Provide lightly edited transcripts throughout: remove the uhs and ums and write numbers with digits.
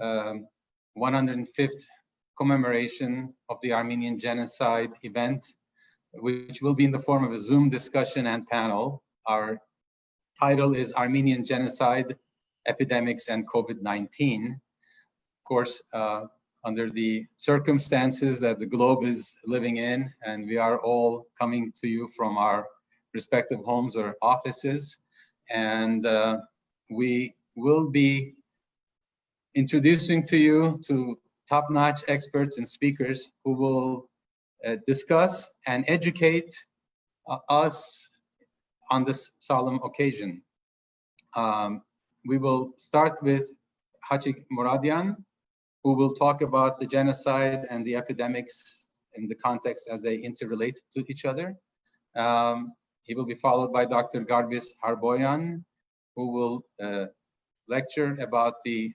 105th commemoration of the Armenian Genocide event, which will be in the form of a Zoom discussion and panel. Our title is Armenian Genocide, Epidemics, and COVID-19. Of course, under the circumstances that the globe is living in, and we are all coming to you from our respective homes or offices, and we will be introducing to you to top-notch experts and speakers who will discuss and educate us on this solemn occasion. We will start with Hachik Moradian, who will talk about the genocide and the epidemics in the context as they interrelate to each other. He will be followed by Dr. Garbis Harboyan, who will lecture about the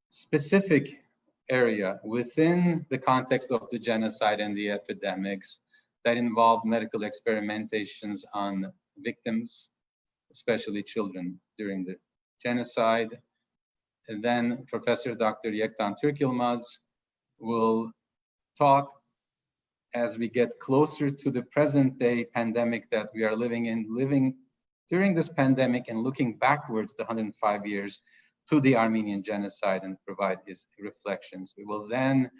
specific area within the context of the genocide and the epidemics that involved medical experimentations on victims, especially children, during the genocide. And then Professor Dr. Yektan Türkilmaz will talk as we get closer to the present day pandemic that we are living during this pandemic and looking backwards to 105 years to the Armenian genocide and provide his reflections. We will then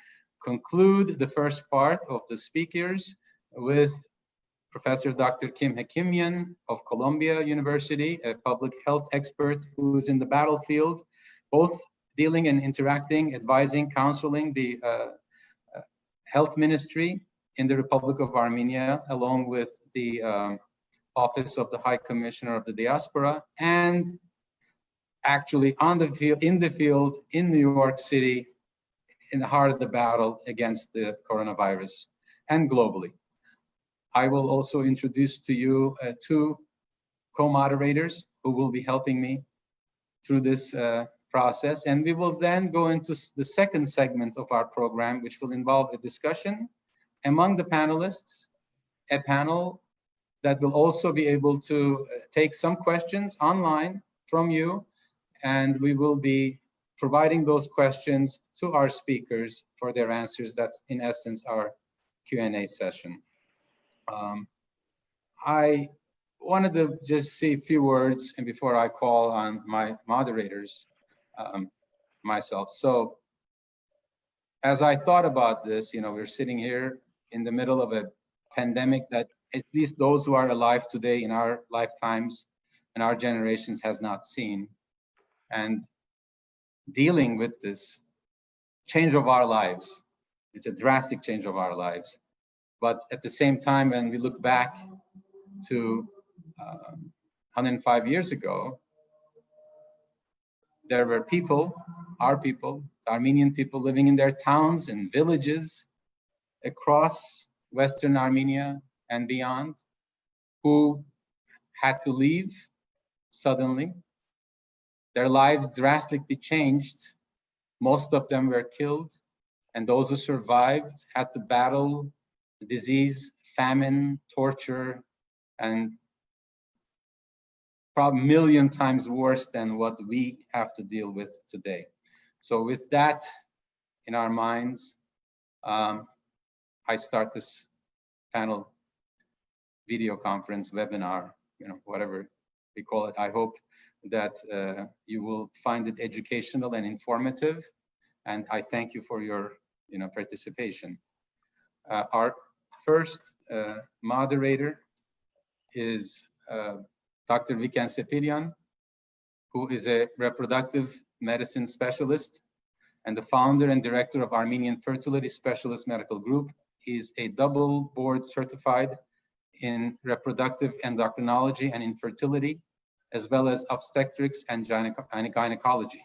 conclude the first part of the speakers with Professor Dr. Kim Hekimian of Columbia University, a public health expert who is in the battlefield, both dealing and interacting, advising, counseling the health ministry in the Republic of Armenia, along with the Office of the High Commissioner of the Diaspora, and actually on the field, in New York City, in the heart of the battle against the coronavirus and globally. I will also introduce to you two co-moderators who will be helping me through this process. And we will then go into the second segment of our program, which will involve a discussion among the panelists, a panel that will also be able to take some questions online from you, and we will be providing those questions to our speakers for their answers. That's in essence our Q&A session. I wanted to just say a few words and before I call on my moderators myself. So as I thought about this, we're sitting here in the middle of a pandemic that at least those who are alive today in our lifetimes and our generations has not seen. And dealing with this change of our lives, it's a drastic change of our lives. But at the same time, when we look back to 105 years ago, there were people, our people, Armenian people living in their towns and villages across Western Armenia and beyond, who had to leave suddenly. Their lives drastically changed. Most of them were killed, and those who survived had to battle disease, famine, torture, and probably a million times worse than what we have to deal with today. So with that in our minds, I start this panel video conference, webinar, whatever we call it. I hope that you will find it educational and informative, and I thank you for your participation. Our first moderator is Dr. Vicken Sepilian, who is a reproductive medicine specialist and the founder and director of Armenian Fertility Specialist Medical Group. He's a double board certified in reproductive endocrinology and infertility, as well as obstetrics and gynecology.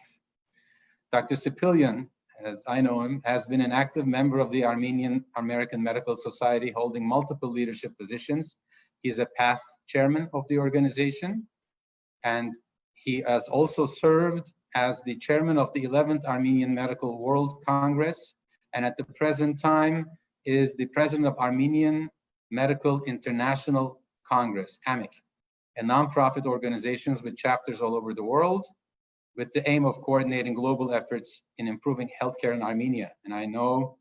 Dr. Sepilian, as I know him, has been an active member of the Armenian American Medical Society, holding multiple leadership positions. He's a past chairman of the organization, and he has also served as the chairman of the 11th Armenian Medical World Congress, and at the present time is the president of Armenian Medical International Congress, AMIC, a nonprofit organization with chapters all over the world. with the aim of coordinating global efforts in improving healthcare in Armenia. And I know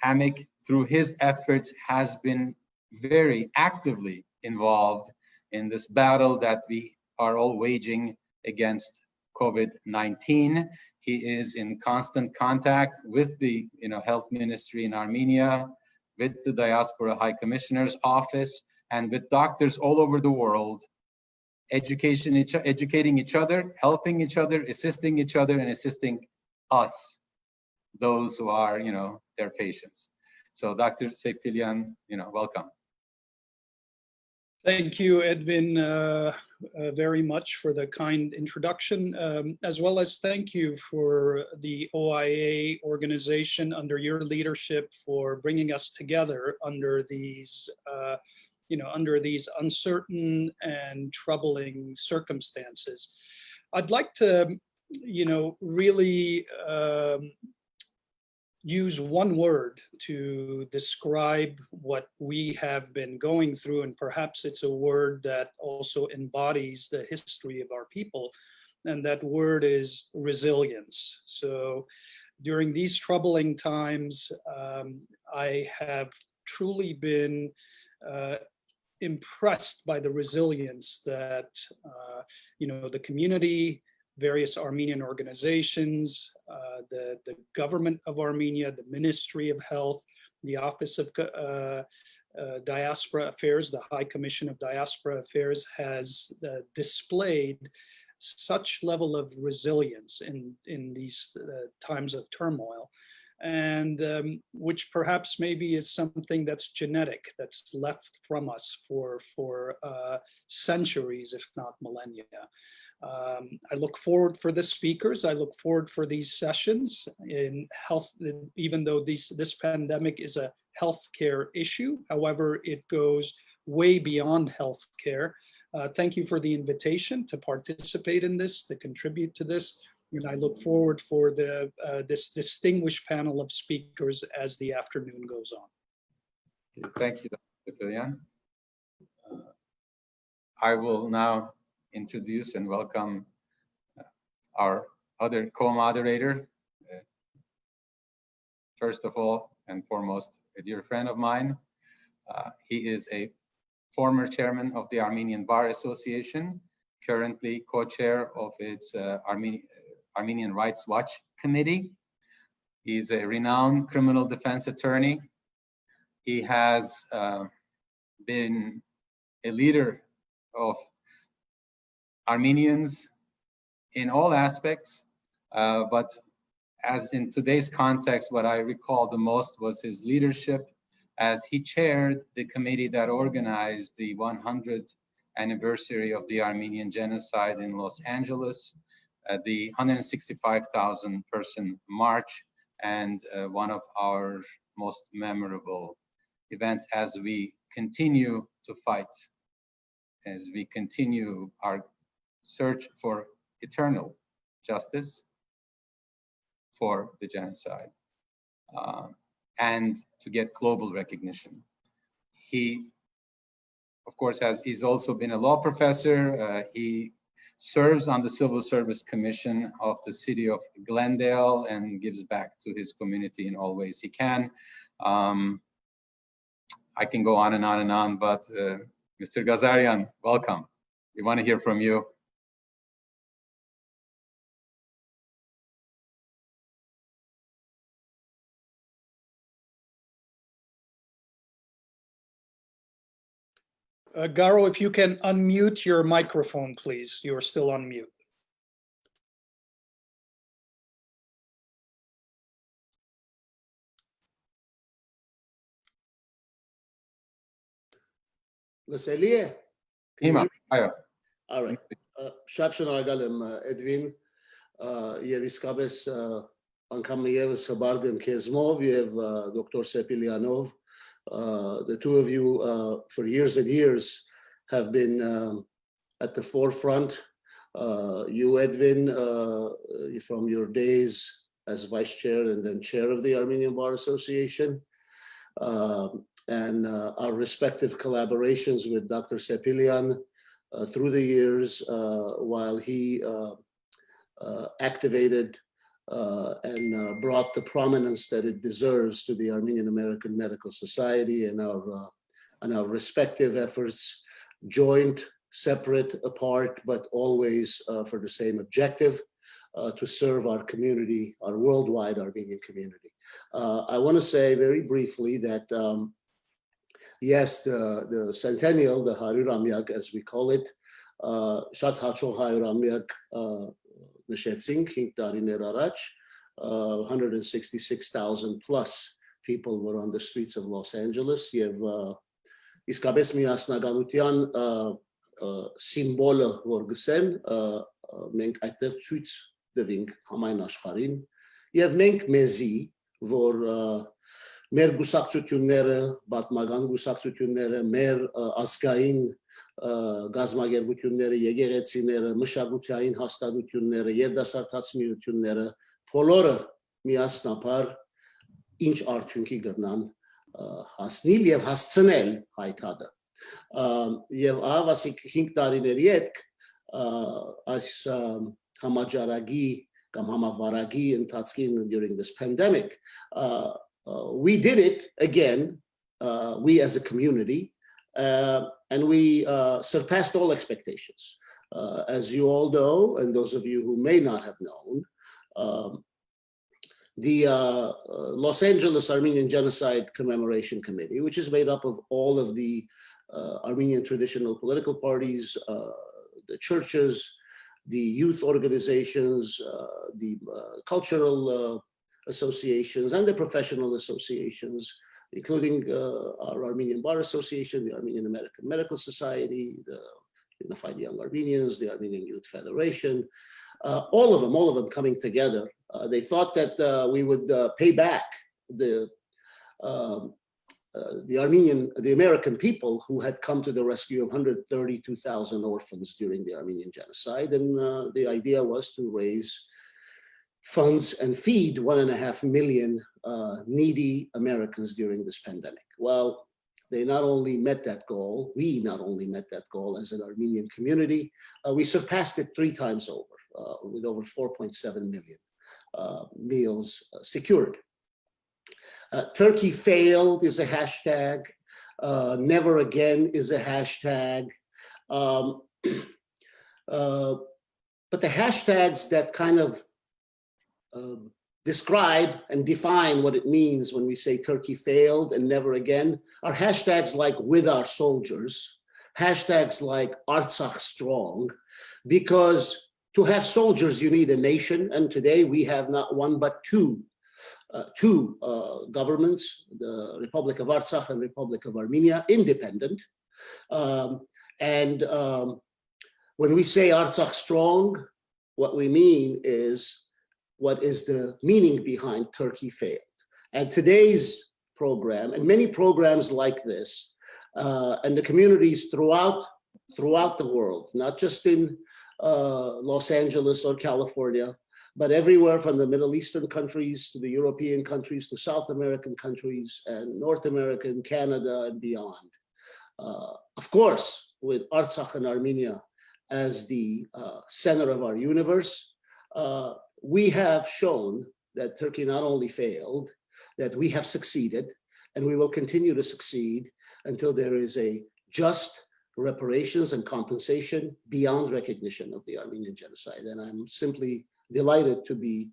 Hamik, through his efforts, has been very actively involved in this battle that we are all waging against COVID-19. He is in constant contact with the health ministry in Armenia, with the Diaspora High Commissioner's office, and with doctors all over the world, educating each other, helping each other, assisting each other, and assisting us, those who are, their patients. So Dr. Sepilian, welcome. Thank you, Edvin, very much for the kind introduction, as well as thank you for the OIA organization under your leadership for bringing us together under these, under these uncertain and troubling circumstances. I'd like to, really use one word to describe what we have been going through, and perhaps it's a word that also embodies the history of our people, and that word is resilience. So during these troubling times, I have truly been impressed by the resilience that the community, various Armenian organizations, the government of Armenia, the Ministry of Health, the Office of Diaspora Affairs, the High Commission of Diaspora Affairs has displayed such level of resilience in these times of turmoil, and which perhaps maybe is something that's genetic, that's left from us for centuries, if not millennia. I look forward for the speakers. I look forward for these sessions in health, even though this pandemic is a healthcare issue. However, it goes way beyond healthcare. Thank you for the invitation to participate in this, to contribute to this. And I look forward for this distinguished panel of speakers as the afternoon goes on. Thank you, Dr. Sepilian. I will now introduce and welcome our other co-moderator. First of all and foremost, a dear friend of mine. He is a former chairman of the Armenian Bar Association, currently co-chair of its Armenian Rights Watch Committee. He's a renowned criminal defense attorney. He has been a leader of Armenians in all aspects, but as in today's context, what I recall the most was his leadership as he chaired the committee that organized the 100th anniversary of the Armenian Genocide in Los Angeles, the 165,000 person march, and one of our most memorable events as we continue to fight, as we continue our search for eternal justice for the genocide and to get global recognition. He, of course, he's also been a law professor. He serves on the Civil Service Commission of the city of Glendale and gives back to his community in all ways he can. I can go on and on and on, but Mr. Ghazarian, welcome. We want to hear from you. Garo, if you can unmute your microphone, please. You're still on mute. Leslie? All right. Շատ շնորհակալ եմ Edvin եւ իսկապես անգամ եւս հբարդ եմ քեզմով եւ Dr. Sepilianov. The two of you for years and years have been at the forefront. You, Edvin, from your days as vice chair and then chair of the Armenian Bar Association, and our respective collaborations with Dr. Sepilian through the years while he activated and brought the prominence that it deserves to the Armenian American Medical Society and our respective efforts, joint, separate, apart, but always for the same objective, to serve our community, our worldwide Armenian community. I want to say very briefly that yes, the centennial, the Harur Amyak, as we call it, Shat Hacho Harur Amyak Neshetsink, 166,000 plus people were on the streets of Los Angeles. Իսկապես միասնականության սիմվոլը որ գսեն մենք այդտեղ ցույց տվինք համայն աշխարհին եւ մենք մեզի որ մեր գուսակցությունները պատմական գուսակցությունները մեր ազգային գազագերբությունները եկեղեցիները մշակութային հաստատությունները երդասարտաց միությունները բոլորը միասնապար ինչ արդյունքի կգնան հասնել եւ հասցնել հայտարարը եւ ավասիկ 5 տարիների հետ այս համաճարակի կամ համավարակի ընթացքին during this pandemic we did it again we as a community and we surpassed all expectations as you all know and those of you who may not have known the Los Angeles Armenian Genocide Commemoration Committee, which is made up of all of the Armenian traditional political parties, the churches, the youth organizations, the cultural associations, and the professional associations, including our Armenian Bar Association, the Armenian American Medical Society, the Unified Young Armenians, the Armenian Youth Federation, all of them coming together. They thought that we would pay back the American people who had come to the rescue of 132,000 orphans during the Armenian Genocide, and the idea was to raise funds and feed 1.5 million needy Americans during this pandemic. Well, they not only met that goal, we not only met that goal as an Armenian community, we surpassed it 3 times over. With over 4.7 million meals secured. Turkey failed is a hashtag. Never again is a hashtag. But the hashtags that kind of describe and define what it means when we say Turkey failed and never again are hashtags like with our soldiers, hashtags like Artsakh strong, because to have soldiers, you need a nation, and today we have not one but two governments, the Republic of Artsakh and Republic of Armenia, independent. When we say Artsakh strong, what we mean is what is the meaning behind Turkey failed. And today's program, and many programs like this, and the communities throughout the world, not just in Los Angeles or California, but everywhere from the Middle Eastern countries to the European countries to South American countries and North America and Canada and beyond. Of course, with Artsakh and Armenia as the center of our universe, we have shown that Turkey not only failed, that we have succeeded, and we will continue to succeed until there is a just reparations and compensation beyond recognition of the Armenian genocide. And I'm simply delighted to be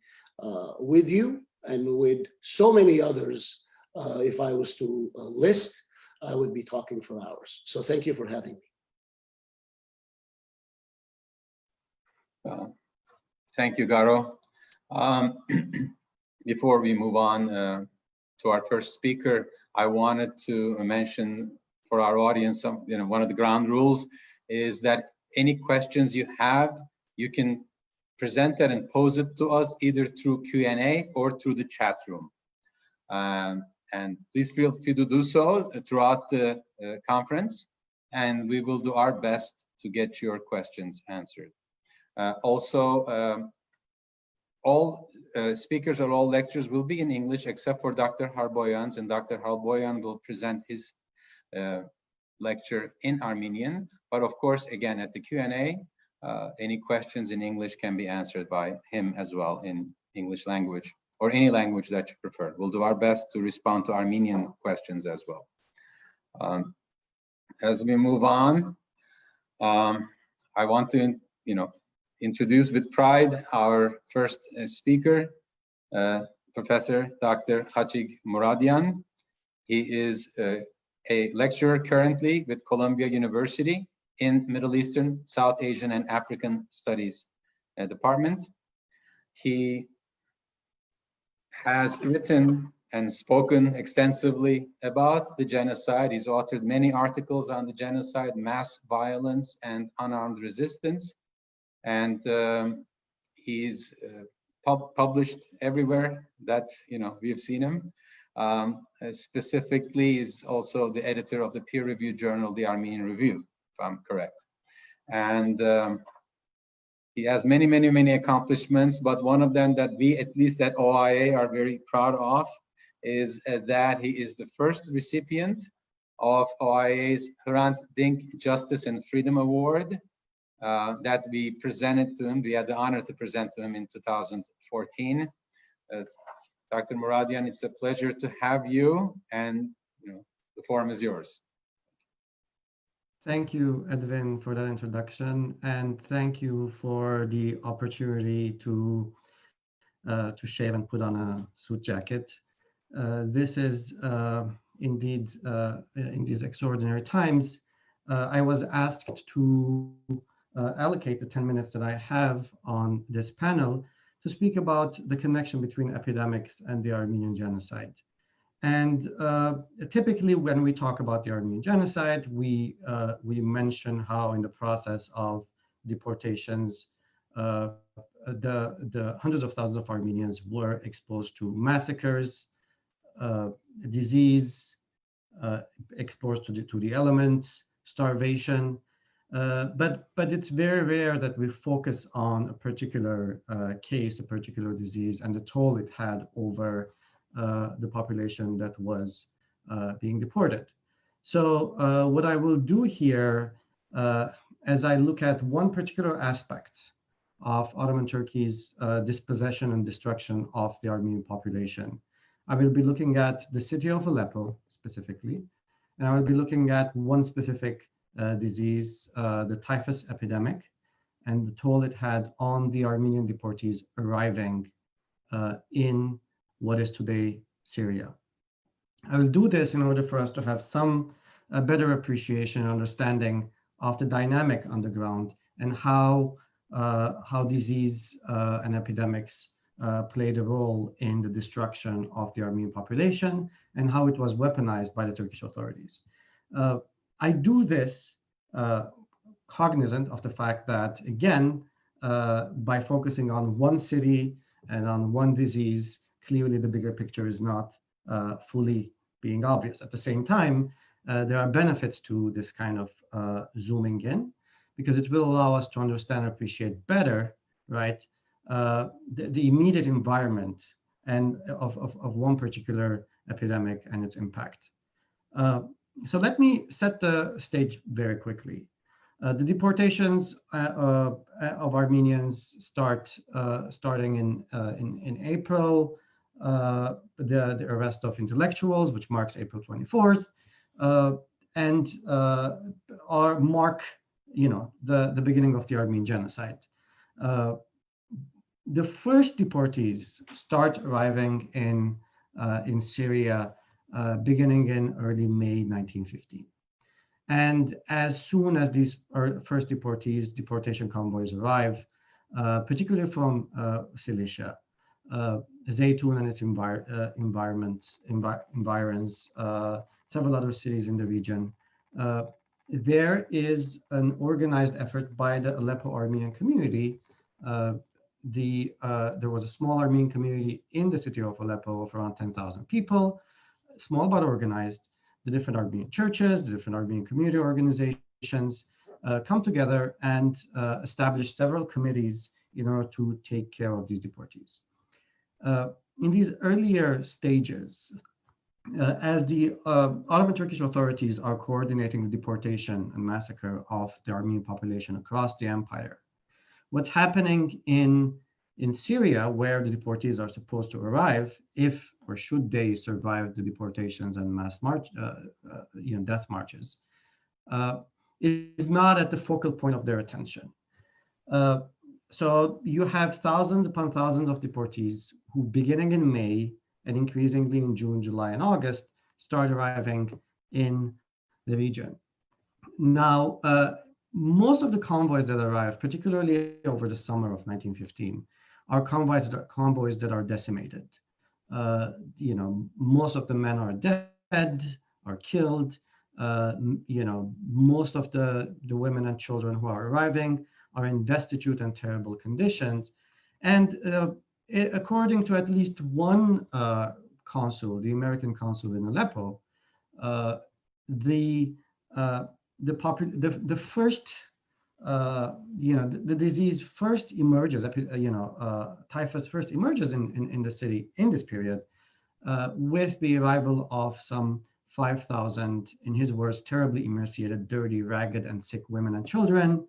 with you and with so many others. If I was to list, I would be talking for hours. So thank you for having me. Thank you, Garo. Before we move on to our first speaker, I wanted to mention for our audience, one of the ground rules is that any questions you have, you can present that and pose it to us either through Q&A or through the chat room. And please feel free to do so throughout the conference, and we will do our best to get your questions answered. Also, all speakers or all lectures will be in English except for Dr. Harboyan's, and Dr. Harboyan will present his lecture in Armenian. But of course, again, at the Q&A, Any questions in English can be answered by him as well in English language, or any language that you prefer. We'll do our best to respond to Armenian questions as well. As we move on, I want to, introduce with pride our first speaker, Professor Dr. Hachig Muradian. He is a lecturer currently with Columbia University in Middle Eastern, South Asian, and African Studies Department. He has written and spoken extensively about the genocide. He's authored many articles on the genocide, mass violence, and unarmed resistance. And he's published everywhere that we've seen him. Specifically, is also the editor of the peer-reviewed journal, the Armenian Review, if I'm correct. And he has many, many, many accomplishments, but one of them that we, at least at OIA, are very proud of is that he is the first recipient of OIA's Hrant Dink Justice and Freedom Award that we presented to him. We had the honor to present to him in 2014. Dr. Muradian, it's a pleasure to have you, and the forum is yours. Thank you, Edvin, for that introduction, and thank you for the opportunity to shave and put on a suit jacket. This is indeed, in these extraordinary times, I was asked to allocate the 10 minutes that I have on this panel to speak about the connection between epidemics and the Armenian genocide. And typically when we talk about the Armenian genocide, we mention how in the process of deportations, the hundreds of thousands of Armenians were exposed to massacres, disease, exposed to the elements, starvation. But it's very rare that we focus on a particular case, a particular disease, and the toll it had over the population that was being deported. So what I will do here, as I look at one particular aspect of Ottoman Turkey's dispossession and destruction of the Armenian population, I will be looking at the city of Aleppo specifically, and I will be looking at one specific disease, the typhus epidemic, and the toll it had on the Armenian deportees arriving in what is today Syria. I will do this in order for us to have some better appreciation and understanding of the dynamic on the ground and how disease and epidemics played a role in the destruction of the Armenian population and how it was weaponized by the Turkish authorities. I do this cognizant of the fact that, again, by focusing on one city and on one disease, clearly the bigger picture is not fully being obvious. At the same time, there are benefits to this kind of zooming in, because it will allow us to understand and appreciate better, right, the immediate environment and of one particular epidemic and its impact. So let me set the stage very quickly. The deportations of Armenians starting in April, the arrest of intellectuals, which marks April 24th, and mark the beginning of the Armenian genocide. The first deportees start arriving in Syria beginning in early May 1915. And as soon as these first deportation convoys arrive, particularly from Cilicia, Zeytun and its environs, several other cities in the region, there is an organized effort by the Aleppo Armenian community. There was a small Armenian community in the city of Aleppo of around 10,000 people, small but organized. The different Armenian churches, the different Armenian community organizations come together and establish several committees in order to take care of these deportees. In these earlier stages, as the Ottoman Turkish authorities are coordinating the deportation and massacre of the Armenian population across the empire, What's happening in Syria, where the deportees are supposed to arrive, if or should they survive the deportations and mass death marches, is not at the focal point of their attention. So you have thousands upon thousands of deportees who, beginning in May and increasingly in June, July, and August, start arriving in the region. Now, most of the convoys that arrive, particularly over the summer of 1915, are convoys that are decimated. Most of the men are dead, are killed. Most of the women and children who are arriving are in destitute and terrible conditions. And according to at least one consul, the American consul in Aleppo, the disease first emerges, typhus first emerges in the city in this period with the arrival of some 5,000, in his words, terribly emaciated, dirty, ragged, and sick women and children,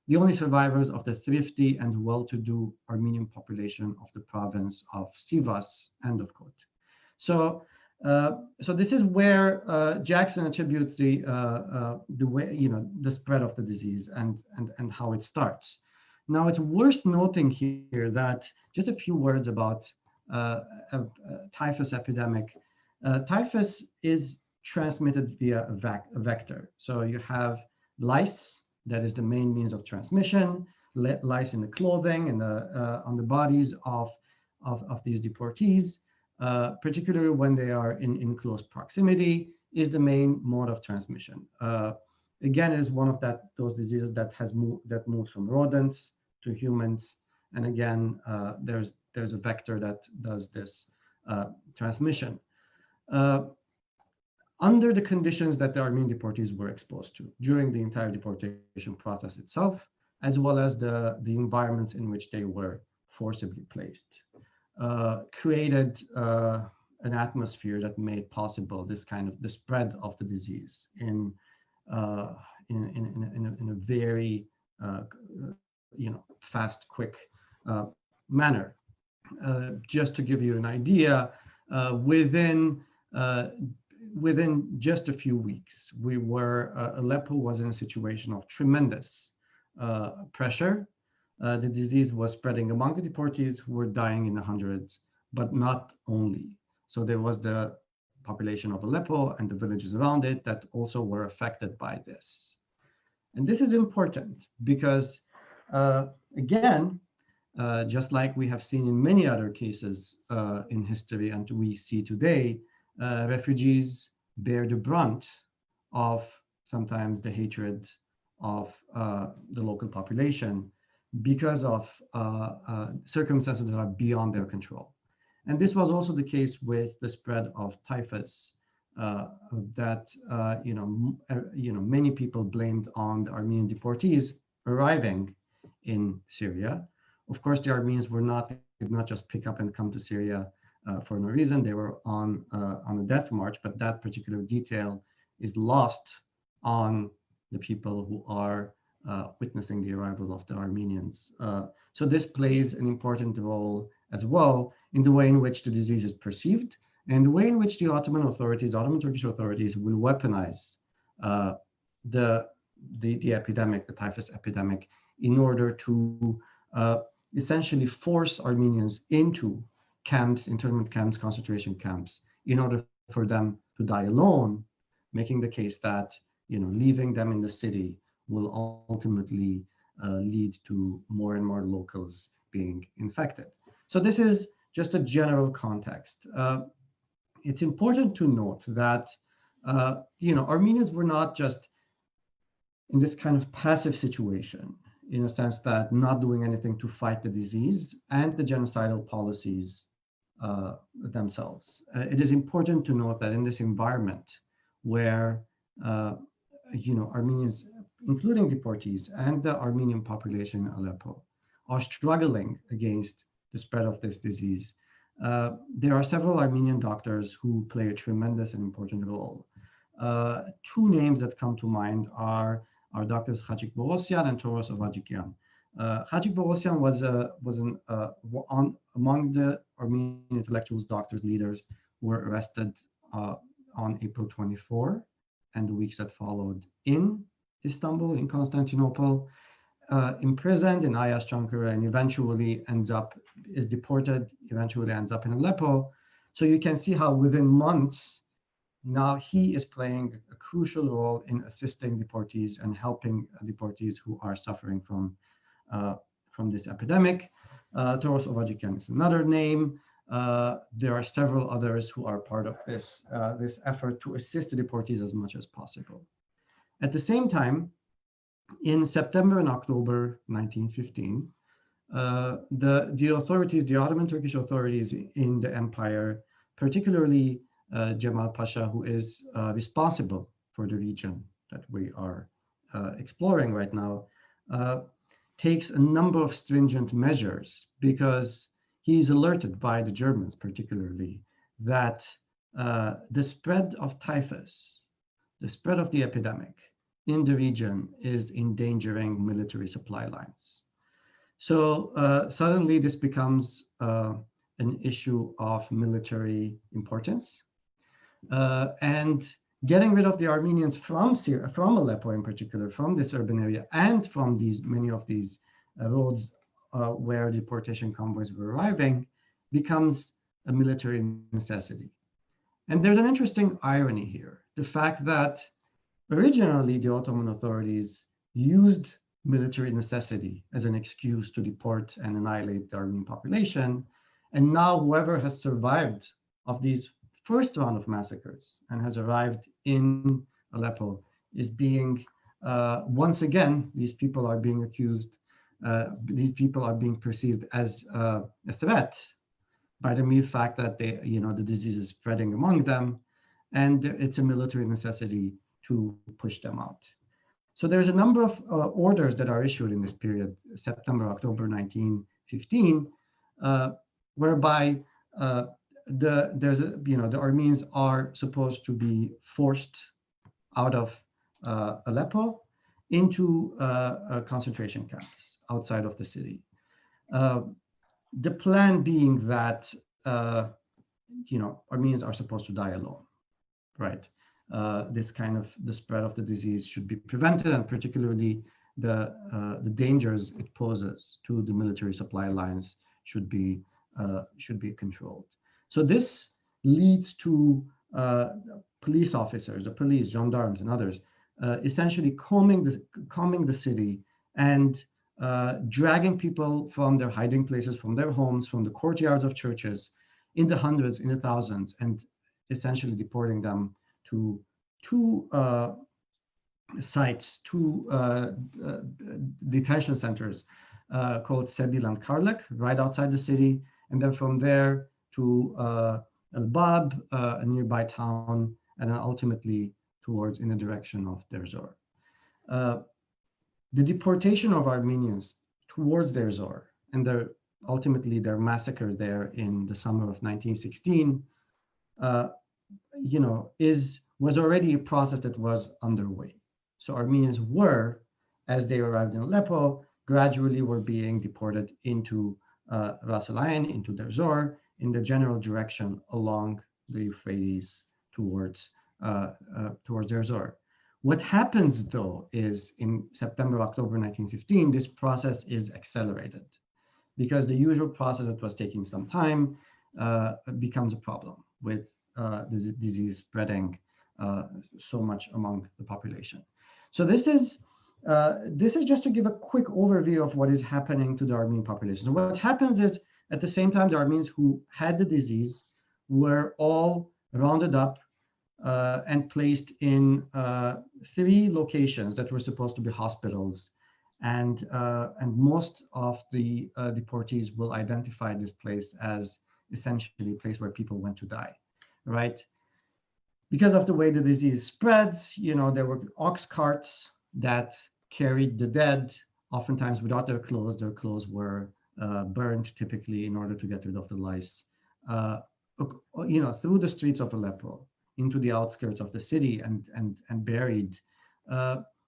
the only survivors of the thrifty and well-to-do Armenian population of the province of Sivas, end of quote. So this is where Jackson attributes the way, the spread of the disease and how it starts. Now, it's worth noting here that just a few words about typhus epidemic. Typhus is transmitted via a vector. So you have lice, that is the main means of transmission, lice in the clothing and on the bodies of these deportees. Particularly when they are in close proximity, is the main mode of transmission. Again, it is one of those diseases that moves from rodents to humans, and again, there's a vector that does this transmission. Under the conditions that the Armenian deportees were exposed to during the entire deportation process itself, as well as the environments in which they were forcibly placed. Created an atmosphere that made possible this kind of the spread of the disease in a very fast, quick manner. Just to give you an idea, within just a few weeks, Aleppo was in a situation of tremendous pressure. The disease was spreading among the deportees who were dying in the hundreds, but not only. So there was the population of Aleppo and the villages around it that also were affected by this. And this is important because, again, just like we have seen in many other cases in history and we see today, refugees bear the brunt of sometimes the hatred of the local population because of circumstances that are beyond their control. And this was also the case with the spread of typhus that many people blamed on the Armenian deportees arriving in Syria. Of course, the Armenians did not just pick up and come to Syria for no reason. They were on a death march, but that particular detail is lost on the people who are witnessing the arrival of the Armenians. So this plays an important role as well in the way in which the disease is perceived and the way in which the Ottoman Turkish authorities will weaponize the epidemic, the typhus epidemic, in order to essentially force Armenians into camps, internment camps, concentration camps, in order for them to die alone, making the case that leaving them in the city will ultimately lead to more and more locals being infected. So this is just a general context. It's important to note that Armenians were not just in this kind of passive situation, in a sense that not doing anything to fight the disease and the genocidal policies themselves. It is important to note that in this environment where Armenians, including deportees and the Armenian population in Aleppo, are struggling against the spread of this disease, there are several Armenian doctors who play a tremendous and important role. Two names that come to mind are Doctors Khachik Bogosian and Toros Avajikian. Hagi Bogosian was among the Armenian intellectuals, doctors, leaders who were arrested on April 24 and the weeks that followed in Istanbul, in Constantinople, imprisoned in Ayas Chankara, and eventually is deported, eventually ends up in Aleppo. So you can see how within months, now he is playing a crucial role in assisting deportees and helping deportees who are suffering from this epidemic. Toros Ovajikian is another name. There are several others who are part of this effort to assist the deportees as much as possible. At the same time, in September and October 1915, the authorities, the Ottoman Turkish authorities in the empire, particularly Cemal Pasha, who is responsible for the region that we are exploring right now, takes a number of stringent measures because he's alerted by the Germans particularly that the spread of typhus, the spread of the epidemic in the region is endangering military supply lines. So suddenly this becomes an issue of military importance. And getting rid of the Armenians from Aleppo in particular, from this urban area, and from many of these roads where deportation convoys were arriving, becomes a military necessity. And there's an interesting irony here. The fact that originally the Ottoman authorities used military necessity as an excuse to deport and annihilate the Armenian population. And now whoever has survived of these first round of massacres and has arrived in Aleppo is being, once again, these people are being accused, these people are being perceived as a threat by the mere fact that the disease is spreading among them, and it's a military necessity to push them out. So there's a number of orders that are issued in this period, September, October 1915, whereby the Armenians are supposed to be forced out of Aleppo into concentration camps outside of the city. The plan being that Armenians are supposed to die alone, right? The spread of the disease should be prevented, and particularly the dangers it poses to the military supply lines should be controlled. So this leads to police officers, the police, gendarmes, and others, essentially combing the city and dragging people from their hiding places, from their homes, from the courtyards of churches, in the hundreds, in the thousands, and essentially deporting them to two sites, two detention centers called Sebil and Karlak, right outside the city, and then from there to El-Bab, a nearby town, and then ultimately in the direction of Deir Zor. The deportation of Armenians towards Deir Zor and ultimately their massacre there in the summer of 1916, was already a process that was underway. So Armenians were, as they arrived in Aleppo, gradually were being deported into Ras Al Ain, into Deir Zor, in the general direction along the Euphrates towards Deir Zor. What happens, though, is in September, October 1915, this process is accelerated because the usual process that was taking some time becomes a problem with the disease spreading so much among the population. So this is just to give a quick overview of what is happening to the Armenian population. So what happens is, at the same time, the Armenians who had the disease were all rounded up and placed in 3 locations that were supposed to be hospitals. And most of the deportees will identify this place as essentially a place where people went to die, right? Because of the way the disease spreads, there were ox carts that carried the dead, oftentimes without their clothes. Their clothes were burned typically in order to get rid of the lice, through the streets of Aleppo into the outskirts of the city and buried.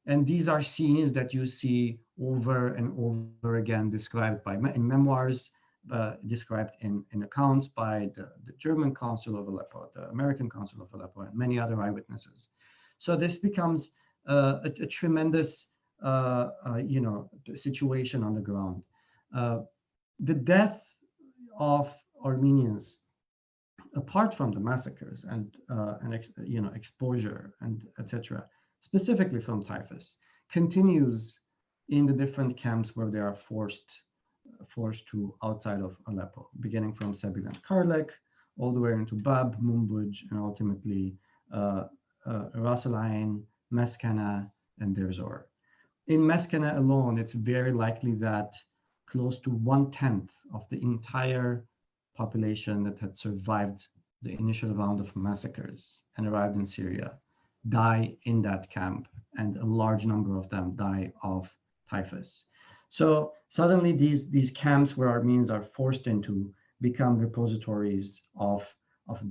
And these are scenes that you see over and over again described in memoirs, described in accounts by the German Consul of Aleppo, the American Consul of Aleppo, and many other eyewitnesses. So this becomes a tremendous situation on the ground. The death of Armenians, apart from the massacres and exposure and etc., specifically from typhus, continues in the different camps where they are forced to outside of Aleppo, beginning from Sepilian Karlek, all the way into Bab, Mumbuj, and ultimately Ras Al Ain, Meskana, and Deir Zor. In Meskana alone, it's very likely that close to 1/10 of the entire population that had survived the initial round of massacres and arrived in Syria die in that camp, and a large number of them die of typhus. So suddenly these camps where Armenians are forced into become repositories of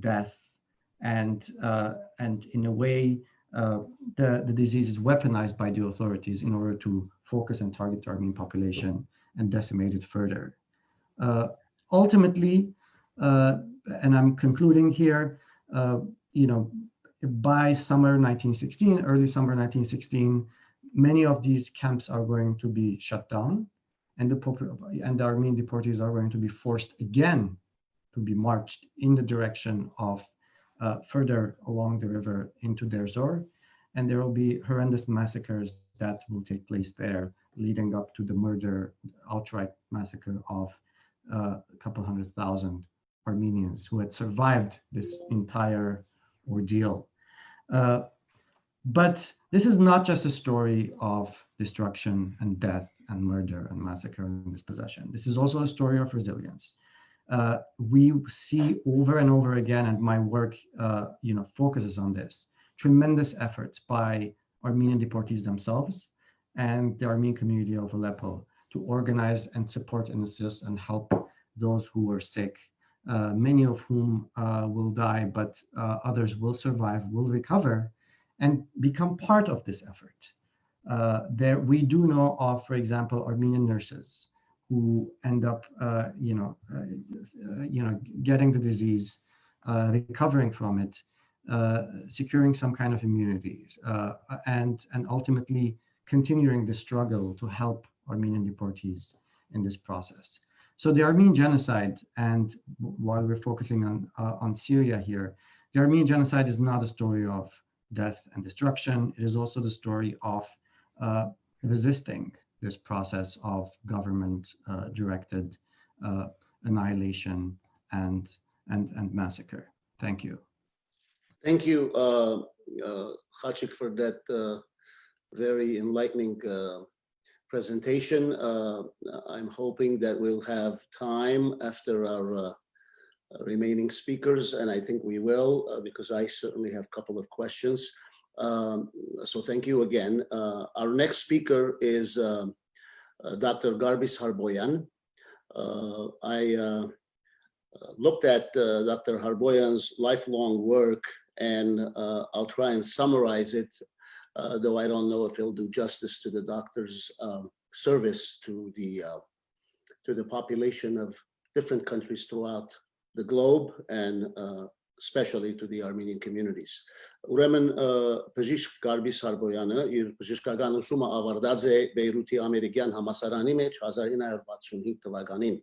death, and in a way the disease is weaponized by the authorities in order to focus and target the Armenian population and decimate it further. Ultimately, and I'm concluding here, by summer 1916, early summer 1916, many of these camps are going to be shut down, and the Armenian deportees are going to be forced again to be marched in the direction of further along the river into Deir Zor, and there will be horrendous massacres that will take place there, leading up to the outright massacre of a couple 100,000 Armenians who had survived this entire ordeal. But this is not just a story of destruction and death and murder and massacre and dispossession. This is also a story of resilience. We see over and over again, and my work focuses on this, tremendous efforts by Armenian deportees themselves and the Armenian community of Aleppo to organize and support and assist and help those who were sick, many of whom will die, but others will survive, will recover, and become part of this effort. We do know of, for example, Armenian nurses who end up, getting the disease, recovering from it, securing some kind of immunity, and ultimately continuing the struggle to help Armenian deportees in this process. So the Armenian genocide, and while we're focusing on Syria here, the Armenian genocide is not a story of death and destruction. It is also the story of resisting this process of government-directed annihilation and massacre. Thank you. Thank you, Khachik, for that very enlightening presentation. I'm hoping that we'll have time after our remaining speakers, and I think we will, because I certainly have a couple of questions. So thank you again. Our next speaker is Dr. Garbis Harboyan. I looked at Dr. Harboyan's lifelong work, and I'll try and summarize it, though I don't know if he'll do justice to the doctor's service to the population of different countries throughout the globe, and especially to the Armenian communities. Ուրեմն բժիշկ Գարբիս Հարբոյանը իր բժշկական ուսումը ավարտած է Բեյրութի ամերիկյան համալսարանի մեջ 1965 թվականին։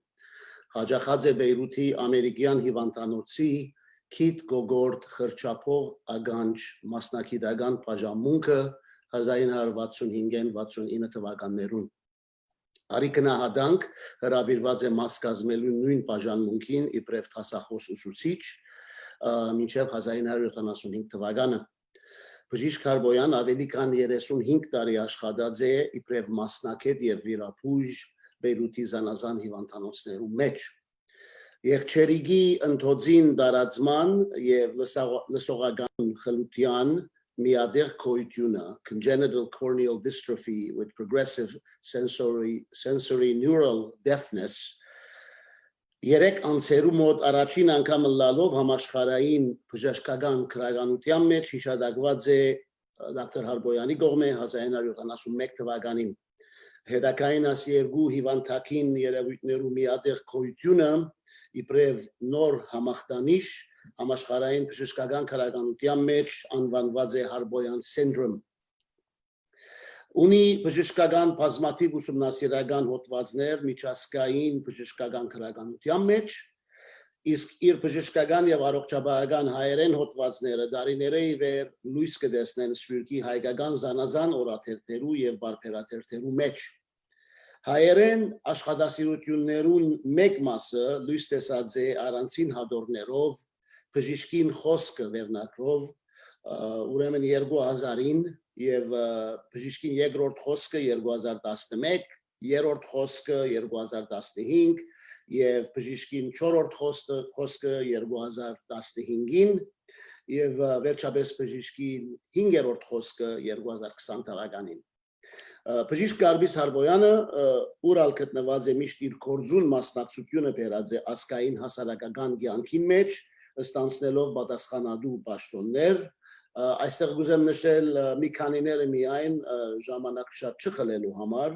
Հաջախած է Բեյրութի ամերիկյան հիվանդանոցի քիթ գոգորտ խրճափող ագանջ մասնակիտական բաժանմունքը 1965-69 թվականներուն։ Արիքնահադանք հրավիրված է մաս կազմելու նույն բաժանմունքին իբրև դասախոս ուսուցիչ մինչև 1975 թվականը։ Բժիշկ Հարբոյան ավելի քան 35 տարի աշխատած է իբրև մասնակետ եւ վիրապույժ Բեյրութի զանազան հիվանդանոցներու մեջ։ Եղջերիգի ընթոձին դարածման եւ լսողական խլության միադեղ քոյությունը, congenital corneal dystrophy with progressive sensory neural deafness, երեք անցերու մոտ առաջին անգամ լալով համաշխարհային բժշկական քրագանության մեջ հիշադակված է դոկտոր Հարբոյանի կողմէ 1971 թվականին հետակային աս երկու հիվանդակին երևույթներու միատեղ գոյությունը իբրև նոր համախտանիշ համաշխարհային բժշկական քրագանության մեջ անվանված է Հարբոյան սինդրոմ ունի բժշկական բազմաթիվ ուսումնասիրական հոդվածներ միջազգային բժշկական քրագանության մեջ իսկ իր բժշկական եւ առողջապահական հայերեն հոդվածները դարիների վեր լույս կտեսնեն սպիրկի հայկական զանազան օրաթերթերու եւ բարբերաթերթերու մեջ հայերեն աշխատասիրություններուն մեկ մասը լույս տեսած է առանցին հադորներով բժշկին խոսքը վերնակրով ուրեմն 2000-ին եւ բժշկին երկրորդ խոսքը 2011 երրորդ խոսքը 2015 եւ բժշկին 4-րդ խոսքը 2015-ին եւ վերջապես բժշկին 5-րդ խոսքը 2020 թվականին բժիշկ Գարբիս Հարբոյանը ուրալ գտնված է միշտ իր կորձուն մասնակցությունը բերած է ասկային հասարակական կյանքին մեջ ստանցնելով պատասխանատու պաշտոններ այստեղ գուզեմ նշել մի քանիները միայն ժամանակ շատ չխլելու համար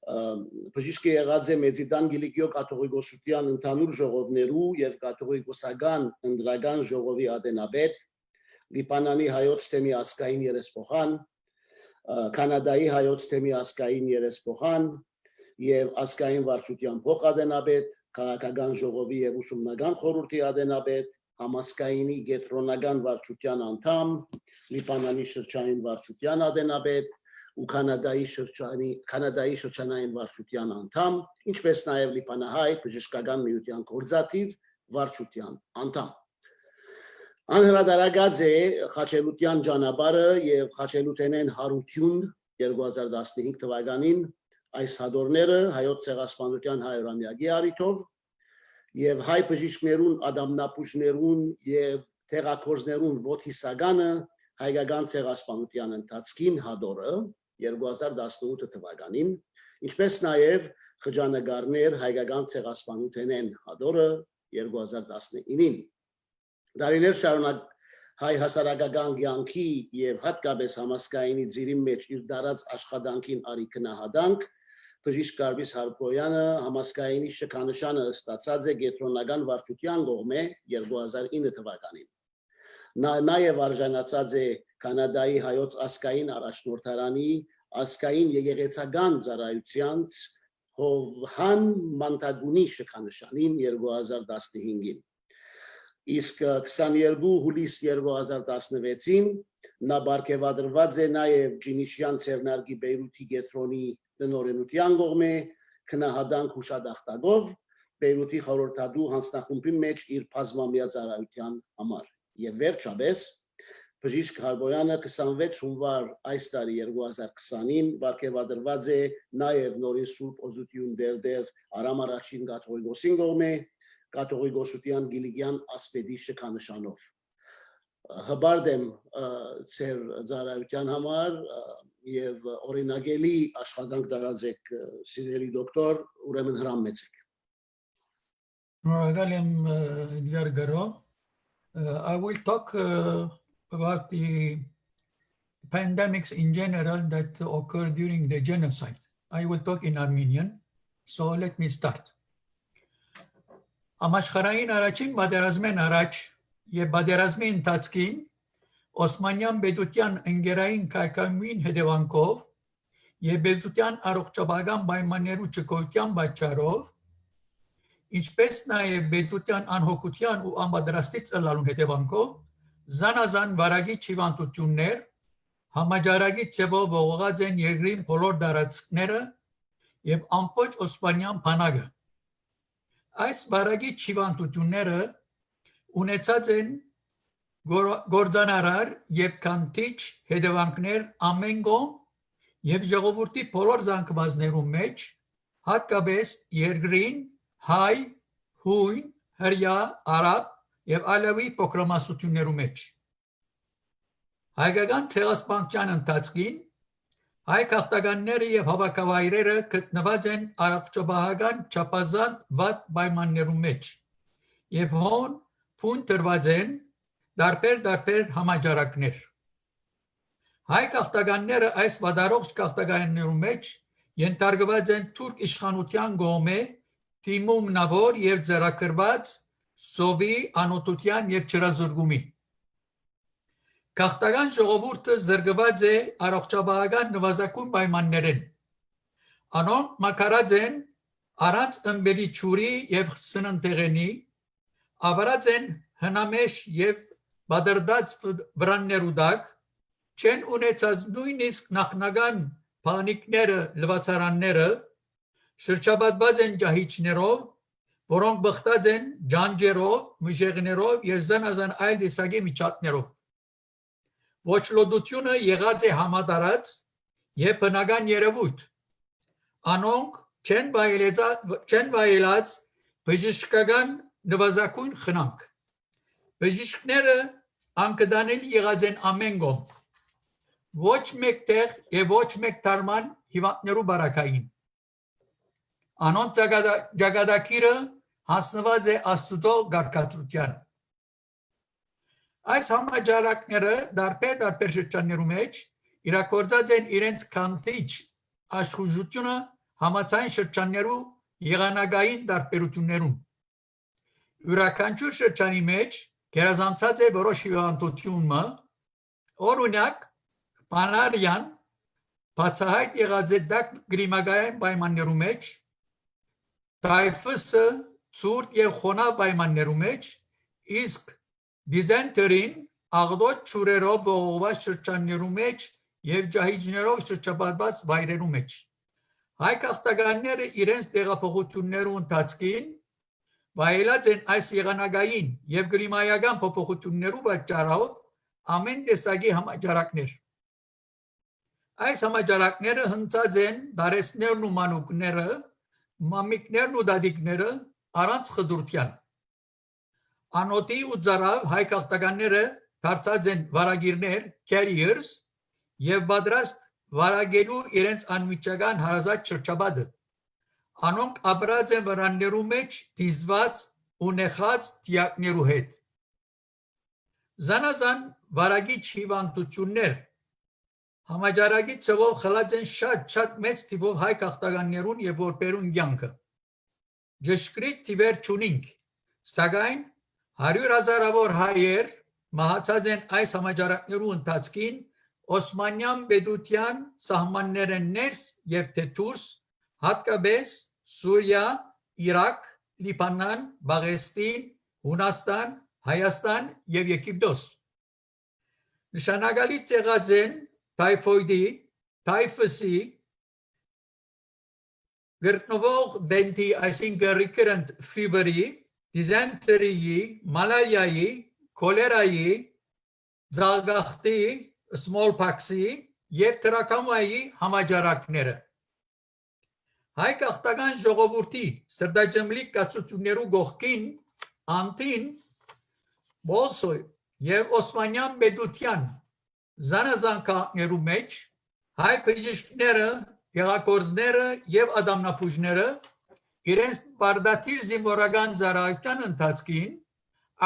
բժիշկը եղած է Մեծիդան Գիլիկիո կաթողիկոսության ընդհանուր ժողովներու եւ կաթողիկոսական ընդրական ժողովի ադենաբեդ Լիբանանի հայոց թեմի ասկային երեսփոխան Կանադայի հայոց թեմի ասկային երեսփոխան եւ ասկային վարչության փոխադենաբեդ քաղաքական ժողովի եւ ուսումնական խորհրդի ադենաբեդ համասկայինի գետրոնական վարչության անդամ Լիբանանի շրջանային վարչության ադենաբեդ ու Կանադայի շրջանային վարչության անդամ, ինչպես նաև Լիբանահայ բժշկական միության գործադիր վարչության անդամ։ Անհրաժարակած է խաչելության ճանապարհը եւ խաչելութենեն հարություն 2015 թվականին այս հադորները հայոց ցեղասպանության 100-ամյակի առիթով եւ հայ բժիշկներուն ադամնապուժներուն եւ տեղակորձներուն ոտիսագանը հայկական ցեղասպանության ընթացքին հադորը 2018 թվականին ինչպես նաև խճանկարներ հայկական ցեղասպանութենեն հադորը 2019-ին դարիներ շարունակ հայ հասարակական կյանքի եւ հատկապես համասկայինի ծիրի մեջ իր դարած աշխատանքին արիքնահատանք բժիշկ Գարբիս Հարբոյանը համասկայինի շքանշանը ստացած է գետրոնական վարչության կողմէ 2009 թվականին նա նաև արժանացած է Կանադայի հայոց ասկային առաջնորդարանի ասկային եկեղեցական ծառայության Հովհան Մանտագունի շքանշանին 2015-ին իսկ 22 հուլիս 2016-ին նա բարգեւադրված է նաև Ջինիշյան Ցերնարգի Բեյրութի գետրոնի տնօրենության կողմէ քնահատանք հուշադախտակով Բեյրութի խորհրդատու հանձնախումբի մեջ իր բազմամյա ծառայության համար եւ վերջապես բժիշկ Հարբոյանը 26 հունվար այս տարի 2020-ին բարգեւադրված է նաև նորին Սուրբ Օզություն դերդեր Արամ առաջին կաթողիկոսին կողմէ կաթողիկոսության Գիլիգյան ասպետի շքանշանով հբարդ եմ ծեր ծառայության համար եւ օրինագելի աշխատանք տարածեք սիրելի դոկտոր ուրեմն հրամեցեք Շնորհակալ եմ Edgar Garo I will talk about the pandemics in general that occurred during the genocide. I will talk in Armenian, so let me start. Համաշխարհային առաջին պատերազմեն առաջ եւ պատերազմի ընթացքին Օսմանյան պետության ընկերային կայքամին հետևանքով եւ պետության առողջապահական պայմաններու չկայության պատճառով ինչպես նաեւ պետության անհոգության ու անպատրաստից ըլլալուն հետևանքով Զանազան վարագի հիվանդություններ համաճարակի ցեվով ողողած են երկրի բոլոր տարածքները եւ ամբողջ Օսմանյան բանակը Այս վարագի հիվանդությունները ունեցած են գործանարար եւ կանտիչ հետևանքներ ամեն կողմ եւ ժողովրդի բոլոր զանգվածներու մեջ հատկապես երկրին հայ հույն հրյա արաբ եւ ալավի փոքրամասնություններու մեջ հայկական ցեղասպանության ընթացքին հայ քաղաքականները եւ հավաքավայրերը գտնված են առողջապահական չափազանց վատ պայմաններու մեջ եւ հոն փուն տրված են դարբեր համաճարակներ Հայ քաղաքականները այս վադարողջ քաղաքականներու մեջ ենթարկված են թուրք իշխանության կողմէ թիմումնավոր եւ ձեռագրված սովի անօթության եւ չրազուրգումի։ Քաղաքական ժողովուրդը զրկված է առողջապահական նվազագույն պայմաններեն։ Անոնք մակարած են առանց ըմբերի ճուրի եւ սննդեղենի, ավարած են հնամեշ եւ բادرդած վրաններու դակ, չեն ունեցած նույնիսկ նախնական փանիկները, լվացարանները, շրջապատված են ջահիջներով, որոնք բխտած են ջանջերով, մժեղներով եւ զանազան այլ տեսակի միջատներով։ Ոչ լոդությունը եղած է համատարած եւ բնական երևույթ։ Անոնք չեն վայելած բժշկական նվազագույն խնամք։ Բժիշկները անկդանել եղած են ամեն կողմ, ոչ մեկ տեղ եւ ոչ մեկ թարման հիվանդներու բարակային։ Անոնց ճակատագիրը հասնված է Աստուծո գարկատրության։ Այս համաճարակները դարբեր շրջաններու մեջ իրակորձած են իրենց քանթիչ աշխուժությունը համացային շրջաններու եղանակային դարբերություններում։ Յուրաքանչյուր շրջանի մեջ գերազանցած է որոշ հիվանդությունը, օրինակ բանարյան բացահայտ եղած է դակ գրիմագային պայմաններու մեջ, տայֆուսը ցուրտ եւ խոնավ պայմաններու մեջ, իսկ դիզենտերին աղդոտ ճուրերով ողողված շրջաններու մեջ եւ ջահիջներով շրջապատված վայրերու մեջ։ Հայ քաղաքականները իրենց տեղափոխություններու ընթացքին վայելած են այս եղանակային եւ կլիմայական փոփոխություններու պատճառով ամեն տեսակի համաճարակներ։ Այս համաճարակները հնցած են դարեսներն ու մանուկները, մամիկներն ու դադիկները առանց խդուրության։ Անոթի ու ծարավ հայ քաղաքականները դարձած են վարագիրներ, carriers, եւ պատրաստ վարագելու իրենց անմիջական հարազատ շրջապատը։ Անոնք ապրած են վրաններու մեջ դիզված ու նեխած տիակներու հետ։ Զանազան վարագիչ հիվանդություններ համաճարակի ծովով խլած են շատ մեծ թիվով հայ քաղաքականներուն եւ որբերուն կյանքը։ Ճշգրիտ թիվեր չունինք, սակայն 100,000-ավոր հայեր մահացած են այս համաճարակներու ընթացքին Օսմանյան պետության սահմաններեն ներս եւ թե դուրս, հատկապես Սուրիա, Իրաք, Լիբանան, Բաղեստին, Հունաստան, Հայաստան եւ Եգիպտոս։ Նշանակալից եղած են տայֆոիդի, տայֆուսի, գրտնվող դենտի, այսինքն recurrent fever-ի, դիզենտերիի, մալարիայի, քոլերայի, ձաղգախտի, smallpox-ի եւ տրակոմայի համաճարակները։ Հայ քաղաքական ժողովրդի սրտաջմլիկ կացություններու գողքին անտին Բոսոյ եւ Օսմանյան պետության զանազան քաղաքներու մեջ հայ բժիշկները, գեղագործները եւ ադամնապուժները իրենց բարդատիր զինվորական ծառայության ընթացքին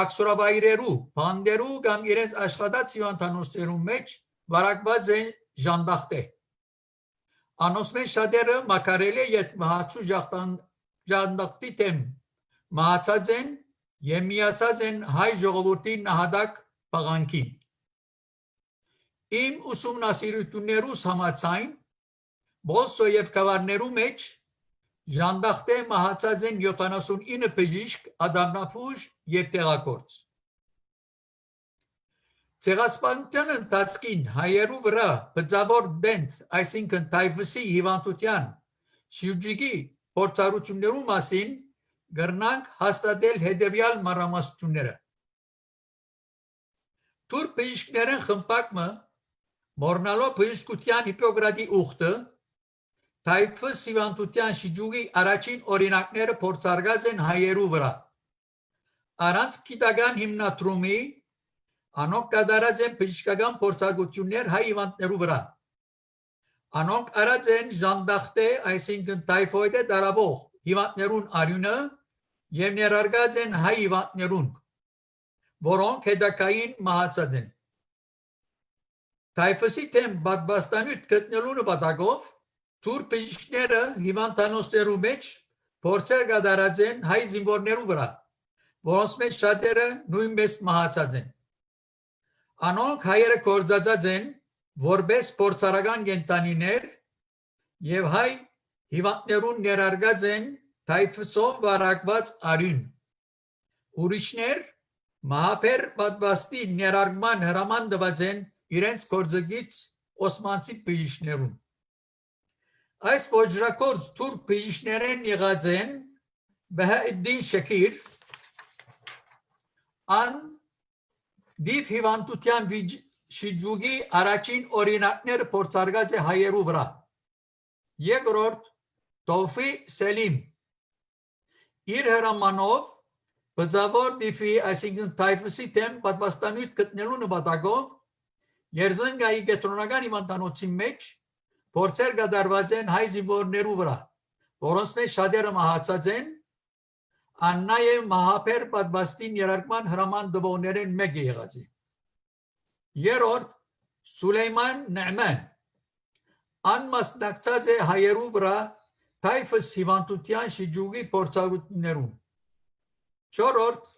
աքսորավայրերու, բանդերու կամ իրենց աշխատած հիվանդանոցներու մեջ վարակված են ժանդախտե։ Անոնց շատերը մակարել է ետ մահացու ժանդախտի թեմ մահացած են եւ միացած են հայ ժողովրդի նահատակ պաղանքին։ Իմ ուսումնասիրություններուս համաձայն Բոսո եւ կավարներու մեջ ժանդախտե մահացած են 79 բժիշկ, ադամնապուժ եւ տեղագործ։ Ցեղասպանության ընթացքին հայերու վրա բծավոր դենտ, այսինքն տայֆուսի հիվանդության շրջիկի փորձառություններու մասին գրնանք հաստատել հետևյալ մանրամասնությունները։ Թուրք բժիշկներն խմբակը մորնալով բժշկության Հիպոկրատի ուխտը տայֆուս հիվանդության շրջուկի առաջին օրինակները փորձարկած են հայերու վրա։ Առանց գիտական հիմնադրումի անոնք կատարած են բժշկական փորձարկություններ հայ հիվանդներու վրա։ Անոնք արած են ժանդախտե, այսինքն տայֆոիդը դարաբող հիվանդներուն արյունը եւ ներարկած են հայ հիվանդներուն, որոնք հետակային մահացած են։ Tayfasi tem badbastanüt գտնելու նպատակով թուր բժիշկները հիվանդանոցներու մեջ փորձեր կատարած են հայ զինվորներու վրա, որոնց մեջ շատերը նույնպես մահացած են։ Անոնք հայերը կործածած են որպես փորձարական կենտանիներ եւ հայ հիվանդներուն ներարգած են թայֆսով վարակված արյուն։ Ուրիշներ մահապեր պատվաստի ներարգման հրաման տված են իրենց գործգից օսմանցի բժիշկներուն։ Այս ոճրակորձ թուրք բժիշկներեն եղած են Բահաեդդին Շաքիր, ան դիվ հիվանդության շիջուգի առաջին օրինակները փորձարկած է հայերու վրա։ Երկրորդ Տոֆի Սելիմ իր հրամանով բծավոր դիվի, այսինքն թայֆսի թեմ պատվաստանույթ գտնելու նպատակով Երզնգայի կենտրոնական հիվանդանոցի մեջ փորձեր կատարված են հայ զինվորներու վրա, որոնց մեջ շատերը մահացած են, ան նաև մահապեր պատվաստի ներարկման հրաման տվողներեն մեկը եղած է։ Երրորդ Սուլեյման Նዕման, ան մասնակցած է հայերու վրա թայֆս հիվանդության շիջուգի փորձառություններում։ Չորրորդ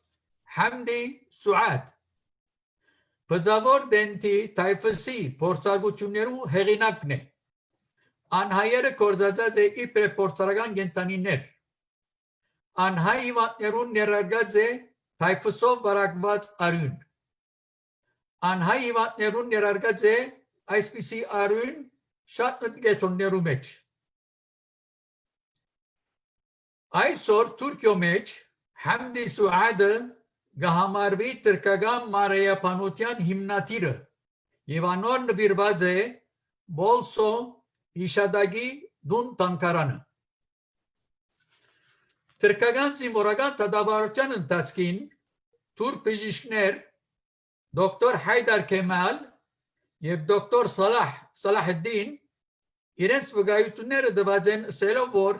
Համդի Սուադ, բծավոր դենտի թայֆսի փորձառություններու հեղինակն է։ Անհայերը կործածած է իբրե փորձարական կենտանիներ։ Անհայ հիվանդներուն ներարգած է թայֆսով վարակված արյուն։ Անհայ հիվանդներուն ներարգած է այսպիսի արյուն շատ մտքերներու մեջ։ Այսօր Թուրքիո մեջ Համդի Սուադը գահամարվի թրկական մարեապանության հիմնադիրը եւ անոր նվիրված է Բոլսո Իշադագի դուն տանկարանը։ Թրկական զինվորական դատավարության ընթացքին թուրք բժիշկներ դոկտոր Հայդար Քեմալ եւ դոկտոր Սալահեդդին իրենց վկայությունները տված են ասելով, որ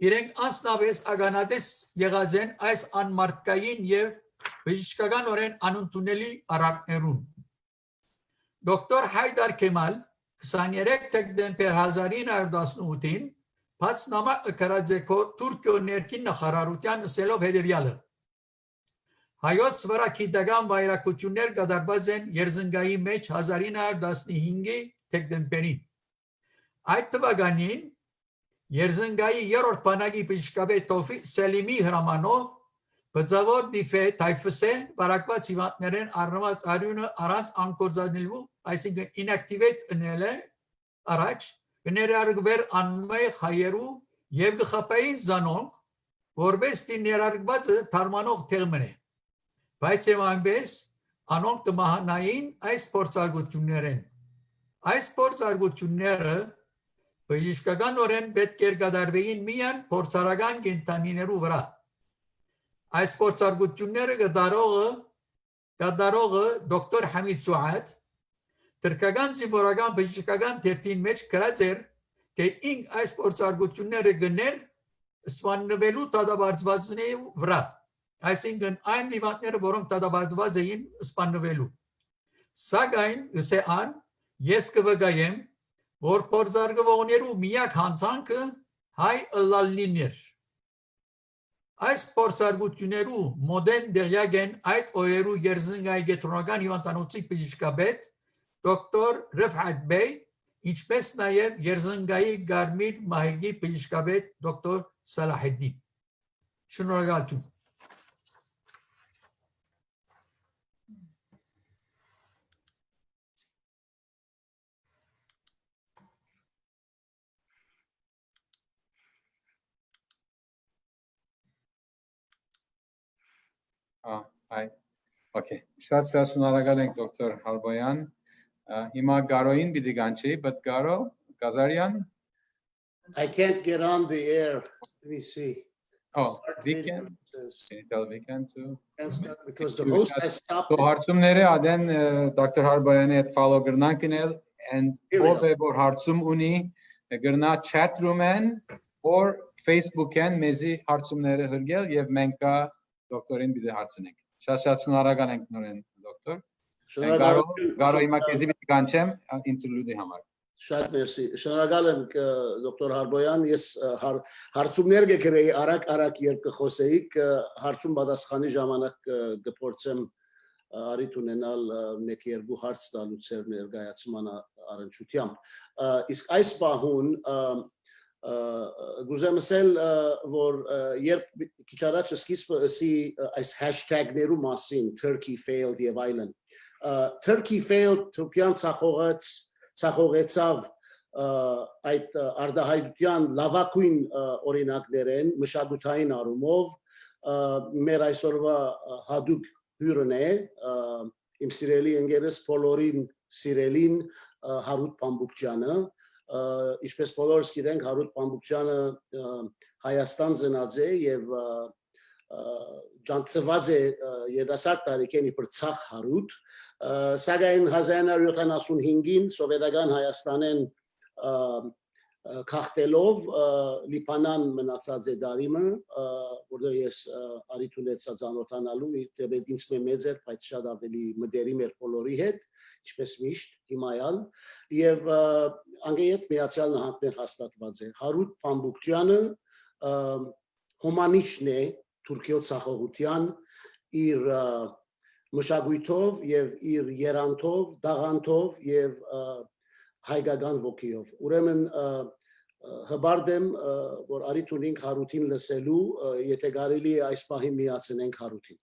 իրենք անձնապես ագանադես եղած են այս անմարդկային եւ բժշկականորեն անընդունելի արարքներուն։ Դոկտոր Հայդար Քեմալ 23 դեկտեմբեր 1918-ին բաց նամակ գրած է Թուրքիո ներքին նախարարության ասելով հետևյալը. հայոց վրա քիդական վայրակություններ կատարված են Երզնգայի մեջ 1915-ի դեկտեմբերին։ Այդ թվականին Երզնգայի երրորդ բանակի բժշկապետ Տոֆի Սելիմի հրամանով բծավոր դիֆե թայֆսե վարակված հիվանդներեն առնված արյունը առանց անկործանելու, այսինքն inactivate ընել է առաջ կներարկվեր անմեղ հայերու եւ գխապային զանոնք, որպես ներարկվածը թարմանող թեղմն է։ Բայց եւ այնպես անոնք կմահանային այս փորձարկություններեն։ Այս փորձարկությունները բժշկականորեն պետք է կատարվեին միայն փորձարական կենտանիներու վրա։ Այս փորձարկությունները կատարողը դոկտոր Համիդ Սուադ թրկական զինվորական բժշկական թերթին մեջ գրած էր, թե ինք այս փորձարկությունները գներ սպանվելու դատապարտվածների վրա, այսինքն այն հիվանդները, որոնք դատապարտված էին սպանվելու։ Սակայն ըսեան ես կվկայեմ, որ փորձարկվողներու միակ հանցանքը հայ ըլլալնին էր։ Այս փորձարկություններու մոդեն դերյակ են այդ օրերու Երզնգայի կենտրոնական հիվանդանոցի բժշկապետ դոկտոր Ռֆաթ Բեյ, ինչպես նաև Երզնգայի Գարմիր մահիգի բժշկապետ դոկտոր Սալահեդդին։ Շնորհակալություն։ Hi. Okay. Շատ շնորհակալ ենք դոկտոր Հարբոյան։ Հիմա Գարոին պիտի կանչի, but Garo Kazarian? I can't get on the air. Let me see. Oh, Vicken. Can you tell Vicken to? Because the host has stopped. So հարցումները ադեն Dr. Հարբոյանի հետ follow գրնանքնել and ով որ հարցում ունի գրնա chat room-են or Facebook-են մեզի հարցումները հրգել եւ մենք կա դոկտորին պիտի հարցնենք։ Շատ շնորհակալ ենք նորեն դոկտոր։ Գարո հիմա քեզի մի կանչեմ ինտերլյուդի համար։ Շատ մերսի։ Շնորհակալ եմ դոկտոր Հարբոյան, ես հարցումներ կգրեի արագ երբ կխոսեիք, հարցում պատասխանի ժամանակ կփորձեմ արիթ ունենալ 1-2 հարց տալուց էր ներկայացման առնչությամբ։ Իսկ այս պահուն գուզեմ ասել, որ երբ քիչ առաջ սկիզբը ասի այս hashtag-ներու մասին Turkey failed եւ այլն, Turkey failed Թուրքիան ցախողեցավ այդ արդահայտության լավագույն օրինակներեն մշակութային առումով մեր այսօրվա հadoop հյուրն է իմ սիրելի ընկերս բոլորին սիրելին Հարութ Պամբուկյանը, ինչպես բոլորս գիտենք Հարութ Պամբուկյանը Հայաստան ծնած է եւ ջանցված է երասակ տարիքեն իբր ցախ Հարութ, սակայն 1975-ին սովետական Հայաստանեն քաղտելով Լիբանան մնացած է դարիմը, որտեղ ես արիթ ունեցա ծանոթանալու, դեպի ինձ մեծ էր, բայց շատ ավելի մտերիմ էր բոլորի հետ, ինչպես միշտ հիմայալ, եւ անգեյետ Միացյալ Նահանգներ հաստատված է։ Հարութ Պամբուկյանը հոմանիշն է Թուրքիո ցախողության իր մշակույթով եւ իր երանթով, դաղանթով եւ հայկական ոգիով։ Ուրեմն հբարդ եմ, որ արիթ ունենք Հարութին լսելու, եթե կարելի է այս պահին միացնենք Հարութին։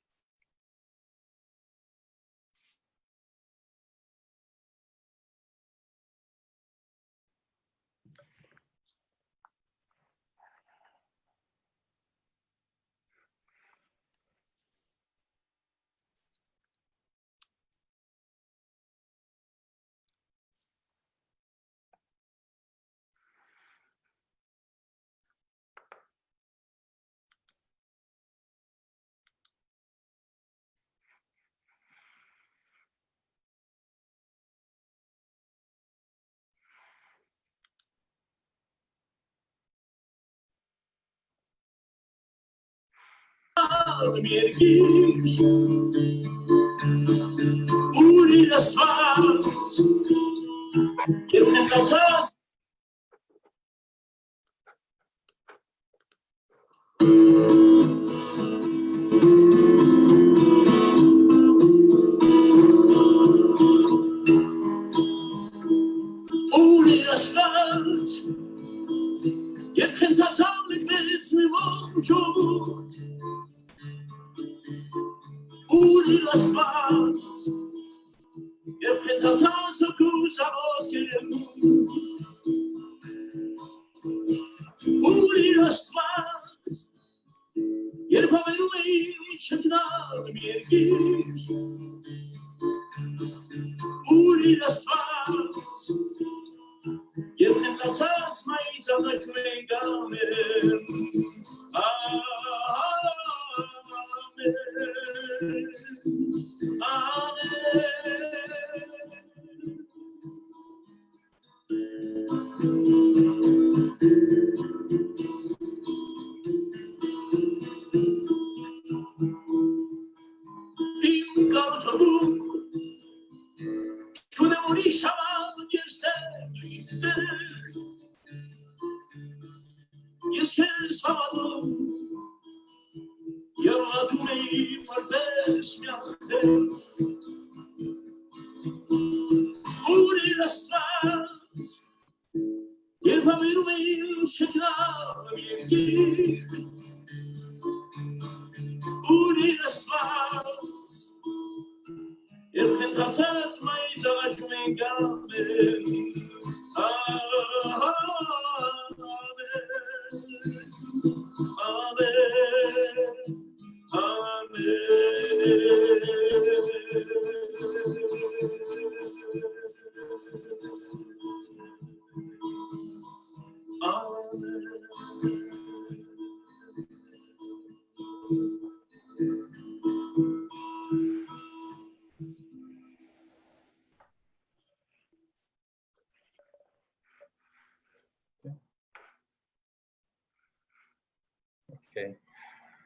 Okay,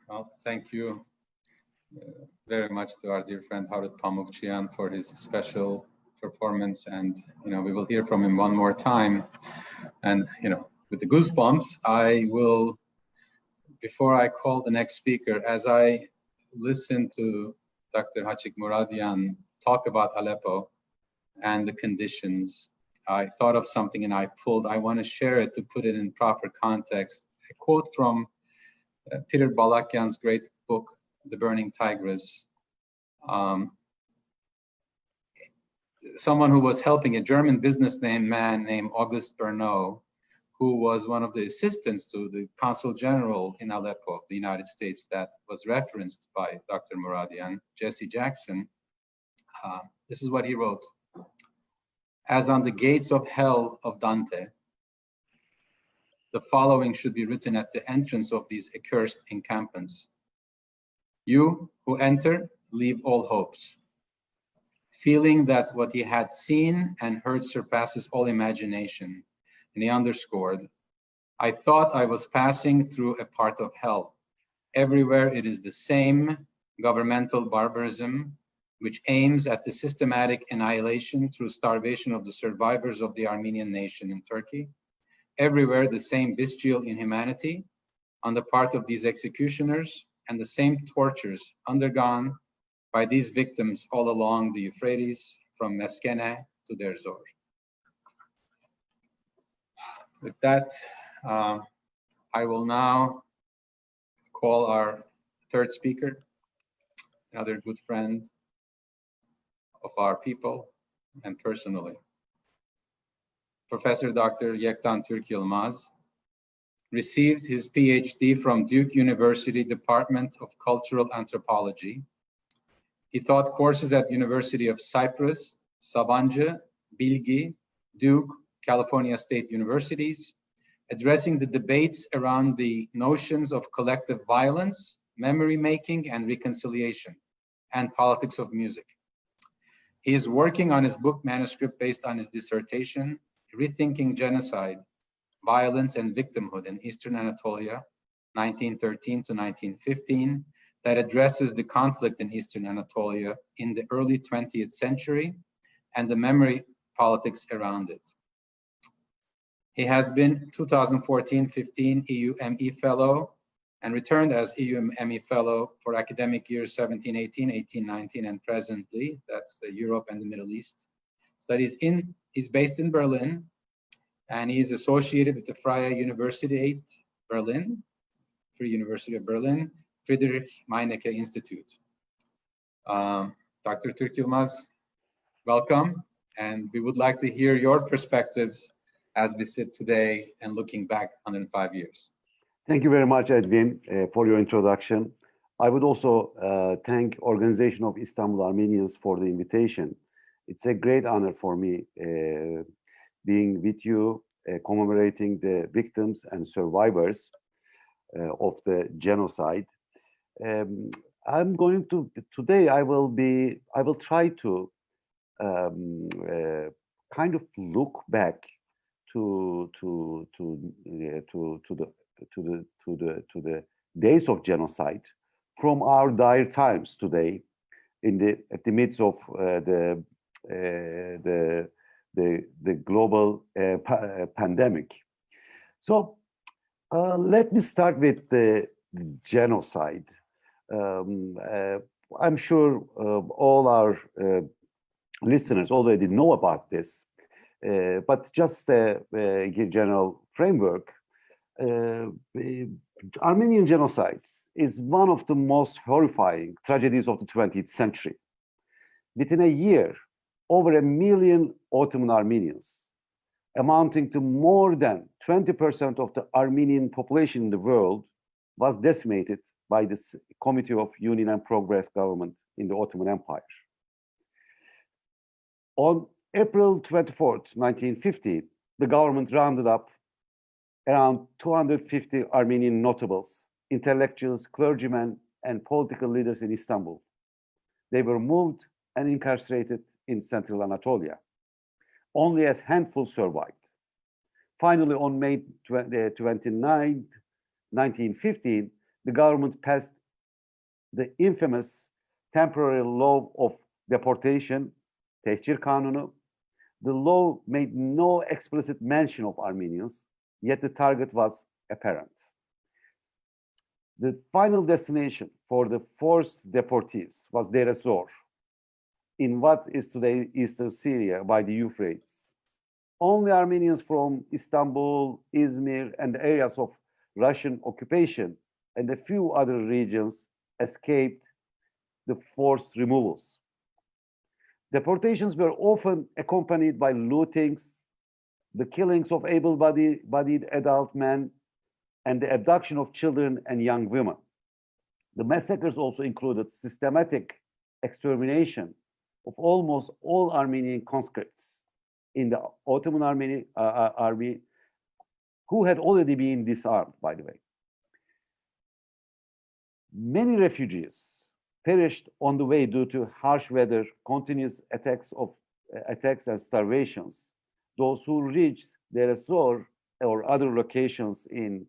well, thank you, very much to our dear friend Harut Pamukchian for his special performance, and we will hear from him one more time. And with the goosebumps, I will, before I call the next speaker, as I listen to Dr. Hachik Muradian talk about Aleppo and the conditions, I thought of something and I want to share it to put it in proper context. A quote from Peter Balakian's great book, The Burning Tigris. Someone who was helping a German businessman named August Bernot, who was one of the assistants to the Consul General in Aleppo of the United States that was referenced by Dr. Muradian, Jesse Jackson. This is what he wrote. As on the gates of hell of Dante, the following should be written at the entrance of these accursed encampments. You who enter, leave all hopes, feeling that what he had seen and heard surpasses all imagination. And he underscored, I thought I was passing through a part of hell. Everywhere it is the same governmental barbarism, which aims at the systematic annihilation through starvation of the survivors of the Armenian nation in Turkey. Everywhere the same bestial inhumanity on the part of these executioners and the same tortures undergone by these victims all along the Euphrates from Meskene to Deir Zor. With that, I will now call our third speaker, another good friend of our people and personally. Professor Dr. Yektan Türk Yılmaz received his PhD from Duke University Department of Cultural Anthropology. He taught courses at University of Cyprus, Sabancı, Bilgi, Duke, California State Universities, addressing the debates around the notions of collective violence, memory making, and reconciliation, and politics of music. He is working on his book manuscript based on his dissertation, Rethinking Genocide, Violence and Victimhood in Eastern Anatolia, 1913 to 1915, that addresses the conflict in Eastern Anatolia in the early 20th century and the memory politics around it. He has been 2014-15 EU-ME Fellow and returned as EU-ME Fellow for academic years 17-18, 18-19, and presently, that's the Europe and the Middle East. He's based in Berlin, and he's associated with the Freie Universität Berlin, Free University of Berlin, Friedrich Meinecke Institute. Dr. Türk Yılmaz, welcome, and we would like to hear your perspectives as we sit today and looking back 105 years. Thank you very much, Edvin, for your introduction. I would also thank Organization of Istanbul Armenians for the invitation. It's a great honor for me being with you, commemorating the victims and survivors of the genocide. I'm going to today. I will try to kind of look back to the days of genocide from our dire times today, at the midst of the global pandemic. So let me start with the genocide. I'm sure all our listeners already know about this, but just a general framework. Armenian genocide is one of the most horrifying tragedies of the 20th century. Within a year, over 1 million Ottoman Armenians, amounting to more than 20% of the Armenian population in the world, was decimated by the Committee of Union and Progress government in the Ottoman Empire. On April 24th, 1950, the government rounded up around 250 Armenian notables, intellectuals, clergymen, and political leaders in Istanbul. They were moved and incarcerated in central Anatolia. Only a handful survived. Finally, on May 29, 1915, the government passed the infamous temporary law of deportation, Tehcir Kanunu. The law made no explicit mention of Armenians, yet the target was apparent. The final destination for the forced deportees was Deir ez-Zor, in what is today eastern Syria by the Euphrates. Only Armenians from Istanbul, Izmir, and the areas of Russian occupation and a few other regions escaped the forced removals. Deportations were often accompanied by lootings, the killings of able-bodied adult men, and the abduction of children and young women. The massacres also included systematic extermination of almost all Armenian conscripts in the Ottoman army, who had already been disarmed, by the way. Many refugees perished on the way due to harsh weather, continuous attacks and starvations. Those who reached Deir ez-Zor or other locations in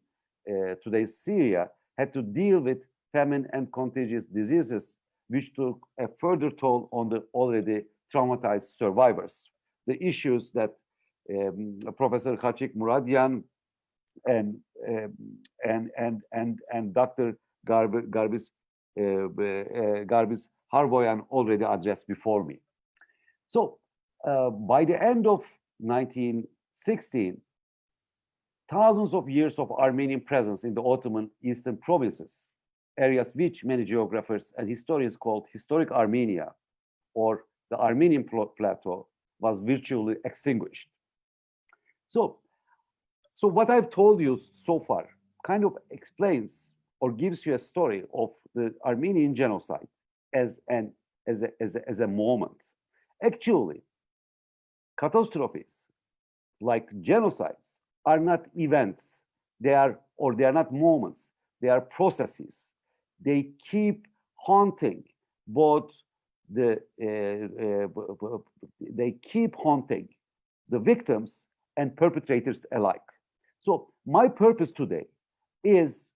today's Syria had to deal with famine and contagious diseases, which took a further toll on the already traumatized survivors. The issues that Professor Khachik Muradian and Dr. Garbis Harboyan already addressed before me. So by the end of 1916, thousands of years of Armenian presence in the Ottoman eastern provinces, areas which many geographers and historians called historic Armenia or the Armenian plateau, was virtually extinguished. So what I've told you so far kind of explains or gives you a story of the Armenian genocide as a moment. Actually, catastrophes like genocides are not events. They are not moments. They are processes. They keep haunting both the victims and perpetrators alike. So my purpose today is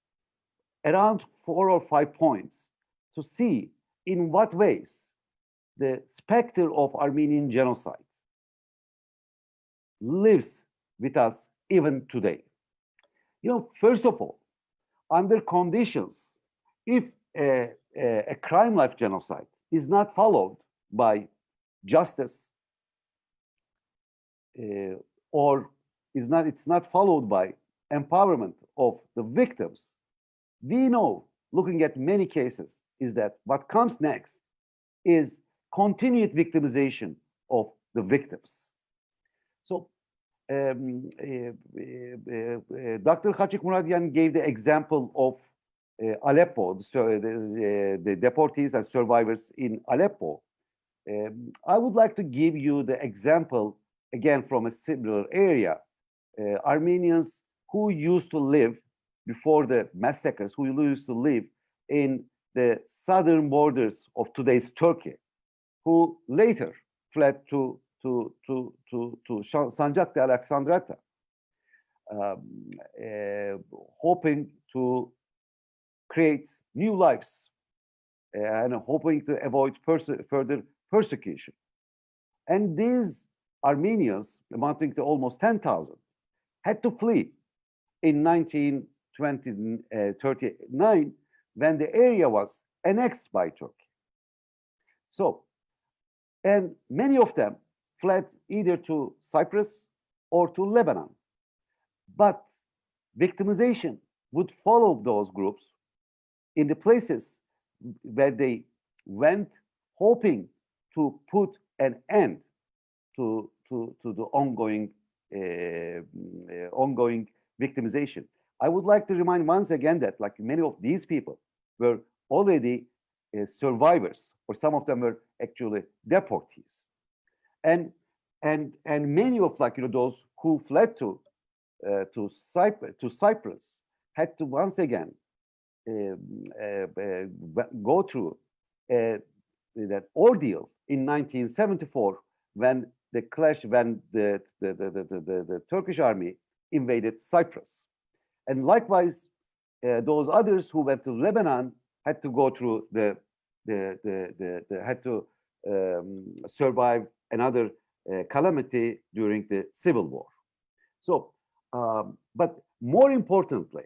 around 4 or 5 points to see in what ways the specter of Armenian genocide lives with us even today. You know, first of all, under conditions, if a crime like genocide is not followed by justice or it's not followed by empowerment of the victims, we know, looking at many cases, is that what comes next is continued victimization of the victims. So Dr. Khachik Muradian gave the example of Aleppo, the deportees and survivors in Aleppo. I would like to give you the example, again, from a similar area. Armenians who used to live before the massacres, who used to live in the southern borders of today's Turkey, who later fled to Sancak'ta Alexandretta, hoping to create new lives and hoping to avoid further persecution. And these Armenians, amounting to almost 10,000, had to flee in 1939 when the area was annexed by Turkey. So, and many of them fled either to Cyprus or to Lebanon. But victimization would follow those groups in the places where they went, hoping to put an end to the ongoing victimization. I would like to remind once again that, like, many of these people were already survivors, or some of them were actually deportees, and many of, like, those who fled to Cyprus had to once again go through that ordeal in 1974 when the Turkish army invaded Cyprus. And likewise, those others who went to Lebanon had to go through the had to survive another calamity during the civil war. So, but more importantly,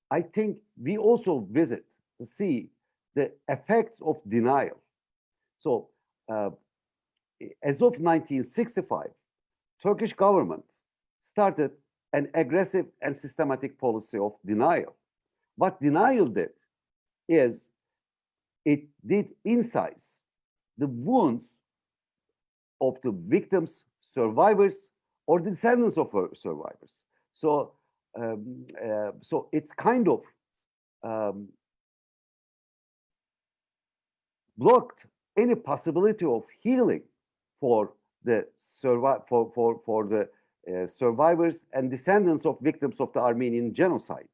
I think we also visit to see the effects of denial. So, as of 1965, Turkish government started an aggressive and systematic policy of denial. What denial did is it did incise the wounds of the victims, survivors, or the descendants of survivors. So, so it's kind of blocked any possibility of healing for the survivors and descendants of victims of the Armenian genocide.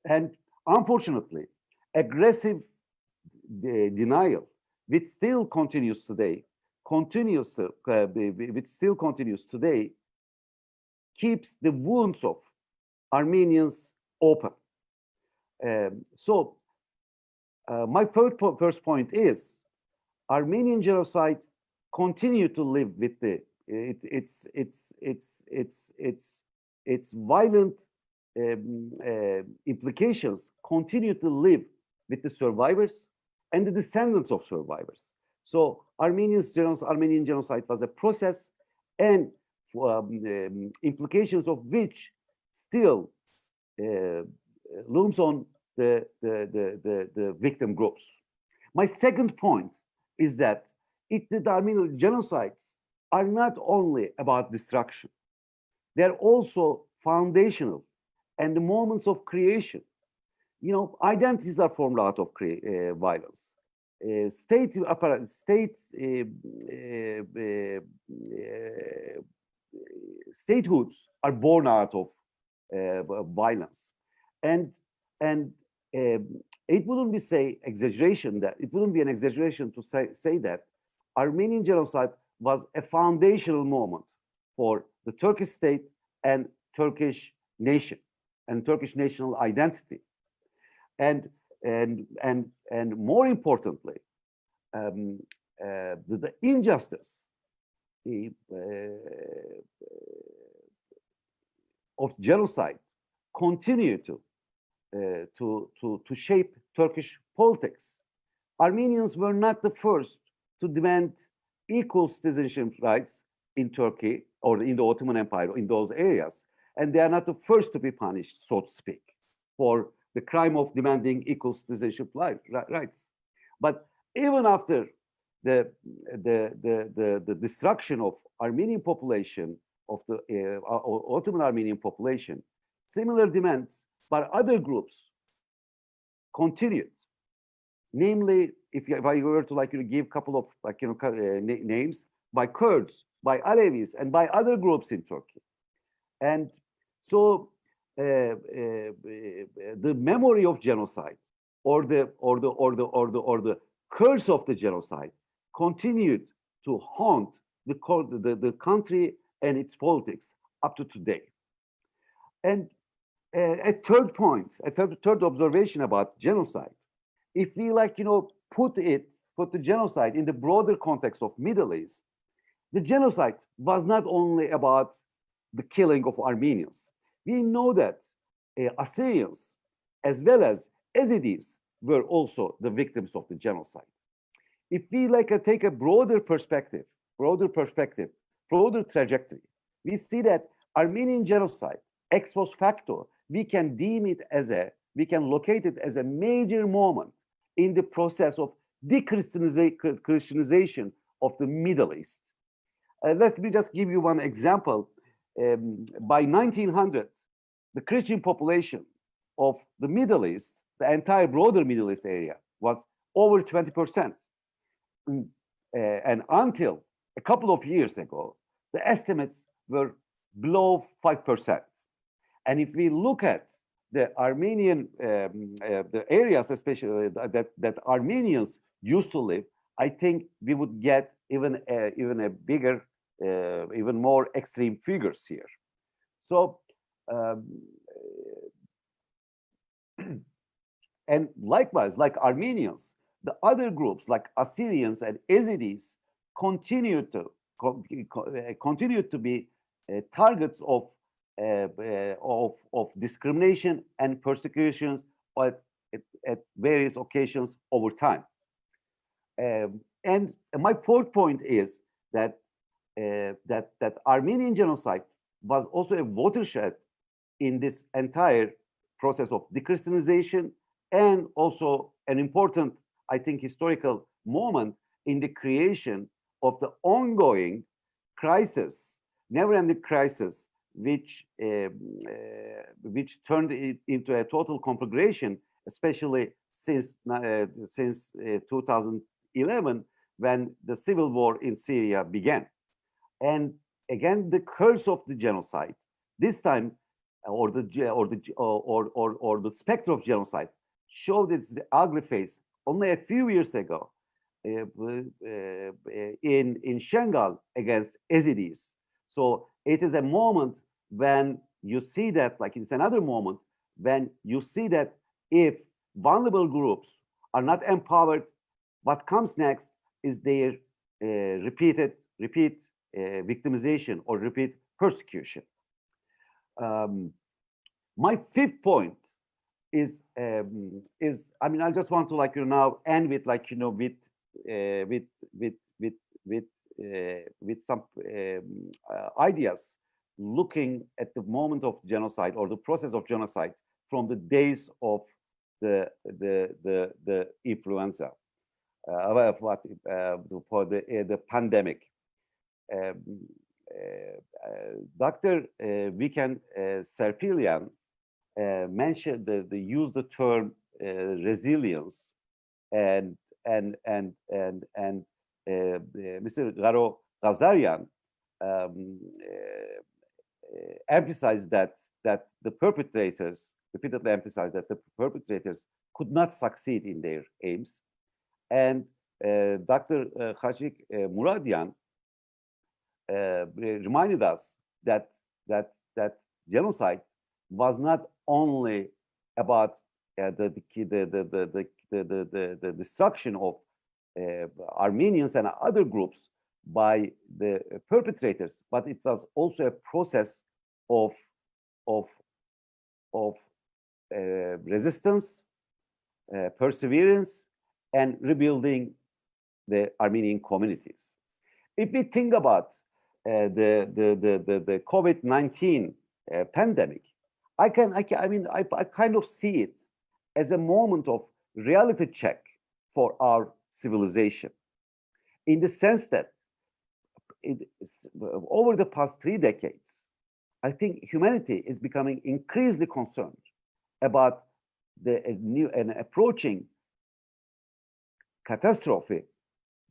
And unfortunately, aggressive denial, which still continues today, keeps the wounds of Armenians open. So my first point is Armenian genocide continue to live with the its violent implications continue to live with the survivors and the descendants of survivors. So Armenian genocide was a process, and implications of which still looms on the victim groups. My second point is that the Armenian genocides are not only about destruction, they're also foundational and the moments of creation. You know, identities are formed out of violence. Statehoods are born out of violence, and it wouldn't be an exaggeration to say that Armenian genocide was a foundational moment for the Turkish state and Turkish nation and Turkish national identity, and more importantly, the injustice of genocide continue to shape Turkish politics. Armenians were not the first to demand equal citizenship rights in Turkey or in the Ottoman Empire in those areas, and they are not the first to be punished, so to speak, for the crime of demanding equal citizenship rights. But even after the destruction of Armenian population, of the Ottoman Armenian population, similar demands by other groups continued. Namely, if I were to give a couple of names, by Kurds, by Alevis, and by other groups in Turkey. And so the memory of genocide or the curse of the genocide continued to haunt the country and its politics up to today. And a third point, a third observation about genocide, if we put the genocide in the broader context of Middle East, the genocide was not only about the killing of Armenians. We know that Assyrians as well as Yazidis were also the victims of the genocide. If we take a broader perspective, broader trajectory, we see that Armenian genocide, ex post facto, we can locate it as a major moment in the process of de-Christianization of the Middle East. Let me just give you one example. By 1900, the Christian population of the Middle East, the entire broader Middle East area, was over 20%. And until a couple of years ago, the estimates were below 5%. And if we look at the Armenian, the areas especially that Armenians used to live, I think we would get even a bigger, even more extreme figures here. So, and likewise, like Armenians, the other groups like Assyrians and Yazidis continue to be targets of discrimination and persecutions at various occasions over time. And my fourth point is that that Armenian genocide was also a watershed in this entire process of de-Christianization, and also an important, I think, historical moment in the creation of the ongoing crisis, never-ending crisis, which turned it into a total conflagration, especially since 2011, when the civil war in Syria began. And again, the curse of the genocide, this time, or the specter of genocide, showed its ugly face only a few years ago in Shengal against Yazidis. So it is a moment when you see that, like it's another moment when you see that if vulnerable groups are not empowered, what comes next is their repeat victimization or repeat persecution. My fifth point is I mean, I just want to now end with with some ideas looking at the moment of genocide or the process of genocide from the days of the influenza for the pandemic. Dr. Vicken Sepilian mentioned used the term resilience, and Mr. Garo Ghazarian emphasized that the perpetrators, repeatedly emphasized that the perpetrators could not succeed in their aims. And Dr. Khachik Muradian reminded us that genocide was not only about the destruction of Armenians and other groups by the perpetrators, but it was also a process of resistance, perseverance, and rebuilding the Armenian communities. If we think about the COVID-19 pandemic, I kind of see it as a moment of reality check for our civilization, in the sense that over the past 3 decades, I think humanity is becoming increasingly concerned about the new and approaching catastrophe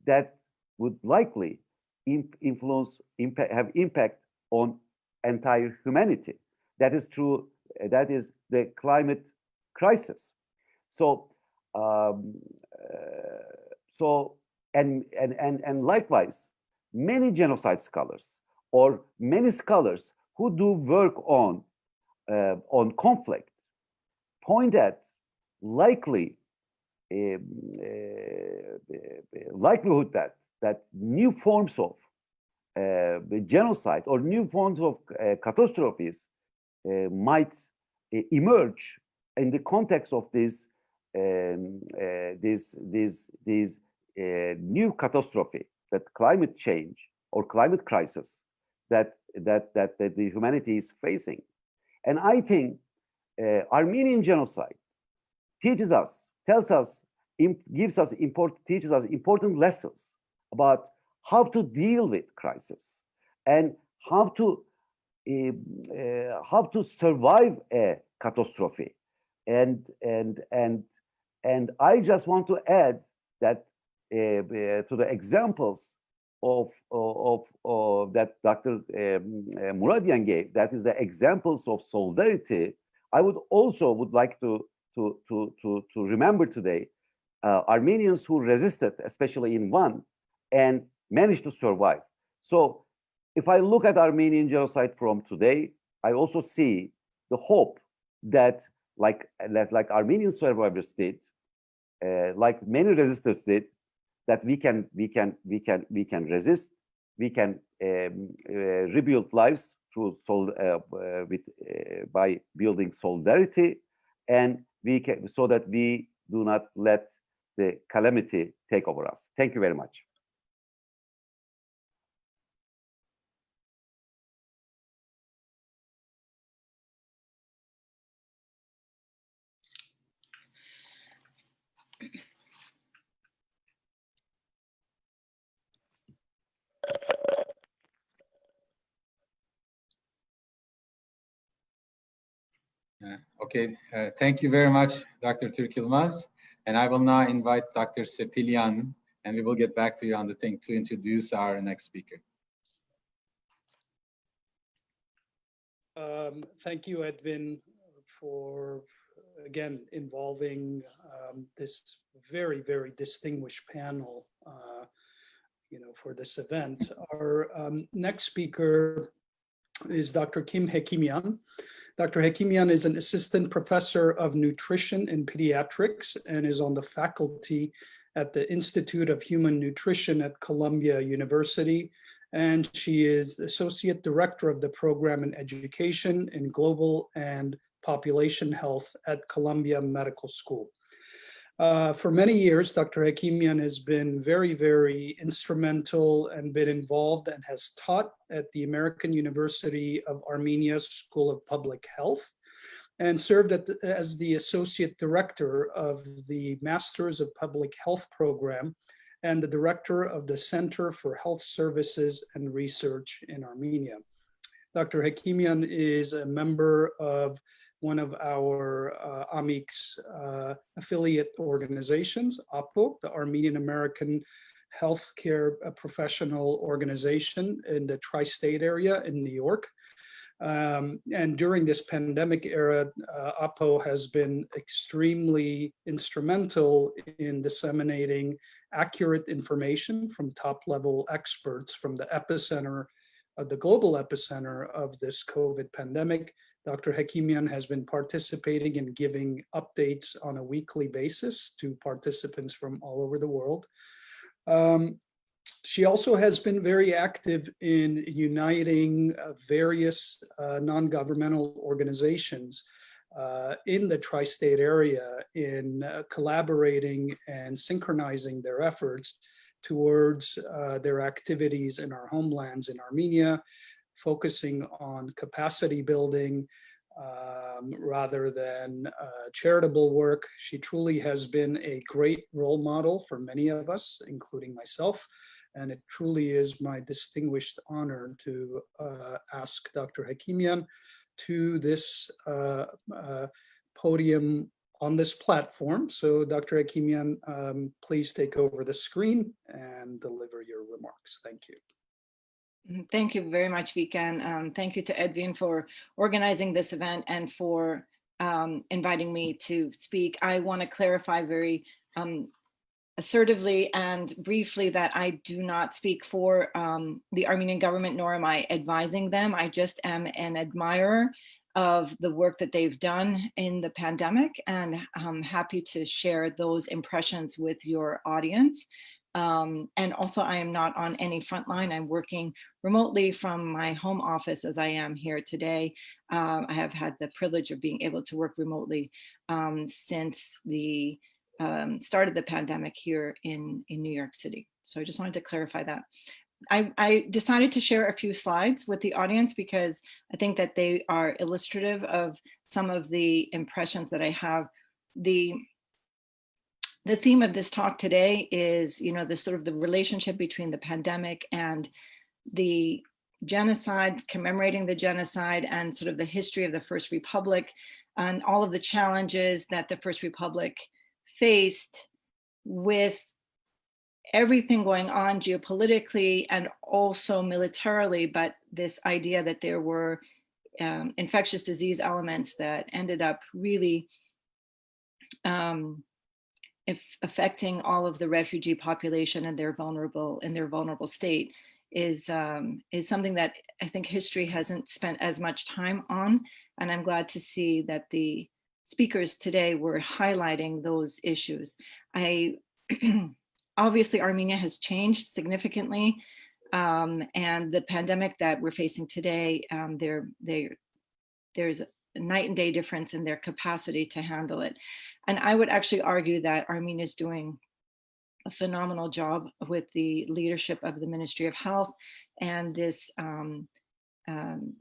that would likely have impact on entire humanity. That is true. That is the climate crisis. So, and likewise, many genocide scholars or many scholars who do work on conflict point at likelihood that new forms of genocide or new forms of catastrophes might emerge in the context of this new catastrophe, that climate change or climate crisis that the humanity is facing. And I think Armenian genocide teaches us important lessons about how to deal with crisis and how to survive a catastrophe. And I just want to add that to the examples of that Dr. Muradian gave, that is the examples of solidarity. I would like to remember today Armenians who resisted, especially in one, and managed to survive. So if I look at Armenian genocide from today, I also see the hope that like Armenian survivors did, like many resistors did, that we can resist, we can rebuild lives through by building solidarity, and we can, so that we do not let the calamity take over us. Thank you very much. Okay, thank you very much, Dr. Türk Yılmaz. And I will now invite Dr. Sepilian, and we will get back to you on the thing to introduce our next speaker. Thank you, Edvin, for again involving this very, very distinguished panel, for this event. Our next speaker is Dr. Kim Hekimian. Dr. Hekimian is an assistant professor of nutrition and pediatrics and is on the faculty at the Institute of Human Nutrition at Columbia University. And she is associate director of the program in education in global and population health at Columbia Medical School. For many years, Dr. Hekimian has been very, very instrumental and been involved and has taught at the American University of Armenia School of Public Health and served as the associate director of the Masters of Public Health program and the director of the Center for Health Services and Research in Armenia. Dr. Hekimian is a member of one of our AMIC's affiliate organizations, APO, the Armenian American Healthcare Professional Organization in the tri-state area in New York. And during this pandemic era, APO has been extremely instrumental in disseminating accurate information from top-level experts from the epicenter, the global epicenter of this COVID pandemic. Dr. Hekimian has been participating and giving updates on a weekly basis to participants from all over the world. She also has been very active in uniting various non-governmental organizations in the tri-state area in collaborating and synchronizing their efforts towards their activities in our homelands in Armenia, focusing on capacity building rather than charitable work. She truly has been a great role model for many of us, including myself. And it truly is my distinguished honor to ask Dr. Hekimian to this podium on this platform. So Dr. Hekimian, please take over the screen and deliver your remarks. Thank you. Thank you very much, Vicken. Thank you to Edvin for organizing this event and for inviting me to speak. I want to clarify very assertively and briefly that I do not speak for the Armenian government, nor am I advising them. I just am an admirer of the work that they've done in the pandemic, and I'm happy to share those impressions with your audience. And also, I am not on any front line. I'm working remotely from my home office as I am here today. I have had the privilege of being able to work remotely since the start of the pandemic here in New York City. So I just wanted to clarify that. I decided to share a few slides with the audience because I think that they are illustrative of some of the impressions that I have. The theme of this talk today is, the sort of the relationship between the pandemic and the genocide, commemorating the genocide, and sort of the history of the First Republic and all of the challenges that the First Republic faced with everything going on geopolitically and also militarily, but this idea that there were infectious disease elements that ended up really affecting all of the refugee population and their vulnerable state is something that I think history hasn't spent as much time on. And I'm glad to see that the speakers today were highlighting those issues. Obviously, Armenia has changed significantly, and the pandemic that we're facing today, there's a night and day difference in their capacity to handle it. And I would actually argue that Armenia is doing a phenomenal job with the leadership of the Ministry of Health and this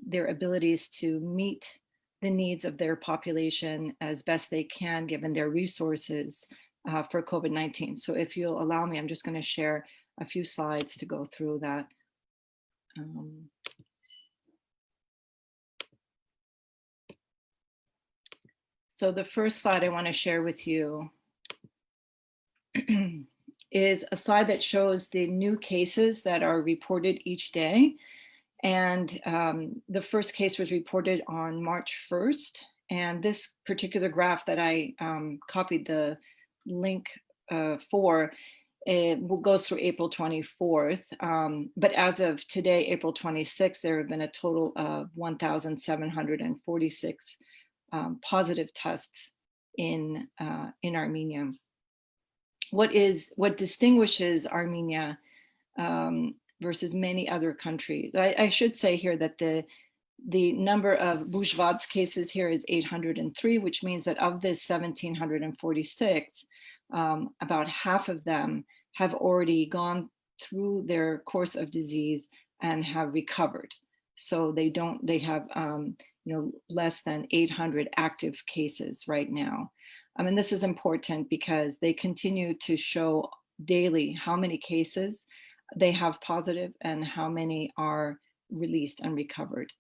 their abilities to meet the needs of their population as best they can, given their resources for COVID-19. So if you'll allow me, I'm just going to share a few slides to go through that. So the first slide I want to share with you is a slide that shows the new cases that are reported each day. And the first case was reported on March 1st. And this particular graph that I copied the link for, it goes through April 24th. But as of today, April 26th, there have been a total of 1,746 positive tests in Armenia. What distinguishes Armenia versus many other countries? I should say here that the number of Bujvats cases here is 803, which means that of this 1,746, about half of them have already gone through their course of disease and have recovered. So they have less than 800 active cases right now. And this is important because they continue to show daily how many cases they have positive and how many are released and recovered.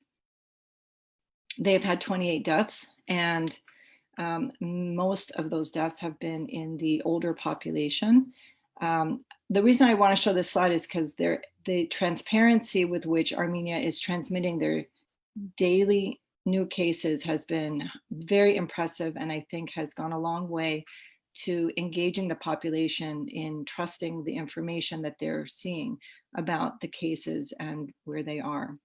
They've had 28 deaths, and most of those deaths have been in the older population. The reason I want to show this slide is because the transparency with which Armenia is transmitting their daily new cases has been very impressive, and I think has gone a long way to engaging the population in trusting the information that they're seeing about the cases and where they are.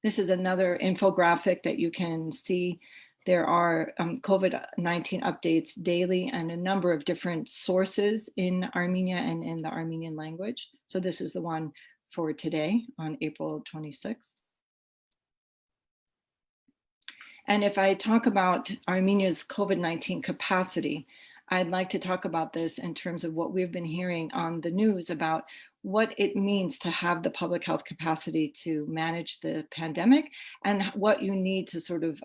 This is another infographic that you can see. There are COVID-19 updates daily and a number of different sources in Armenia and in the Armenian language. So this is the one for today on April 26th. And if I talk about Armenia's COVID-19 capacity, I'd like to talk about this in terms of what we've been hearing on the news about what it means to have the public health capacity to manage the pandemic and what you need to sort of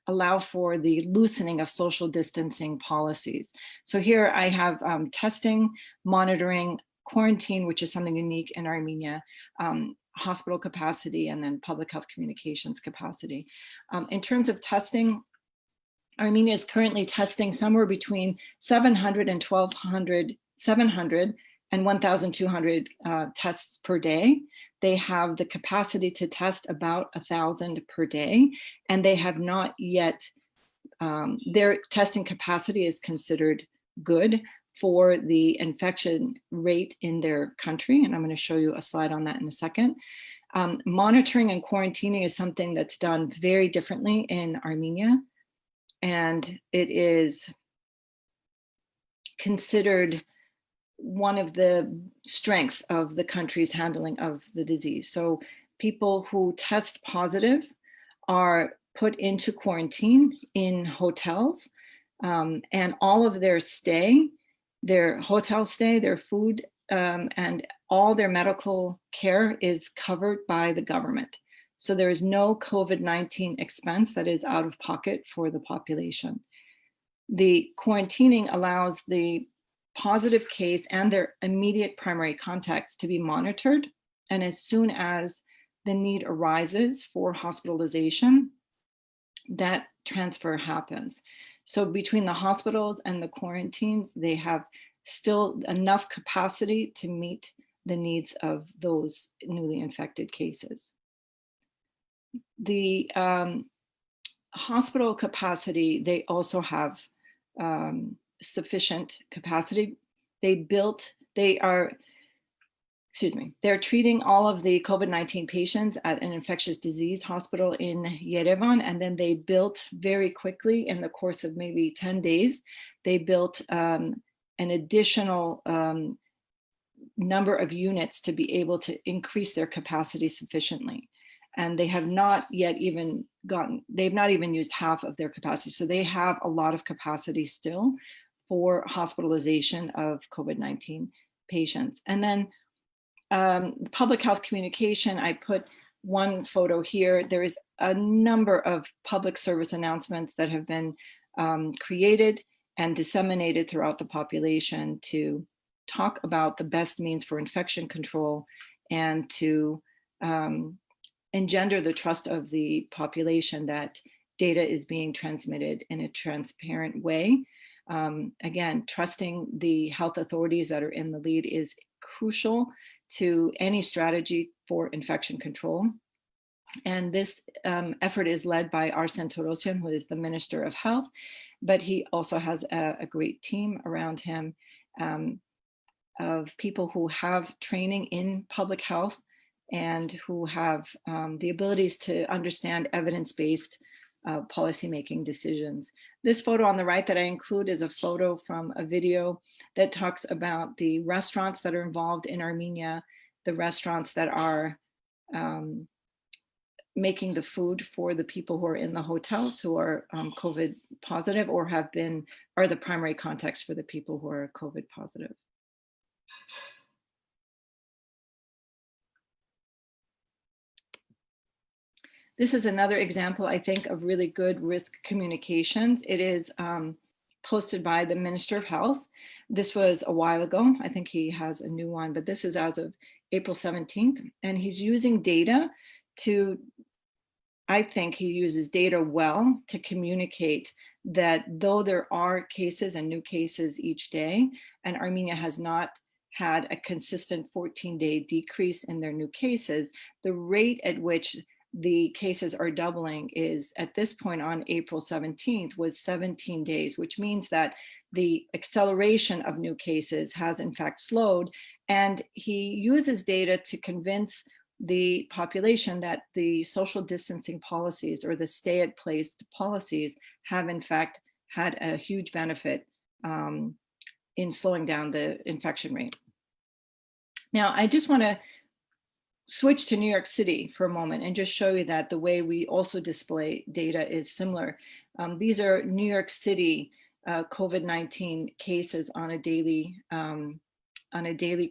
allow for the loosening of social distancing policies. So here I have testing, monitoring, quarantine, which is something unique in Armenia, hospital capacity, and then public health communications capacity. In terms of testing, Armenia is currently testing somewhere between 700 and 1,200 tests per day. They have the capacity to test about 1,000 per day, and they have not yet, their testing capacity is considered good for the infection rate in their country. And I'm going to show you a slide on that in a second. Monitoring and quarantining is something that's done very differently in Armenia. And it is considered one of the strengths of the country's handling of the disease. So people who test positive are put into quarantine in hotels, and all of their stay, their hotel stay, their food, and all their medical care is covered by the government. So there is no COVID-19 expense that is out of pocket for the population. The quarantining allows the positive case and their immediate primary contacts to be monitored. And as soon as the need arises for hospitalization, that transfer happens. So between the hospitals and the quarantines, they have still enough capacity to meet the needs of those newly infected cases. The hospital capacity, they also have sufficient capacity. They are excuse me, they're treating all of the COVID-19 patients at an infectious disease hospital in Yerevan. And then they built very quickly, in the course of maybe 10 days, they built an additional number of units to be able to increase their capacity sufficiently. And they have not yet even they've not even used half of their capacity. So they have a lot of capacity still for hospitalization of COVID-19 patients. And then public health communication, I put one photo here. There is a number of public service announcements that have been created and disseminated throughout the population to talk about the best means for infection control and to engender the trust of the population that data is being transmitted in a transparent way. Again, trusting the health authorities that are in the lead is crucial to any strategy for infection control. And this effort is led by Arsen Torosyan, who is the Minister of Health, but he also has a great team around him of people who have training in public health and who have the abilities to understand evidence-based policymaking decisions. This photo on the right that I include is a photo from a video that talks about the restaurants that are involved in Armenia, the restaurants that are making the food for the people who are in the hotels who are COVID positive or are the primary contacts for the people who are COVID positive. This is another example, I think, of really good risk communications. It is posted by the Minister of Health. This was a while ago. I think he has a new one, but this is as of April 17th. And he's using data to, I think he uses data well to communicate that though there are cases and new cases each day, and Armenia has not had a consistent 14-day decrease in their new cases, the rate at which the cases are doubling is, at this point on April 17th, was 17 days, which means that the acceleration of new cases has in fact slowed. And he uses data to convince the population that the social distancing policies or the stay at place policies have in fact had a huge benefit in slowing down the infection rate. Now, I just want to switch to New York City for a moment and just show you that the way we also display data is similar. These are New York City COVID-19 cases on a daily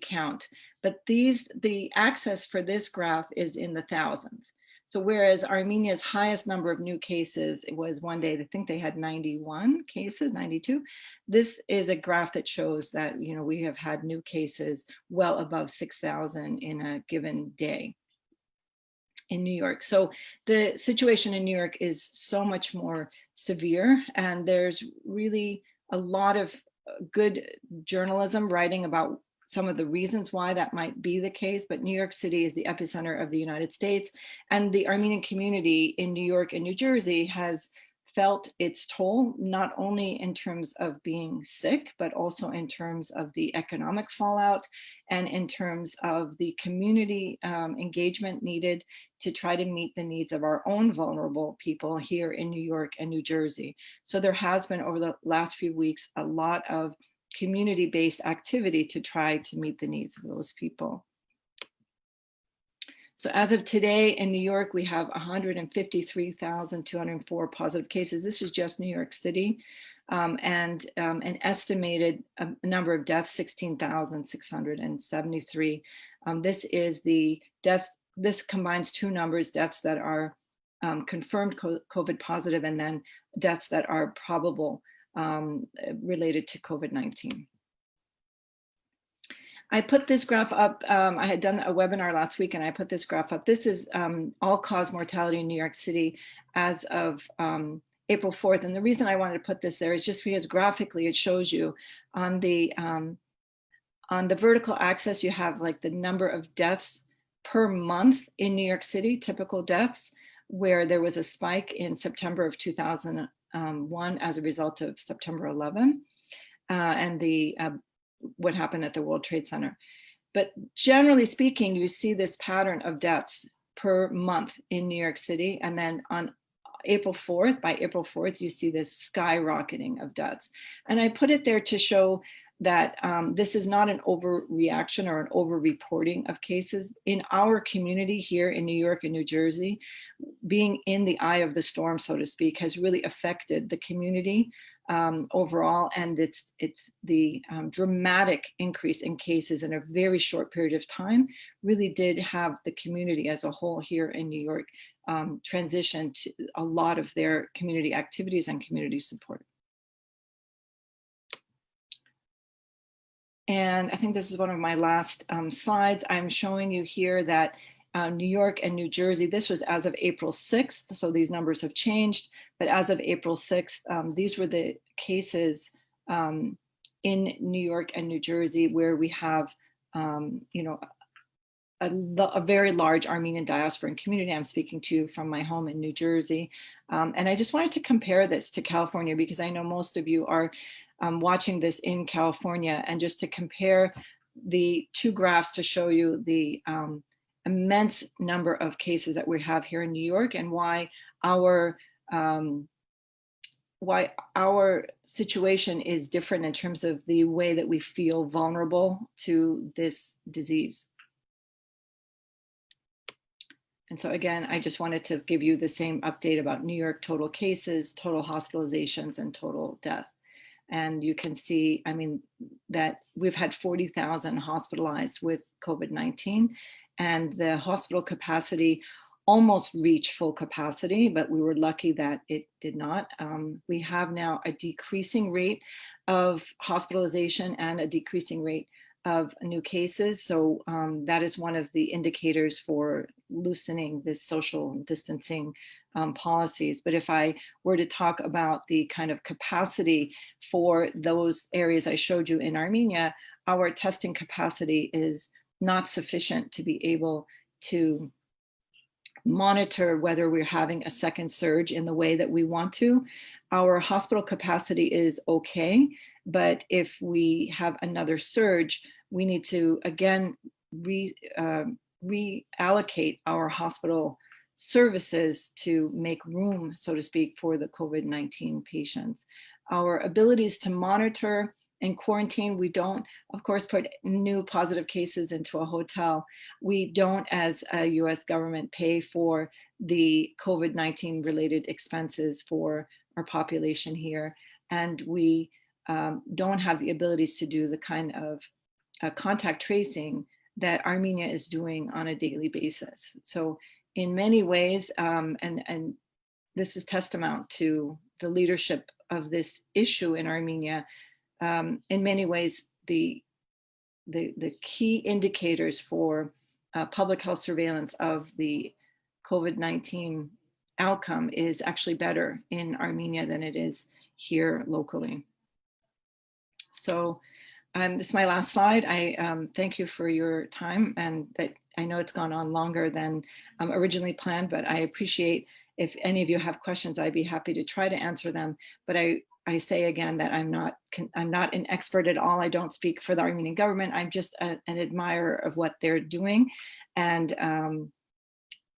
count, but the access for this graph is in the thousands. So whereas Armenia's highest number of new cases, it was one day, I think they had 91 cases, 92. This is a graph that shows that, you know, we have had new cases well above 6,000 in a given day in New York. So the situation in New York is so much more severe, and there's really a lot of good journalism writing about some of the reasons why that might be the case, but New York City is the epicenter of the United States, and the Armenian community in New York and New Jersey has felt its toll, not only in terms of being sick, but also in terms of the economic fallout and in terms of the community engagement needed to try to meet the needs of our own vulnerable people here in New York and New Jersey. So there has been, over the last few weeks, a lot of community-based activity to try to meet the needs of those people. So as of today in New York, we have 153,204 positive cases. This is just New York City, and an estimated number of deaths, 16,673. This is the death. This combines two numbers: deaths that are confirmed COVID positive, and then deaths that are probable related to COVID-19. I put this graph up. I had done a webinar last week and I put this graph up. This is all-cause mortality in New York City as of April 4th. And the reason I wanted to put this there is just because graphically it shows you on the vertical axis, you have like the number of deaths per month in New York City, typical deaths, where there was a spike in September of 2001 as a result of September 11 and what happened at the World Trade Center. But generally speaking, you see this pattern of deaths per month in New York City. And then on April 4th, by April 4th, you see this skyrocketing of deaths. And I put it there to show that this is not an overreaction or an over-reporting of cases. In our community here in New York and New Jersey, being in the eye of the storm, so to speak, has really affected the community overall. And it's the dramatic increase in cases in a very short period of time really did have the community as a whole here in New York transition to a lot of their community activities and community support. And I think this is one of my last slides. I'm showing you here that New York and New Jersey, this was as of April 6th, so these numbers have changed, but as of April 6th, these were the cases in New York and New Jersey where we have, you know, a very large Armenian diaspora and community. I'm speaking to you from my home in New Jersey. And I just wanted to compare this to California because I know most of you are watching this in California, and just to compare the two graphs to show you the immense number of cases that we have here in New York and why our situation is different in terms of the way that we feel vulnerable to this disease. And so again, I just wanted to give you the same update about New York total cases, total hospitalizations, and total death. And you can see, I mean, that we've had 40,000 hospitalized with COVID-19, and the hospital capacity almost reached full capacity, but we were lucky that it did not. We have now a decreasing rate of hospitalization and a decreasing rate of new cases. So that is one of the indicators for loosening this social distancing policies. But if I were to talk about the kind of capacity for those areas I showed you in Armenia, our testing capacity is not sufficient to be able to monitor whether we're having a second surge in the way that we want to. Our hospital capacity is okay, but if we have another surge, we need to again reallocate our hospital services to make room, so to speak, for the COVID-19 patients. Our abilities to monitor and quarantine, we don't, of course, put new positive cases into a hotel. We don't, as a US government, pay for the COVID-19 related expenses for our population here. And we don't have the abilities to do the kind of contact tracing that Armenia is doing on a daily basis. So in many ways, and this is testament to the leadership of this issue in Armenia, in many ways, the key indicators for public health surveillance of the COVID-19 outcome is actually better in Armenia than it is here locally. So this is my last slide. I thank you for your time, and that I know it's gone on longer than originally planned, but I appreciate if any of you have questions, I'd be happy to try to answer them. But I say again that I'm not an expert at all. I don't speak for the Armenian government. I'm just an admirer of what they're doing. And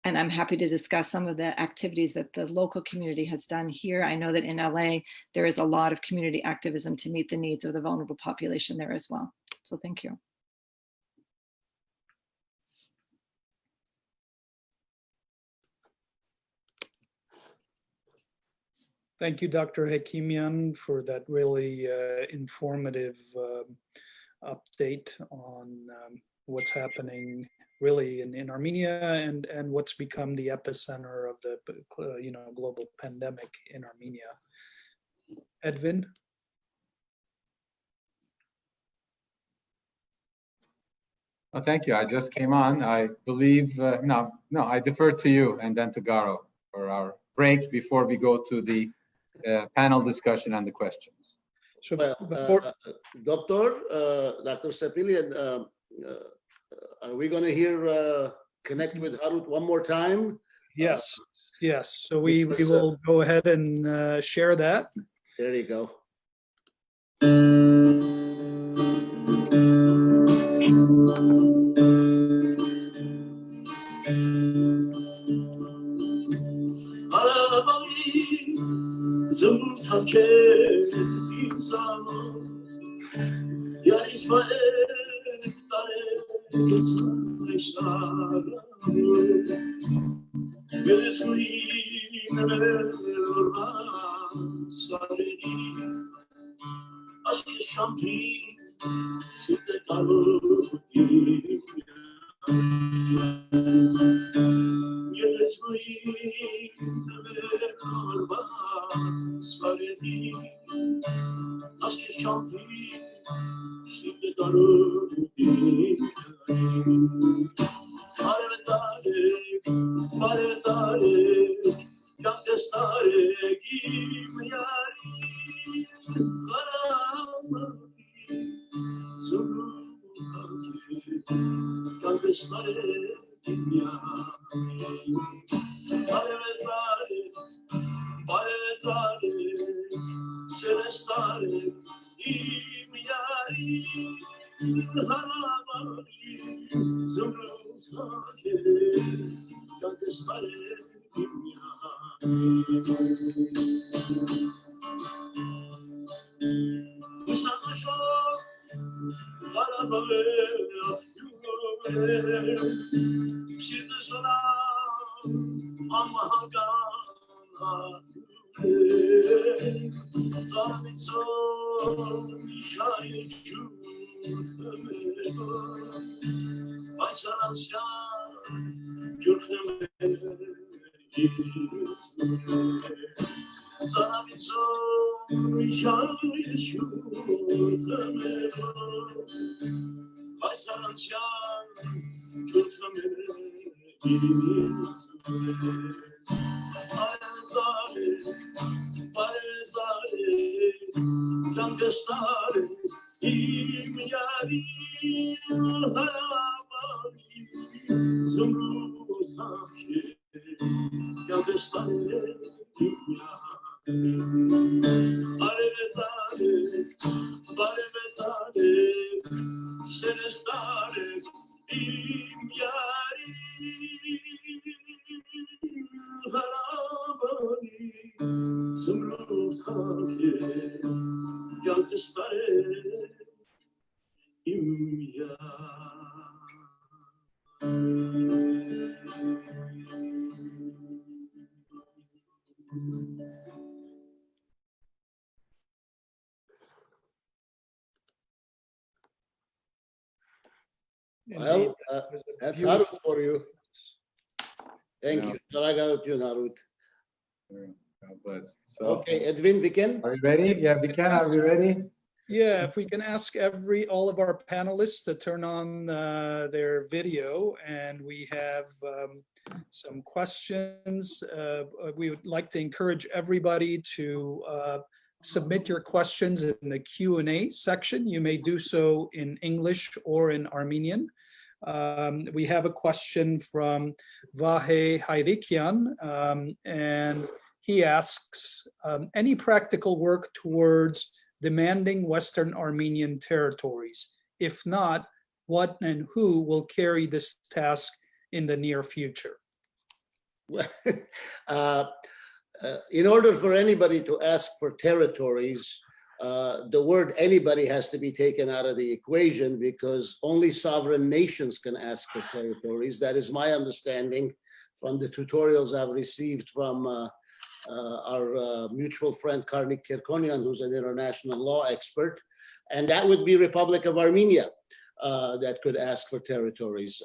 I'm happy to discuss some of the activities that the local community has done here. I know that in LA, there is a lot of community activism to meet the needs of the vulnerable population there as well. So thank you. Thank you, Dr. Hakimian, for that really informative update on what's happening really in Armenia and what's become the epicenter of the global pandemic in Armenia. Edvin? Well, thank you. I just came on. I believe, no, I defer to you and then to Garo for our break before we go to the panel discussion and the questions. So Dr. Sepilian, are we going to hear connect with Harut one more time? Yes, yes. So we will go ahead and share that. There you go. Well, that's Harut for you. Thank you. Shout out to you, Harut. God bless. So, Okay, Edvin, Vicken. are you ready? Yeah, Vicken, are we ready? Yeah, if we can ask all of our panelists to turn on their video, and we have some questions. We would like to encourage everybody to submit your questions in the Q&A section. You may do so in English or in Armenian. We have a question from Vahe Hairikian, and he asks, any practical work towards demanding Western Armenian territories? If not, what and who will carry this task in the near future? In order for anybody to ask for territories, the word anybody has to be taken out of the equation, because only sovereign nations can ask for territories. That is my understanding from the tutorials I've received from our mutual friend Karnik Kirkonian, who's an international law expert, and that would be Republic of Armenia that could ask for territories.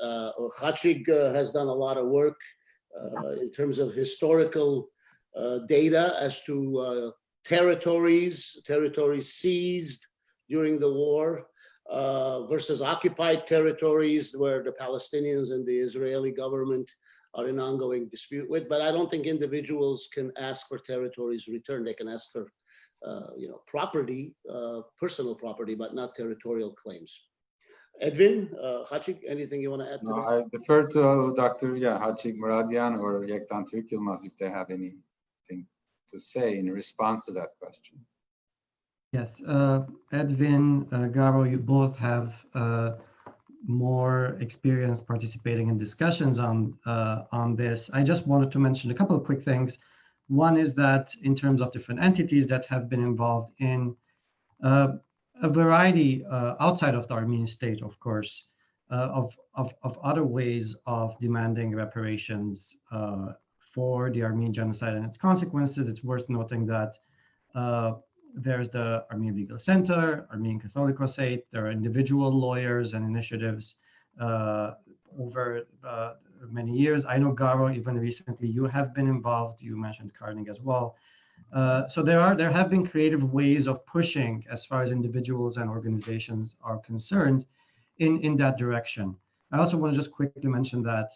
Khachig has done a lot of work in terms of historical data as to territories seized during the war versus occupied territories where the Palestinians and the Israeli government are in ongoing dispute with. But I don't think individuals can ask for territories returned. They can ask for property, personal property, but not territorial claims. Edvin, Khachig, anything you want to add to No, that? I defer to Dr. Khachig Muradian or Yektan Türk Yılmaz if they have anything to say in response to that question. Yes, Edvin, Garo, you both have more experience participating in discussions on this. I just wanted to mention a couple of quick things. One is that in terms of different entities that have been involved in a variety outside of the Armenian state, of course, of other ways of demanding reparations for the Armenian genocide and its consequences. It's worth noting that there's the Armenian Legal Center, Armenian Catholicosate. There are individual lawyers and initiatives over many years. I know, Garo, even recently you have been involved. You mentioned Carnegie as well. So there have been creative ways of pushing as far as individuals and organizations are concerned in that direction. I also want to just quickly mention that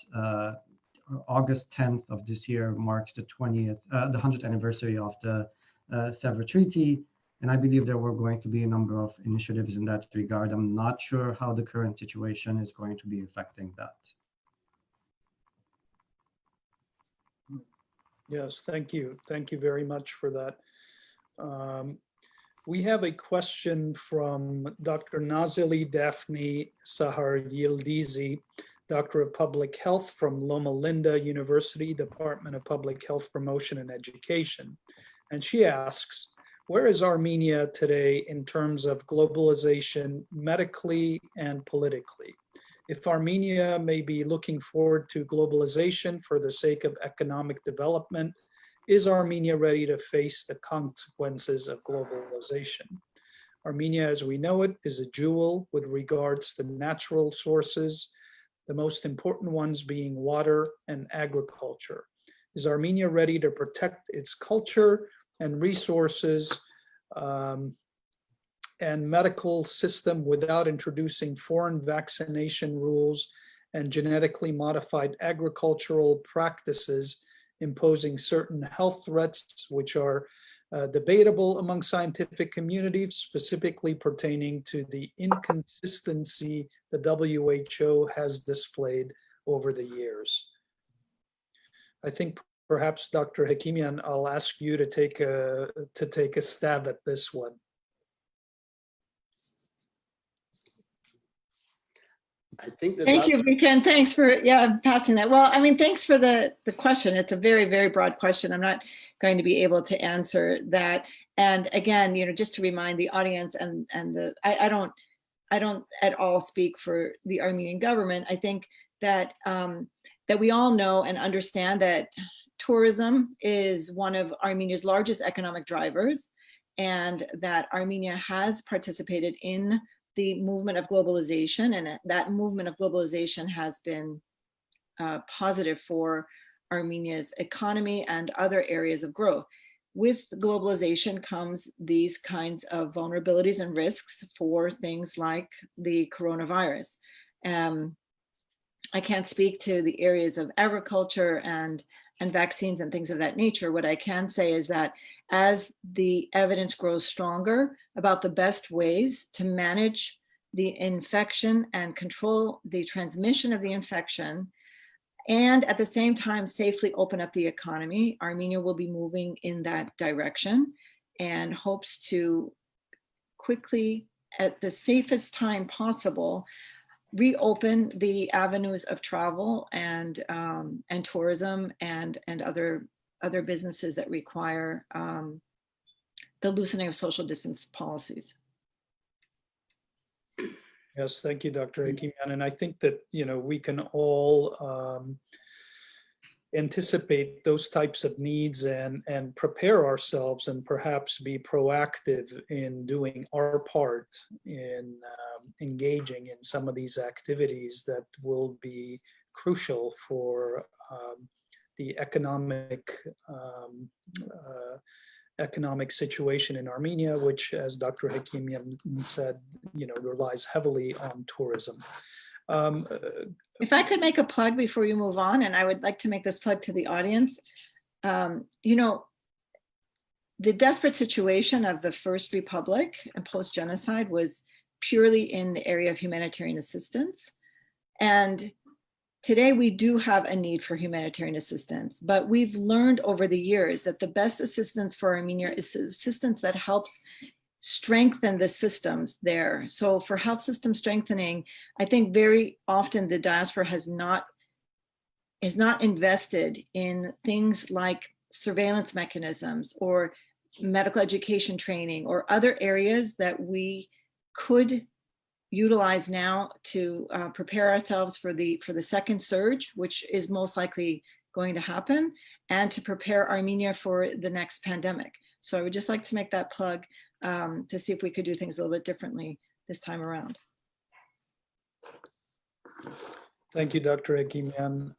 August 10th of this year marks the 100th anniversary of the Sevres Treaty, and I believe there were going to be a number of initiatives in that regard. I'm not sure how the current situation is going to be affecting that. Yes, thank you. Thank you very much for that. We have a question from Dr. Nazili Daphne Sahar Yildizi, Doctor of Public Health from Loma Linda University, Department of Public Health Promotion and Education. And she asks, where is Armenia today in terms of globalization, medically and politically? If Armenia may be looking forward to globalization for the sake of economic development, is Armenia ready to face the consequences of globalization? Armenia, as we know it, is a jewel with regards to natural sources, the most important ones being water and agriculture. Is Armenia ready to protect its culture and resources and medical system without introducing foreign vaccination rules and genetically modified agricultural practices, imposing certain health threats which are debatable among scientific communities, specifically pertaining to the inconsistency the WHO has displayed over the years? I think perhaps Dr. Hakimian, I'll ask you to take a stab at this one. I think that. Thank you, Vicken. Thanks for passing that. Well, I mean, thanks for the question. It's a very, very broad question. I'm not going to be able to answer that. And again, just to remind the audience I don't at all speak for the Armenian government. I think that that we all know and understand that tourism is one of Armenia's largest economic drivers, and that Armenia has participated in the movement of globalization, and that movement of globalization has been positive for Armenia's economy and other areas of growth. With globalization comes these kinds of vulnerabilities and risks for things like the coronavirus. I can't speak to the areas of agriculture and vaccines and things of that nature. What I can say is that as the evidence grows stronger about the best ways to manage the infection and control the transmission of the infection, and at the same time safely open up the economy, Armenia will be moving in that direction and hopes to quickly, at the safest time possible, reopen the avenues of travel and tourism and other businesses that require the loosening of social distance policies. Yes, thank you, Dr. Hakimian. And I think that we can all anticipate those types of needs and prepare ourselves and perhaps be proactive in doing our part in engaging in some of these activities that will be crucial for the economic situation in Armenia, which, as Dr. Hakimian said, relies heavily on tourism. If I could make a plug before you move on, and I would like to make this plug to the audience, the desperate situation of the First Republic and post-genocide was purely in the area of humanitarian assistance. And today we do have a need for humanitarian assistance, but we've learned over the years that the best assistance for Armenia is assistance that helps strengthen the systems there. So for health system strengthening, I think very often the diaspora is not invested in things like surveillance mechanisms or medical education training or other areas that we could utilize now to prepare ourselves for the second surge, which is most likely going to happen, and to prepare Armenia for the next pandemic. So I would just like to make that plug to see if we could do things a little bit differently this time around. Thank you, Dr. Egimian.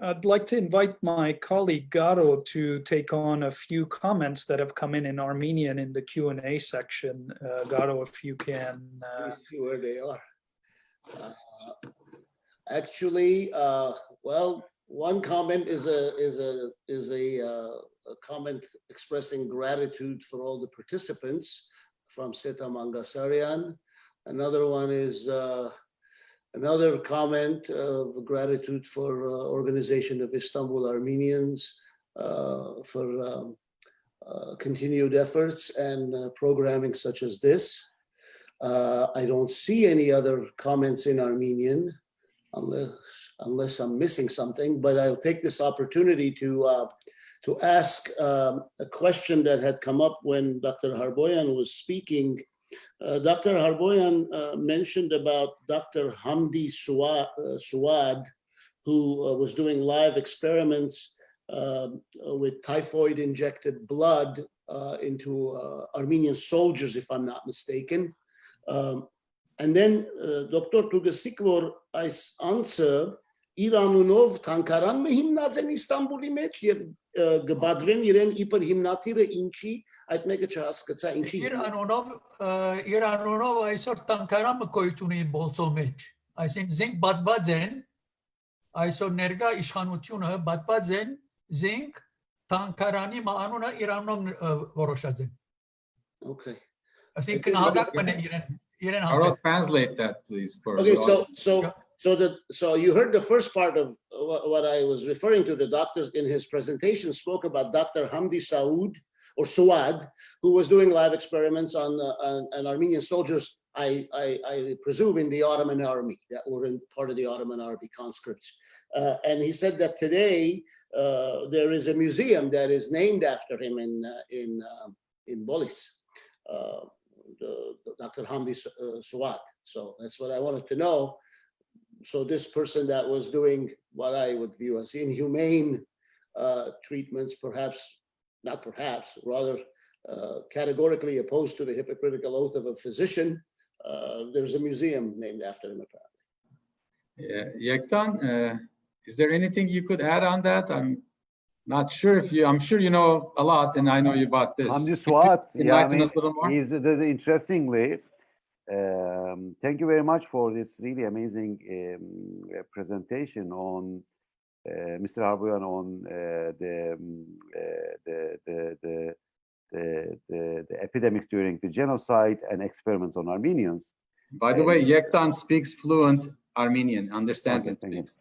I'd like to invite my colleague Garo to take on a few comments that have come in Armenian in the Q&A section. Garo, if you can. Let me see where they are. Actually, well, one comment is a comment expressing gratitude for all the participants from Seta Mangasarian. Another one is another comment of gratitude for Organization of Istanbul Armenians for continued efforts and programming such as this. I don't see any other comments in Armenian unless I'm missing something, but I'll take this opportunity to ask a question that had come up when Dr. Harboyan was speaking. Dr. Harboyan mentioned about Dr. Hamdi Suad, who was doing live experiments with typhoid injected blood into Armenian soldiers, if I'm not mistaken. And then Dr. Tugesikvor answer Իրանունով թանկարան մը հիմնած են Իստանբուլի մեջ եւ գբադրեն իրեն իբր հիմնադիրը ինչի այդ մեկը չհասկացա ինչի Իրանունով այսօր թանկարանը գոյություն ունի բոլցո մեջ այսինքն զինք բադված են այսօր ներկա իշխանությունը բադված են զինք թանկարանի անունը Իրանով որոշած են Okay. այսինքն հադակ մնա իրեն I'll translate that, please. For okay, so you heard the first part of what I was referring to. The doctors in his presentation spoke about Dr. Hamdi Suad, who was doing live experiments on Armenian soldiers, I presume in the Ottoman army, that were in part of the Ottoman army conscripts. And he said that today there is a museum that is named after him in Bolis. Dr. Hamdi Suad. So that's what I wanted to know. So this person that was doing what I would view as inhumane treatments, rather categorically opposed to the hypocritical oath of a physician, there's a museum named after him apparently. Yeah, Yektan, is there anything you could add on that? I'm not sure if I'm sure you know a lot, and I know you about this. Hamdi Suad, enlighten us a little more? Interestingly, thank you very much for this really amazing presentation on Mr. Harboyan on the epidemics during the genocide and experiments on Armenians. By the way, Yektan speaks fluent Armenian, understands and speaks.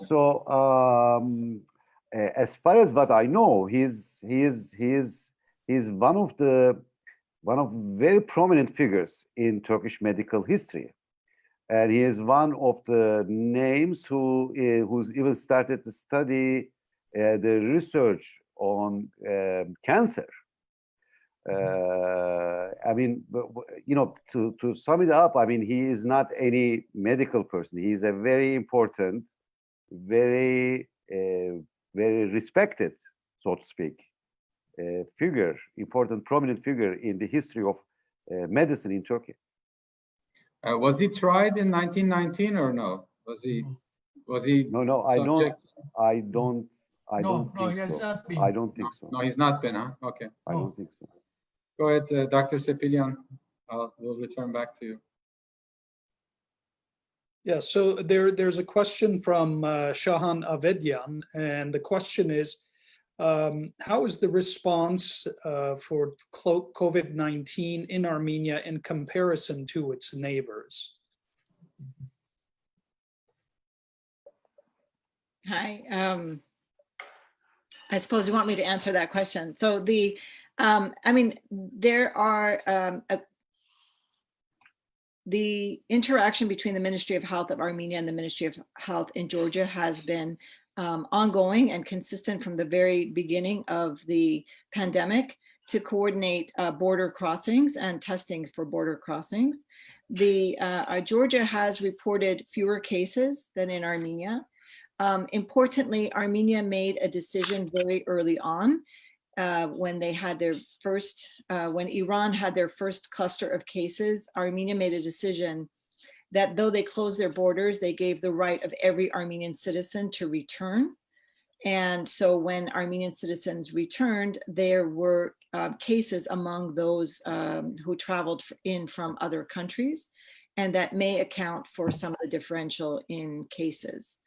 So as far as what I know, he's one of very prominent figures in Turkish medical history, and he is one of the names who's even started to study the research on cancer. I mean, you know, to sum it up, I mean, he is not any medical person. He is a very important, very respected, so to speak, figure, important, prominent figure in the history of medicine in Turkey. Was he tried in 1919 or no? Was he? No, I don't think so. No, he's not been, huh? Okay. I don't think so. Go ahead, Dr. Sepilian. We'll return back to you. Yeah, so there's a question from Shahan Avedyan, and the question is, how is the response for COVID-19 in Armenia in comparison to its neighbors? Hi, I suppose you want me to answer that question. So the I mean, there are the interaction between the Ministry of Health of Armenia and the Ministry of Health in Georgia has been ongoing and consistent from the very beginning of the pandemic to coordinate border crossings and testing for border crossings. Georgia has reported fewer cases than in Armenia. Importantly, Armenia made a decision very early on when they had their first, when Iran had their first cluster of cases. Armenia made a decision that though they closed their borders, they gave the right of every Armenian citizen to return. And so when Armenian citizens returned, there were cases among those who traveled in from other countries, and that may account for some of the differential in cases.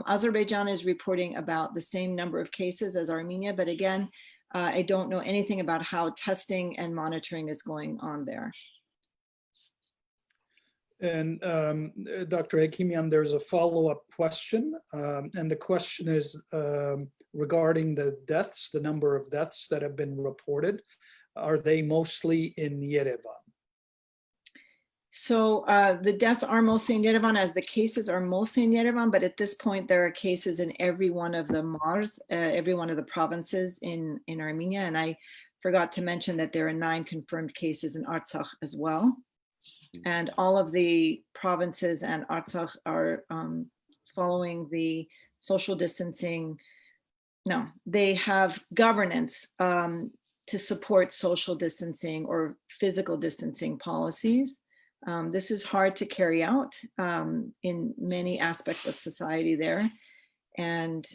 Azerbaijan is reporting about the same number of cases as Armenia, but again, I don't know anything about how testing and monitoring is going on there. And Dr. Hakimian, there's a follow-up question, and the question is regarding the deaths, the number of deaths that have been reported. Are they mostly in Yerevan? So the deaths are mostly in Yerevan, as the cases are mostly in Yerevan, but at this point there are cases in every one of the Mars, every one of the provinces in Armenia. And I forgot to mention that there are 9 confirmed cases in Artsakh as well. And all of the provinces and Artsakh are following the social distancing. No, they have governance to support social distancing or physical distancing policies. This is hard to carry out in many aspects of society there. And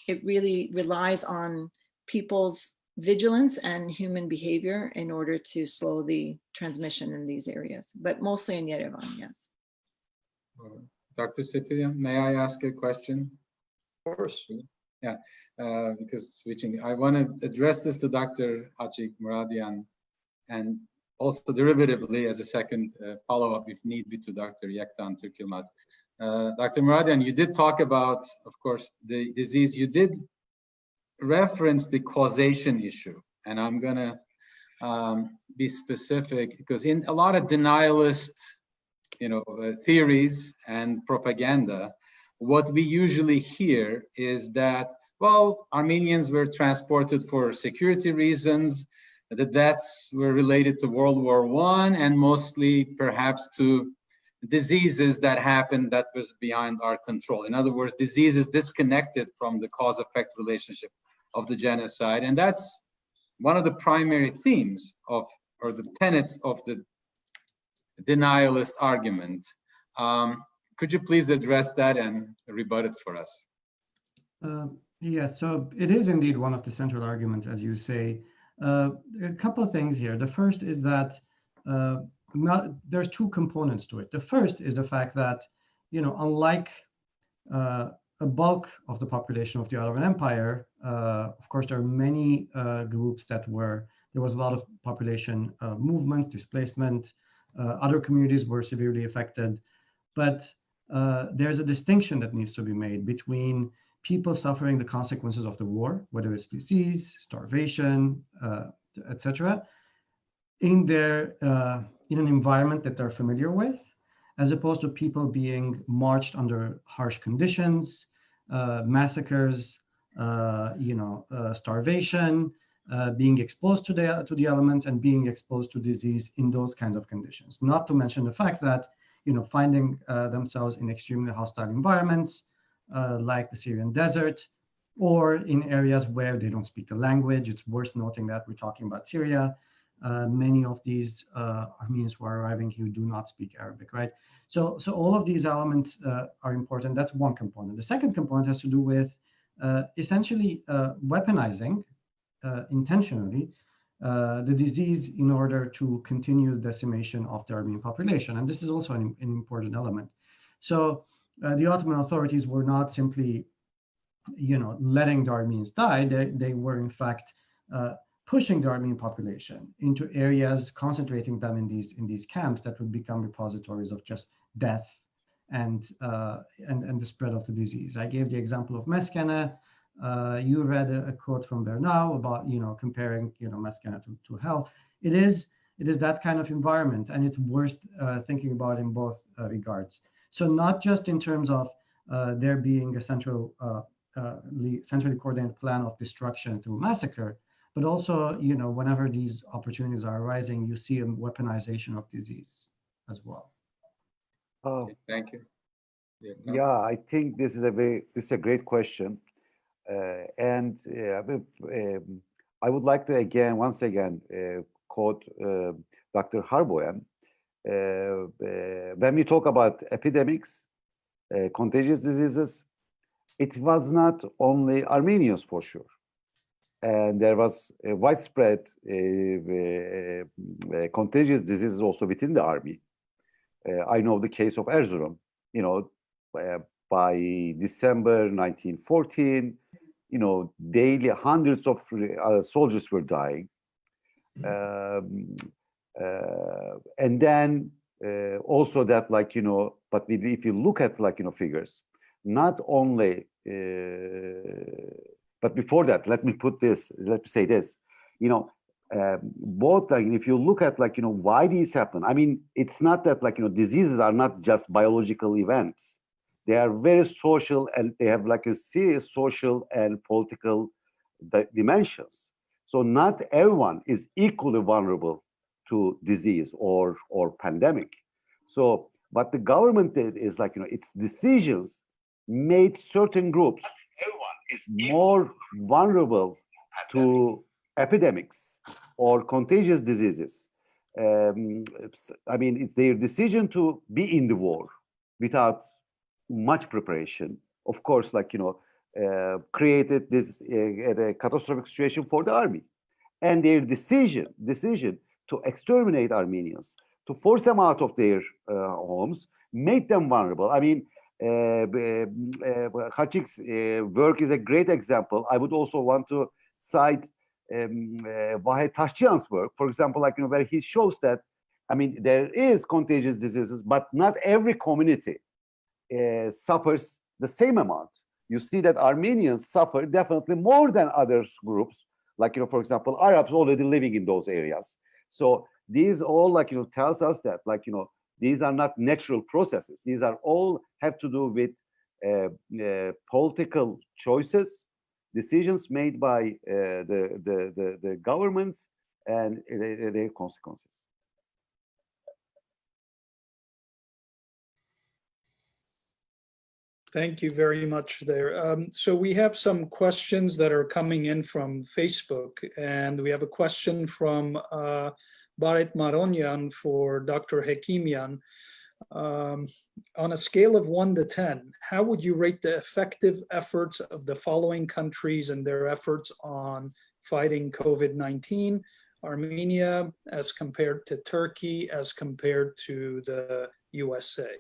it really relies on people's vigilance and human behavior in order to slow the transmission in these areas, but mostly in Yerevan, yes. Dr. Sepilian, may I ask a question? Of course. Yeah, because switching, I want to address this to Dr. Hachik Muradian, and also derivatively as a second follow-up, if need be, to Dr. Yektan Türkilmaz. Dr. Muradian, you did talk about, of course, the disease. You did reference the causation issue, and I'm gonna be specific, because in a lot of denialist, theories and propaganda, what we usually hear is that, well, Armenians were transported for security reasons, the deaths were related to World War I and mostly perhaps to diseases that happened that was beyond our control. In other words, diseases disconnected from the cause-effect relationship of the genocide. And that's one of the primary themes of, or the tenets of the denialist argument. Could you please address that and rebut it for us? Yes, so it is indeed one of the central arguments, as you say. A couple of things here. The first is that there's 2 components to it. The first is the fact that, unlike a bulk of the population of the Ottoman Empire, of course, there are many groups there was a lot of population movements, displacement, other communities were severely affected, but there's a distinction that needs to be made between people suffering the consequences of the war, whether it's disease, starvation, etc., in an environment that they're familiar with, as opposed to people being marched under harsh conditions, massacres, starvation, being exposed to the elements and being exposed to disease in those kinds of conditions. Not to mention the fact that, finding themselves in extremely hostile environments, like the Syrian desert, or in areas where they don't speak the language. It's worth noting that we're talking about Syria. Many of these Armenians who are arriving here do not speak Arabic, right? So all of these elements are important. That's one component. The second component has to do with essentially weaponizing intentionally the disease in order to continue the decimation of the Armenian population. And this is also an important element. So the Ottoman authorities were not simply, letting the Armenians die. They were in fact pushing the Armenian population into areas, concentrating them in these camps that would become repositories of just death and the spread of the disease. I gave the example of Meskene, You read a quote from Bernal about, comparing, Maskana to hell. It is that kind of environment, and it's worth thinking about in both regards. So not just in terms of there being a centrally coordinated plan of destruction through massacre, but also, whenever these opportunities are arising, you see a weaponization of disease as well. Okay, thank you. Yeah, I think this is a great question, and I would like to once again quote Dr. Harboyan. When we talk about epidemics, contagious diseases, it was not only Armenians for sure, and there was a widespread contagious diseases also within the army. I know the case of Erzurum. By December 1914, daily hundreds of soldiers were dying. And then also that, but if you look at, figures, not only, but before that, let me say this, both, if you look at, why these happen, I mean, it's not that, diseases are not just biological events. They are very social, and they have a serious social and political dimensions. So not everyone is equally vulnerable to disease or pandemic. So what the government did is its decisions made certain groups more vulnerable to epidemics or contagious diseases. I mean, it's their decision to be in the war without much preparation, of course, created this a catastrophic situation for the army, and their decision to exterminate Armenians, to force them out of their homes, made them vulnerable. I mean, Khachik's work is a great example. I would also want to cite Vahed Tashchian's work, for example, where he shows that, I mean, there is contagious diseases, but not every community suffers the same amount. You see that Armenians suffer definitely more than other groups, for example, Arabs already living in those areas. So these all, tells us that, these are not natural processes. These are all have to do with political choices, decisions made by the governments, and their consequences. Thank you very much there. So we have some questions that are coming in from Facebook, and we have a question from Barit Maronyan for Dr. Hekimian. On a scale of 1 to 10, how would you rate the effective efforts of the following countries and their efforts on fighting COVID-19? Armenia as compared to Turkey, as compared to the USA?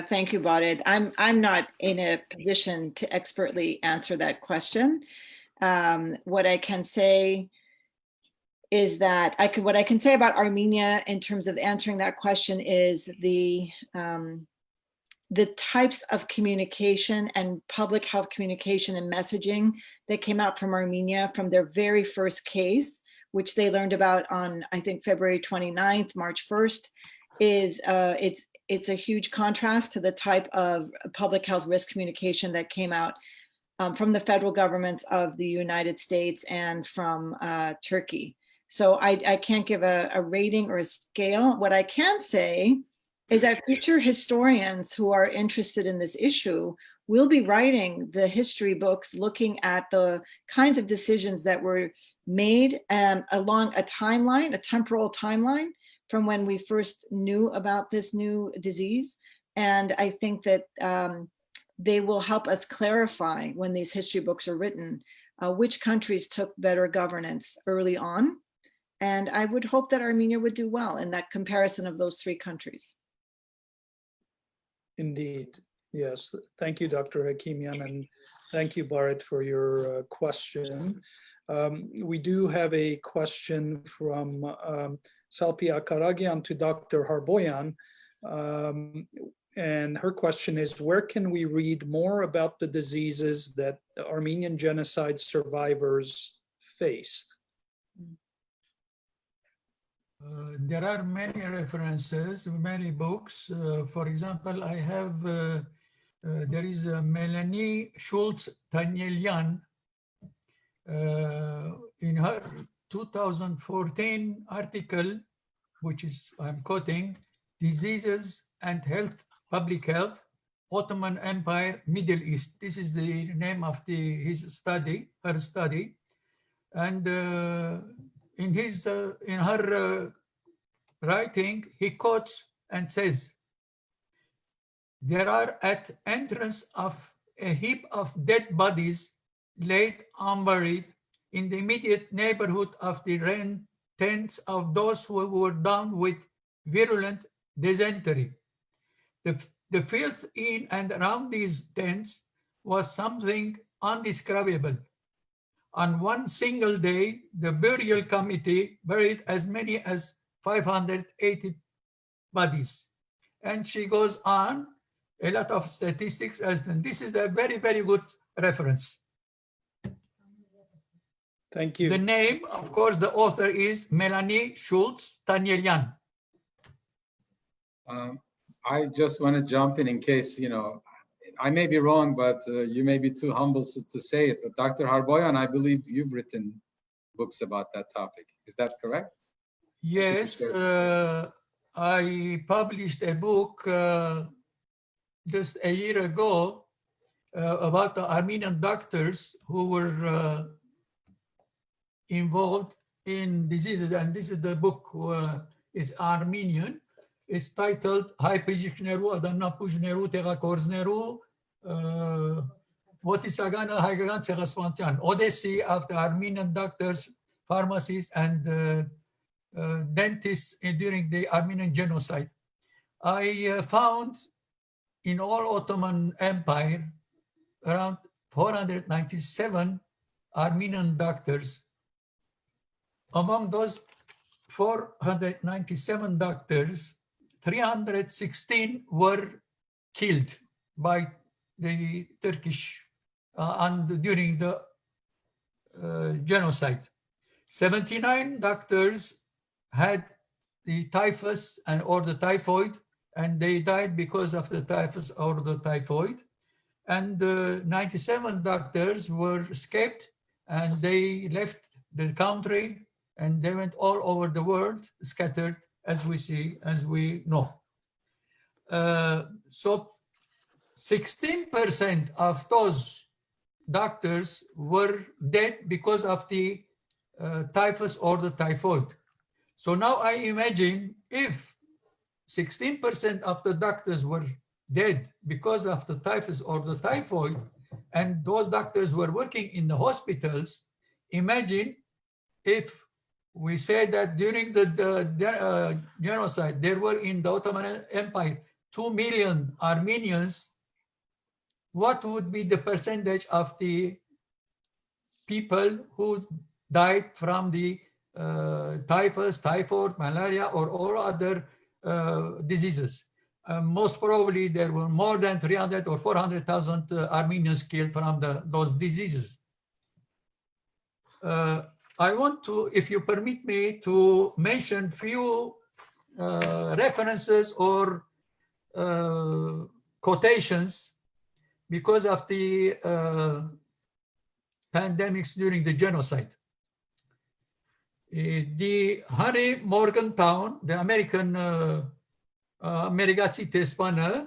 Thank you, Barit. I'm not in a position to expertly answer that question. What I can say is that what I can say about Armenia in terms of answering that question is the types of communication and public health communication and messaging that came out from Armenia from their very first case, which they learned about on, I think, February 29th, March 1st, is it's a huge contrast to the type of public health risk communication that came out from the federal governments of the United States and from Turkey. So I can't give a rating or a scale. What I can say is that future historians who are interested in this issue will be writing the history books looking at the kinds of decisions that were made along a timeline, a temporal timeline, from when we first knew about this new disease. And I think that they will help us clarify, when these history books are written, which countries took better governance early on. And I would hope that Armenia would do well in that comparison of those 3 countries. Indeed, yes. Thank you, Dr. Hekimian, and thank you, Barit, for your question. We do have a question from Salpia Karagian to Dr. Harboyan, And her question is, where can we read more about the diseases that the Armenian genocide survivors faced? There are many references, many books. For example, I have, there is Melanie Schultz-Tanyelian in her 2014 article, which is, I'm quoting, Diseases and Health, Public Health, Ottoman Empire, Middle East. This is the name of his study, her study. And in her writing, he quotes and says, there are at entrance of a heap of dead bodies laid unburied in the immediate neighborhood of the tents of those who were down with virulent dysentery. The filth in and around these tents was something undescribable. On one single day, the burial committee buried as many as 580 bodies. And she goes on, a lot of statistics, and this is a very, very good reference. Thank you. The name, of course, the author is Melanie Schultz-Tanyelian. I just want to jump in case, you know, I may be wrong, but you may be too humble to say it. But Dr. Harboyan, I believe you've written books about that topic. Is that correct? Yes, I published a book just a year ago about the Armenian doctors who were involved in diseases, and this is the book is Armenian. It's titled Հայ բժիշկներու, Ադամնապուժներու, Տեղակորձներու, Ոտիսագանը հայկական ցեղասպանության, Odyssey of the Armenian doctors, pharmacists, and dentists during the Armenian genocide. I found in all Ottoman Empire around 497 Armenian doctors. Among those 497 doctors, 316 were killed by the Turkish during the genocide. 79 doctors had the typhus or the typhoid, and they died because of the typhus or the typhoid. And 97 doctors were escaped, and they left the country, and they went all over the world, scattered, as we see, as we know. So 16% of those doctors were dead because of the typhus or the typhoid. So now I imagine if 16% of the doctors were dead because of the typhus or the typhoid, and those doctors were working in the hospitals, imagine if we say that during the genocide, there were in the Ottoman Empire 2 million Armenians, what would be the percentage of the people who died from the typhus, typhoid, malaria, or all other diseases? Most probably there were more than 300 or 400,000 Armenians killed from those diseases. I want to, if you permit me, to mention few references or quotations because of the pandemics during the genocide. The Henry Morgantown, the American Amerigazi Tespana,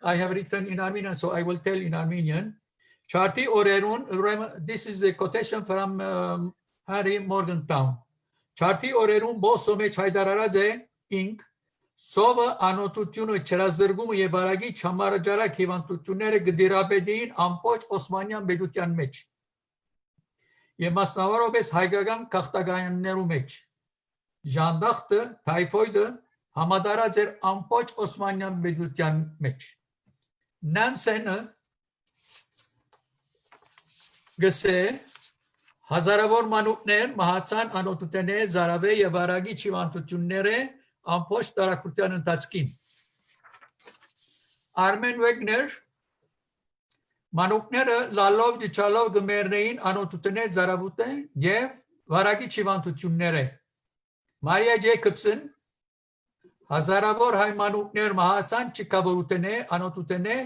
I have written in Armenian, so I will tell in Armenian. Charti orerun, this is a quotation from Henry Morgantown. Charti orerun boso mech haydararaze ink, sova anotutiunu çerazırgumu yevaragi çamarajara kivantutunere gdirabedin ampoç Osmanyan bedutyan mech. Yemasnavarobes haygagan kahtagayanneru mech. Jandaxtı, tayfoydu, hamadarazer ampoç Osmanyan bedutyan mech. Nansene Gse Hazarավոր մանուկներ մահացան անօթութենե զարավե եւ արագի չիվանտությունները ամբողջ տարածության ընթացքին։ Armen Wegner, մանուկները լալով դիչալով գմերներին անօտուտներ զարավուտ է և վարագի չիվանտություններ է։ Մարիա Ջեյքոբսն հազարավոր հայ մանուկներ մահացան չիկավորութենե, անօտուտենե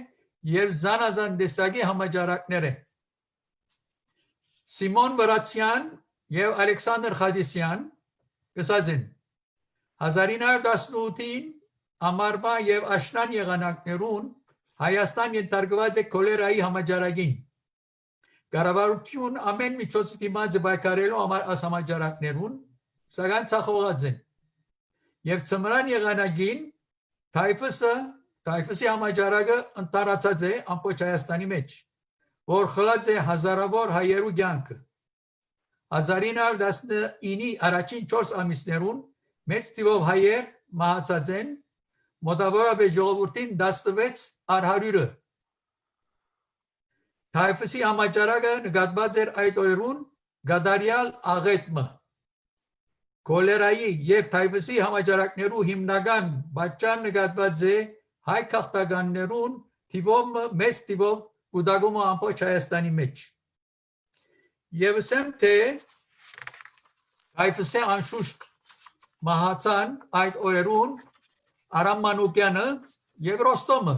և զանազան դեսագի համաճարակներ է։ Սիմոն Վրացյան և Ալեքսանդր Խադիսյան կսած են 1918-ին ամառվա և աշնան եղանակներուն Հայաստան ենթարկված է քոլերայի համաճարակին։ Կառավարություն ամեն միջոց դիմաց է պայքարելու այս համաճարակներուն, սակայն ցախողած են։ Եվ ցմրան եղանակին թայֆուսի համաճարակը ընտարացած է ամբողջ Հայաստանի մեջ, որ խլած է հազարավոր հայերու կյանքը։ 1919-ի առաջին 4 ամիսներուն մեծ թիվով հայեր մահացած են, մոտավորապես ժողովրդին 16 առ 100-ը։ Թայֆուսի համաճարակը նկատված էր այդ օրերուն գադարյալ աղետմը։ Քոլերայի և թայֆուսի համաճարակներու հիմնական պատճառ նկատված է հայ քաղաքականներուն մեծ թիվով կուտակումը ամբողջ Հայաստանի մեջ։ Եվ ասեմ, թե թայֆուսի անշուշտ մահացան այդ օրերուն Արամ Մանուկյանը և Ռոստոմը,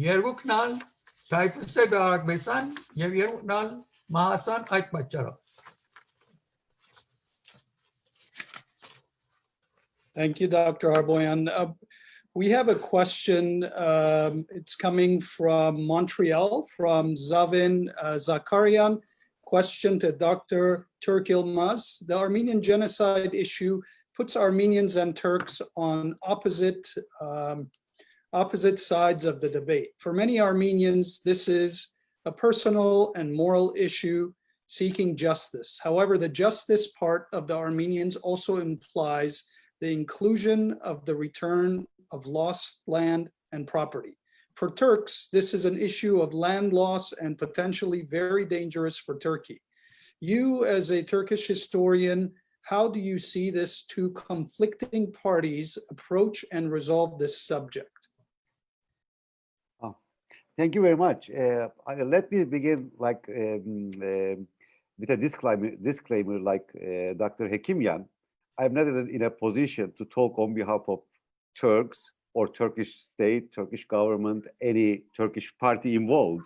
երկուքն ալ թայֆուսի բերակվեցան և երկուքն ալ մահացան այդ պատճառով։ Thank you, Dr. Harboyan. We have a question. It's coming from Montreal, from Zavin Zakarian. Question to Dr. Turk Yilmaz. The Armenian genocide issue puts Armenians and Turks on opposite sides of the debate. For many Armenians, this is a personal and moral issue seeking justice. However, the justice part of the Armenians also implies the inclusion of the return of lost land and property. For Turks, this is an issue of land loss and potentially very dangerous for Turkey. You, as a Turkish historian, how do you see this two conflicting parties approach and resolve this subject? Thank you very much. Let me begin with a disclaimer like Dr. Hekimyan. I'm not in a position to talk on behalf of Turks or Turkish state, Turkish government, any Turkish party involved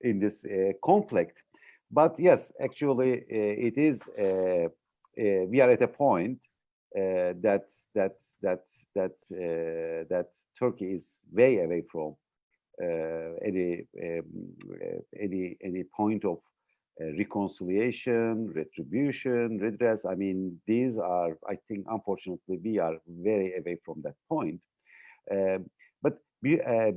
in this conflict. But yes, actually, it is. We are at a point that Turkey is way away from any point of reconciliation, retribution, redress. I mean, these are, I think, unfortunately, we are very away from that point. But I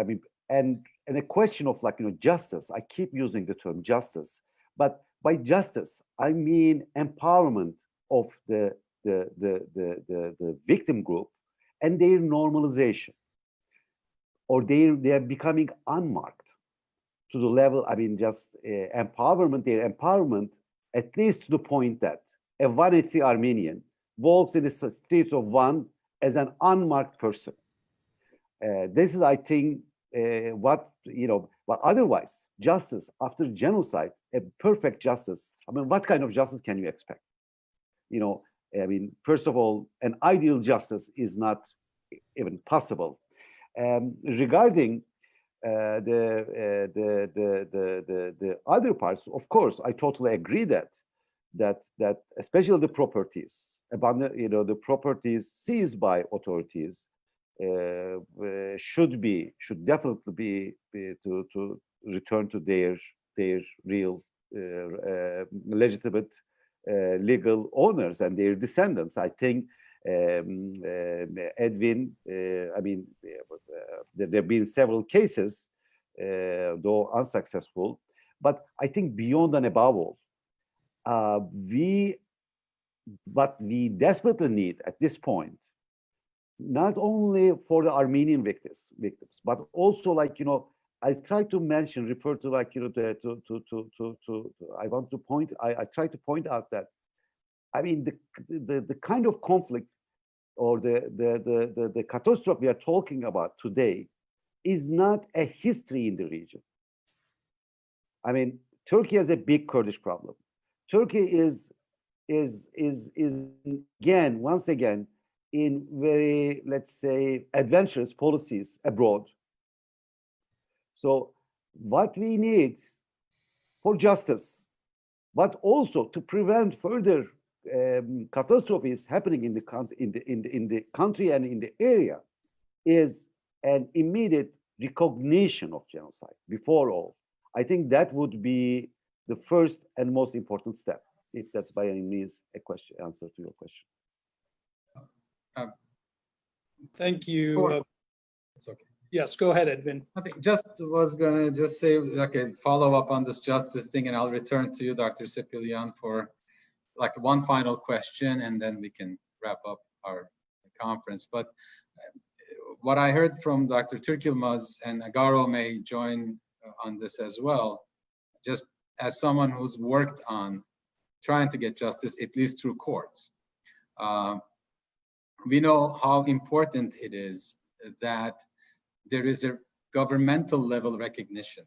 mean, and a question of justice. I keep using the term justice, but by justice I mean empowerment of the victim group and their normalization, or they are becoming unmarked to the level. I mean, just empowerment. Their empowerment, at least to the point that a Vanetsi Armenian walks in the streets of Van as an unmarked person. This is, I think, what, but otherwise, justice after genocide, a perfect justice. I mean, what kind of justice can you expect? I mean, first of all, an ideal justice is not even possible. Regarding the other parts, of course, I totally agree that especially the properties, the properties seized by authorities should definitely be to return to their real legitimate legal owners and their descendants. I think Edvin, I mean, there have been several cases, though unsuccessful, but I think beyond and above all, what we desperately need at this point, not only for the Armenian victims, but also, I try to mention, refer to, I try to point out that, I mean, the kind of conflict or the catastrophe we are talking about today is not a history in the region. I mean, Turkey has a big Kurdish problem. Turkey is again, once again, in very, let's say, adventurous policies abroad. So what we need for justice, but also to prevent further catastrophes happening in the country and in the area, is an immediate recognition of genocide before all. I think that would be the first and most important step, if that's by any means a question, answer to your question. Thank you. Sure. It's okay. Yes, go ahead, Edvin. I think just was going to just say, okay, follow up on this justice thing, and I'll return to you, Dr. Sepilian, for like one final question, and then we can wrap up our conference. But what I heard from Dr. Türkilmaz, and Agaro may join on this as well, just as someone who's worked on trying to get justice, at least through courts. We know how important it is that there is a governmental level recognition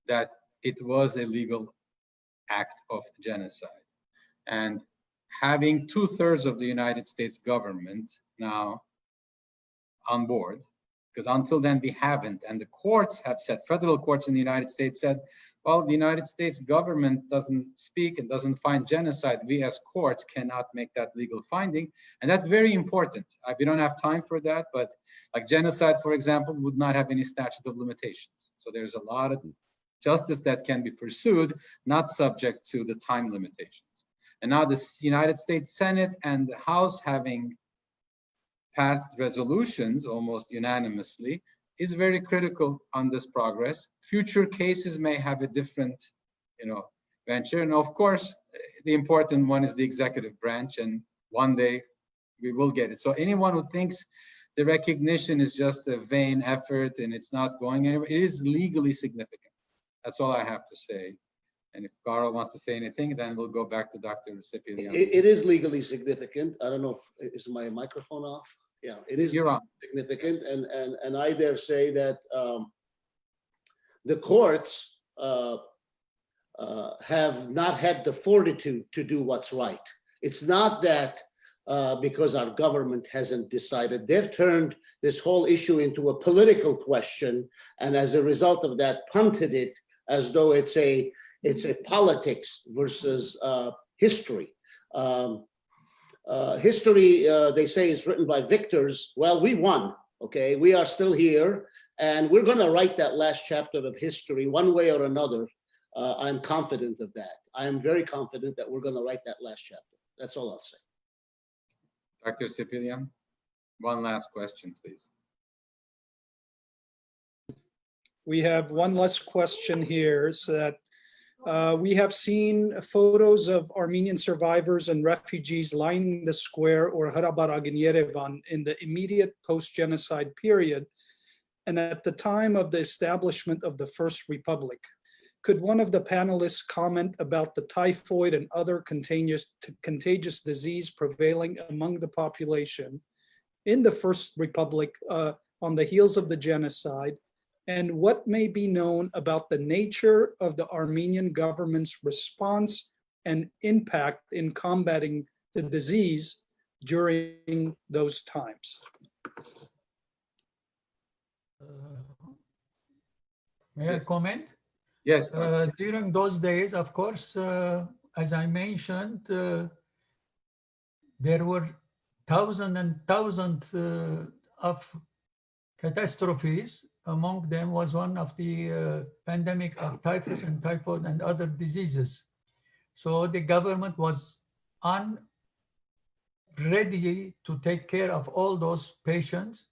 that it was a legal act of genocide. And having 2/3 of the United States government now on board, because until then we haven't, and the courts have said, federal courts in the United States said, well, the United States government doesn't speak and doesn't find genocide. We as courts cannot make that legal finding. And that's very important. We don't have time for that, but like genocide, for example, would not have any statute of limitations. So there's a lot of justice that can be pursued, not subject to the time limitations. And now the United States Senate and the House having passed resolutions almost unanimously is very critical on this progress. Future cases may have a different, venture. And of course, the important one is the executive branch, and one day we will get it. So anyone who thinks the recognition is just a vain effort and it's not going anywhere, it is legally significant. That's all I have to say. And if Garo wants to say anything, then we'll go back to Dr. Sepilian. It is legally significant. I don't know if, is my microphone off? Yeah, it is significant. And I dare say that the courts have not had the fortitude to do what's right. It's not that because our government hasn't decided. They've turned this whole issue into a political question, and as a result of that, punted it as though it's a politics versus history. History, they say, is written by victors. Well, we won, okay? We are still here, and we're gonna write that last chapter of history one way or another. I'm confident of that. I am very confident that we're gonna write that last chapter. That's all I'll say. Dr. Sepilian, one last question, please. We have one last question here. So that we have seen photos of Armenian survivors and refugees lining the square or Harabarag in Yerevan in the immediate post-genocide period and at the time of the establishment of the First Republic. Could one of the panelists comment about the typhoid and other contagious disease prevailing among the population in the First Republic on the heels of the genocide, and what may be known about the nature of the Armenian government's response and impact in combating the disease during those times? May I comment? Yes. During those days, of course, as I mentioned, there were thousands and thousands of catastrophes. Among them was one of the pandemic of typhus and typhoid and other diseases. So the government was ready to take care of all those patients.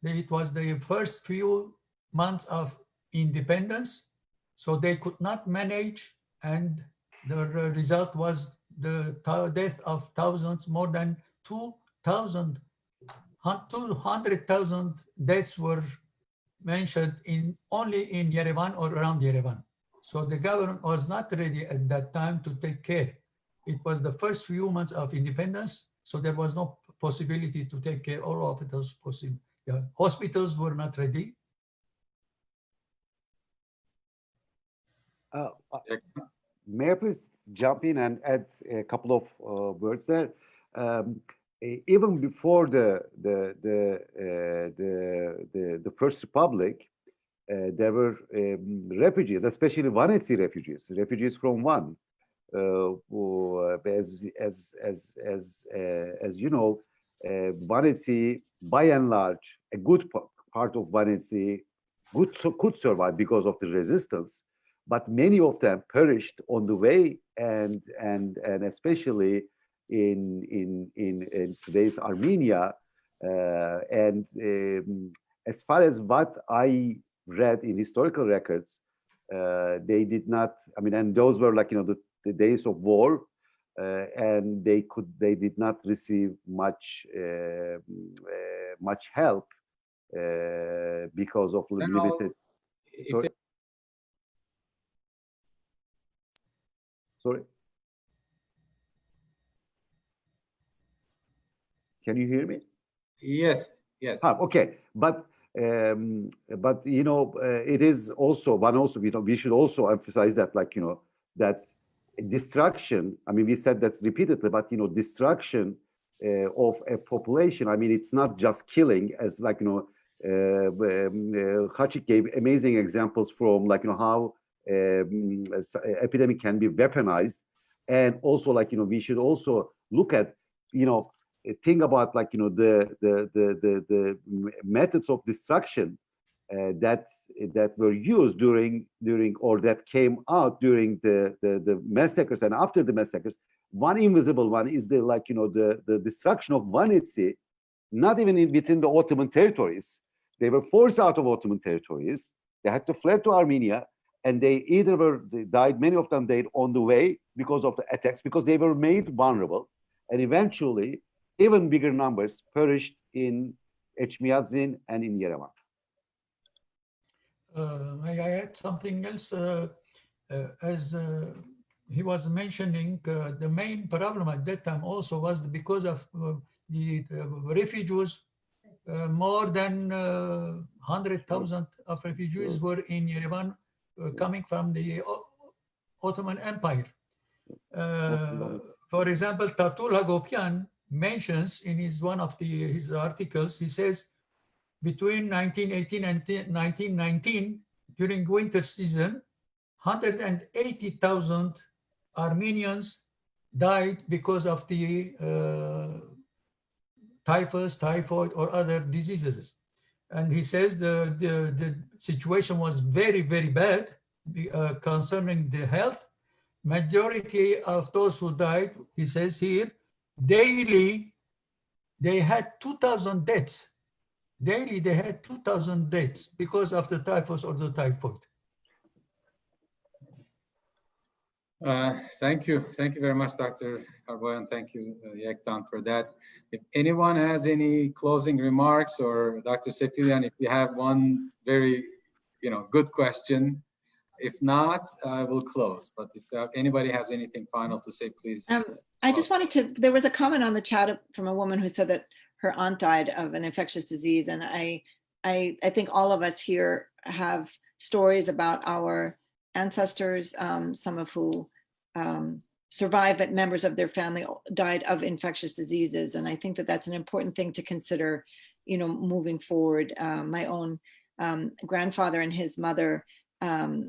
It was the first few months of independence, so they could not manage, and the result was the death of thousands. More than 200,000 deaths were mentioned only in Yerevan or around Yerevan. So the government was not ready at that time to take care. It was the first few months of independence, so there was no possibility to take care of all of those possible. Hospitals were not ready. May I please jump in and add a couple of words there? Even before the First Republic, there were refugees, especially Vanetsi refugees from Van. As you know, Vanetsi, by and large, a good part of Vanetsi could survive because of the resistance, but many of them perished on the way, and especially in today's Armenia. As far as what I read in historical records, they did not. I mean, and those were like, you know, the days of war, and they did not receive much help because of limited. Sorry. Can you hear me? Yes. Yes. Okay, but you know, it is also you know, we should also emphasize that, like, you know, that destruction. I mean, we said that repeatedly, but you know, destruction of a population. I mean, it's not just killing, as like, you know, Hachik gave amazing examples from, like, you know, how epidemic can be weaponized, and also, like, you know, we should also look at, you know, think about, like, you know, the methods of destruction that were used during or that came out during the massacres and after the massacres. One invisible one is the, like, you know, the destruction of Vanetsi, not even within the Ottoman territories. They were forced out of Ottoman territories. They had to flee to Armenia, and they died. Many of them died on the way because of the attacks, because they were made vulnerable, and eventually even bigger numbers perished in Echmiadzin and in Yerevan. May I add something else? As he was mentioning, the main problem at that time also was because of the refugees. More than 100,000 of refugees were in Yerevan, coming from the Ottoman Empire. For example, Tatul Hagopian mentions in one of his articles, he says, between 1918 and 1919, during winter season, 180,000 Armenians died because of the typhus, typhoid, or other diseases. And he says the situation was very, very bad concerning the health. Majority of those who died, he says here, daily, they had 2,000 deaths. Daily, they had 2,000 deaths because of the typhus or the typhoid. Thank you. Thank you very much, Dr. Arboyan. Thank you, Yektan, for that. If anyone has any closing remarks, or Dr. Sepilian, if you have one very, you know, good question. If not, I will close. But if anybody has anything final to say, please. I just wanted to, there was a comment on the chat from a woman who said that her aunt died of an infectious disease. And I think all of us here have stories about our ancestors, some of who survived, but members of their family died of infectious diseases. And I think that that's an important thing to consider, you know, moving forward. My own grandfather and his mother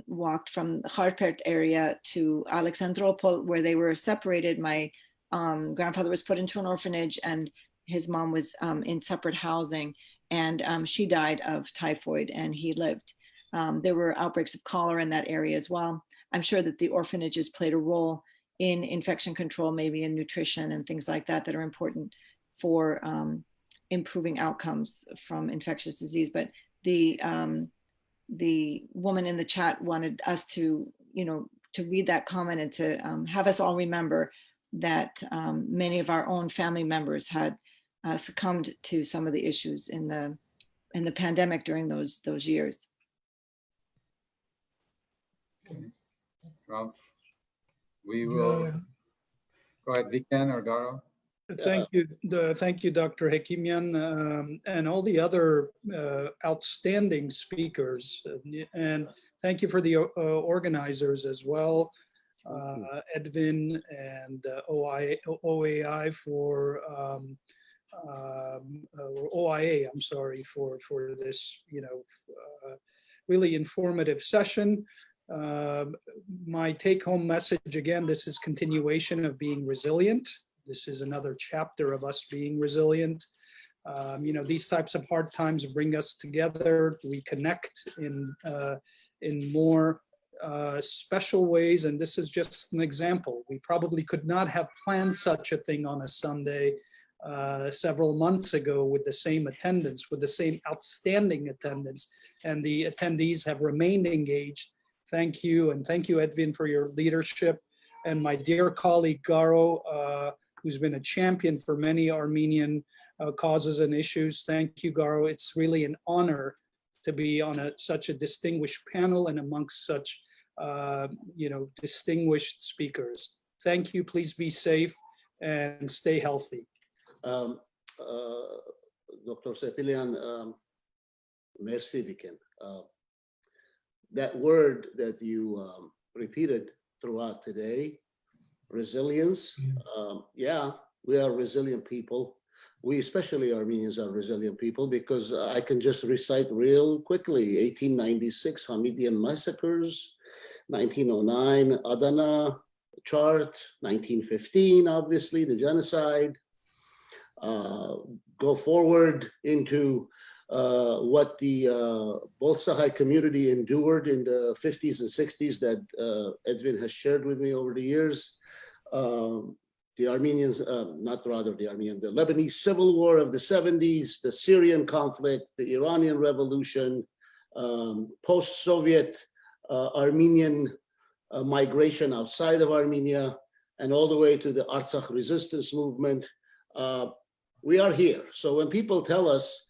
walked from the Harpert area to Alexandropol, where they were separated. My grandfather was put into an orphanage, and his mom was in separate housing, and she died of typhoid, and he lived. There were outbreaks of cholera in that area as well. I'm sure that the orphanages played a role in infection control, maybe in nutrition and things like that, that are important for improving outcomes from infectious disease. But the woman in the chat wanted us to, you know, to read that comment and to have us all remember that many of our own family members had succumbed to some of the issues in the pandemic during those years. Well, we will go ahead, Vicken or Garo. Thank you, Dr. Hakimian, and all the other outstanding speakers. And thank you for the organizers as well, Edvin and OAI for OIA, I'm sorry, for this, really informative session. My take-home message, again, this is continuation of being resilient. This is another chapter of us being resilient. These types of hard times bring us together. We connect in more special ways, and this is just an example. We probably could not have planned such a thing on a Sunday several months ago with the same attendance, with the same outstanding attendance, and the attendees have remained engaged. Thank you, and thank you, Edvin, for your leadership, and my dear colleague Garo, who's been a champion for many Armenian causes and issues. Thank you, Garo. It's really an honor to be on such a distinguished panel and amongst such distinguished speakers. Thank you. Please be safe and stay healthy. Dr. Sepilian, merci, Vicken. That word that you repeated throughout today, resilience. Yeah, we are resilient people. We, especially Armenians, are resilient people because I can just recite real quickly: 1896 Hamidian massacres, 1909 Adana chart, 1915, obviously, the genocide. Go forward into what the Bolshevik community endured in the 50s and 60s that Edvin has shared with me over the years. The Armenians, the Lebanese Civil War of the 70s, the Syrian conflict, the Iranian Revolution, post-Soviet Armenian migration outside of Armenia, and all the way to the Artsakh resistance movement. We are here. So when people tell us,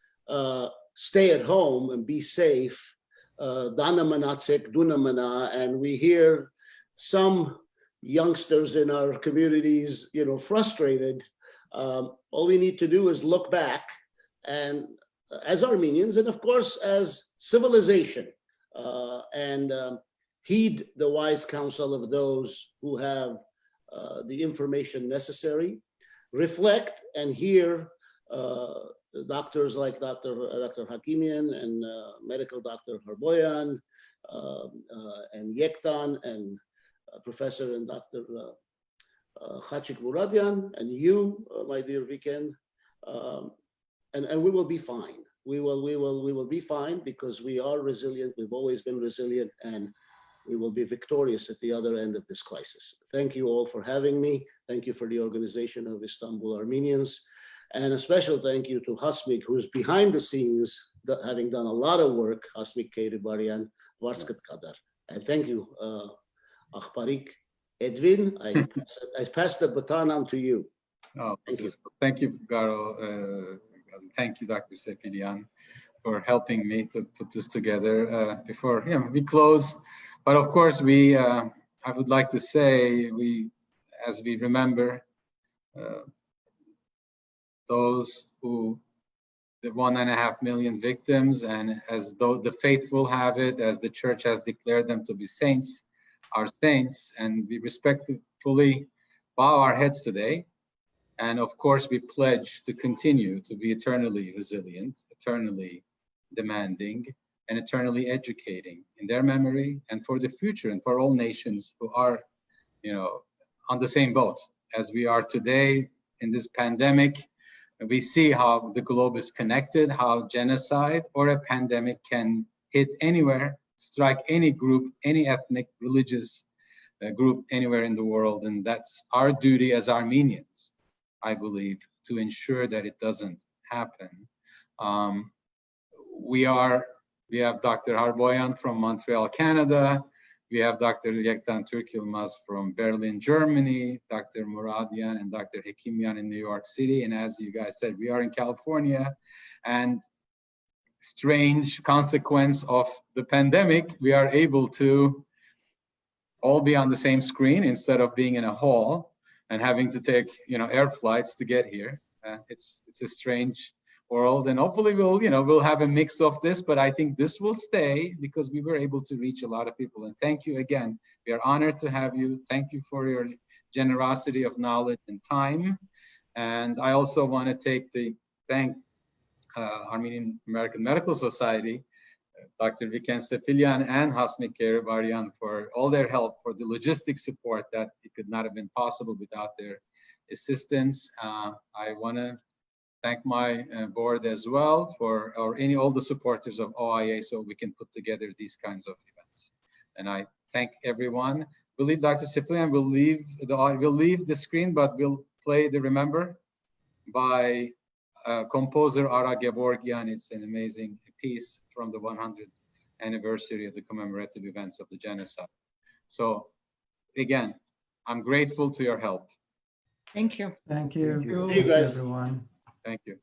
stay at home and be safe, Dana Manatsek, Duna Mana, and we hear some youngsters in our communities, frustrated. All we need to do is look back, and as Armenians, and of course as civilization, and heed the wise counsel of those who have the information necessary, reflect and hear doctors like Dr. Hakimian and medical Dr. Harboyan and Yektan and Professor and Dr. Khachik Muradian and you, my dear Vicken, and we will be fine. We will be fine because we are resilient. We've always been resilient, and we will be victorious at the other end of this crisis. Thank you all for having me. Thank you for the organization of Istanbul Armenians, and a special thank you to Hasmik, who's behind the scenes, having done a lot of work. Hasmik Keiribarian, Varskat Kadar, and thank you. Akhbarik, Edvin, I pass the baton on to you. Oh, thank you, Garo. Thank you, Dr. Sepilian, for helping me to put this together before we close. But of course, I would like to say, as we remember the 1.5 million victims, and as though the faith will have it, as the church has declared them to be saints, our saints, and we respectfully bow our heads today. And of course, we pledge to continue to be eternally resilient, eternally demanding, and eternally educating in their memory and for the future, and for all nations who are, on the same boat as we are today in this pandemic. We see how the globe is connected, how genocide or a pandemic can hit anywhere, strike any group, any ethnic, religious group anywhere in the world. And that's our duty as Armenians, I believe, to ensure that it doesn't happen. We have Dr. Harboyan from Montreal, Canada. We have Dr. Yektan Türk-Yılmaz from Berlin, Germany, Dr. Muradian and Dr. Hakimian in New York City. And as you guys said, we are in California. And strange consequence of the pandemic, we are able to all be on the same screen instead of being in a hall. and having to take, air flights to get here. It's a strange world, and hopefully we'll have a mix of this, but I think this will stay because we were able to reach a lot of people. And thank you again. We are honored to have you. Thank you for your generosity of knowledge and time. And I also want to thank Armenian American Medical Society, Dr. Vicken, Sepilian, and Hasmi Keribaryan for all their help, for the logistic support that it could not have been possible without their assistance. I want to thank my board as well for all the supporters of OIA, so we can put together these kinds of events. And I thank everyone. I believe Dr. Sepilian will leave the screen, but we'll play the Remember by composer Ara Gevorgian. It's an amazing piece from the 100th anniversary of the commemorative events of the genocide. So again, I'm grateful to your help. Thank you. Thank you. Thank you, guys. Everyone. Thank you.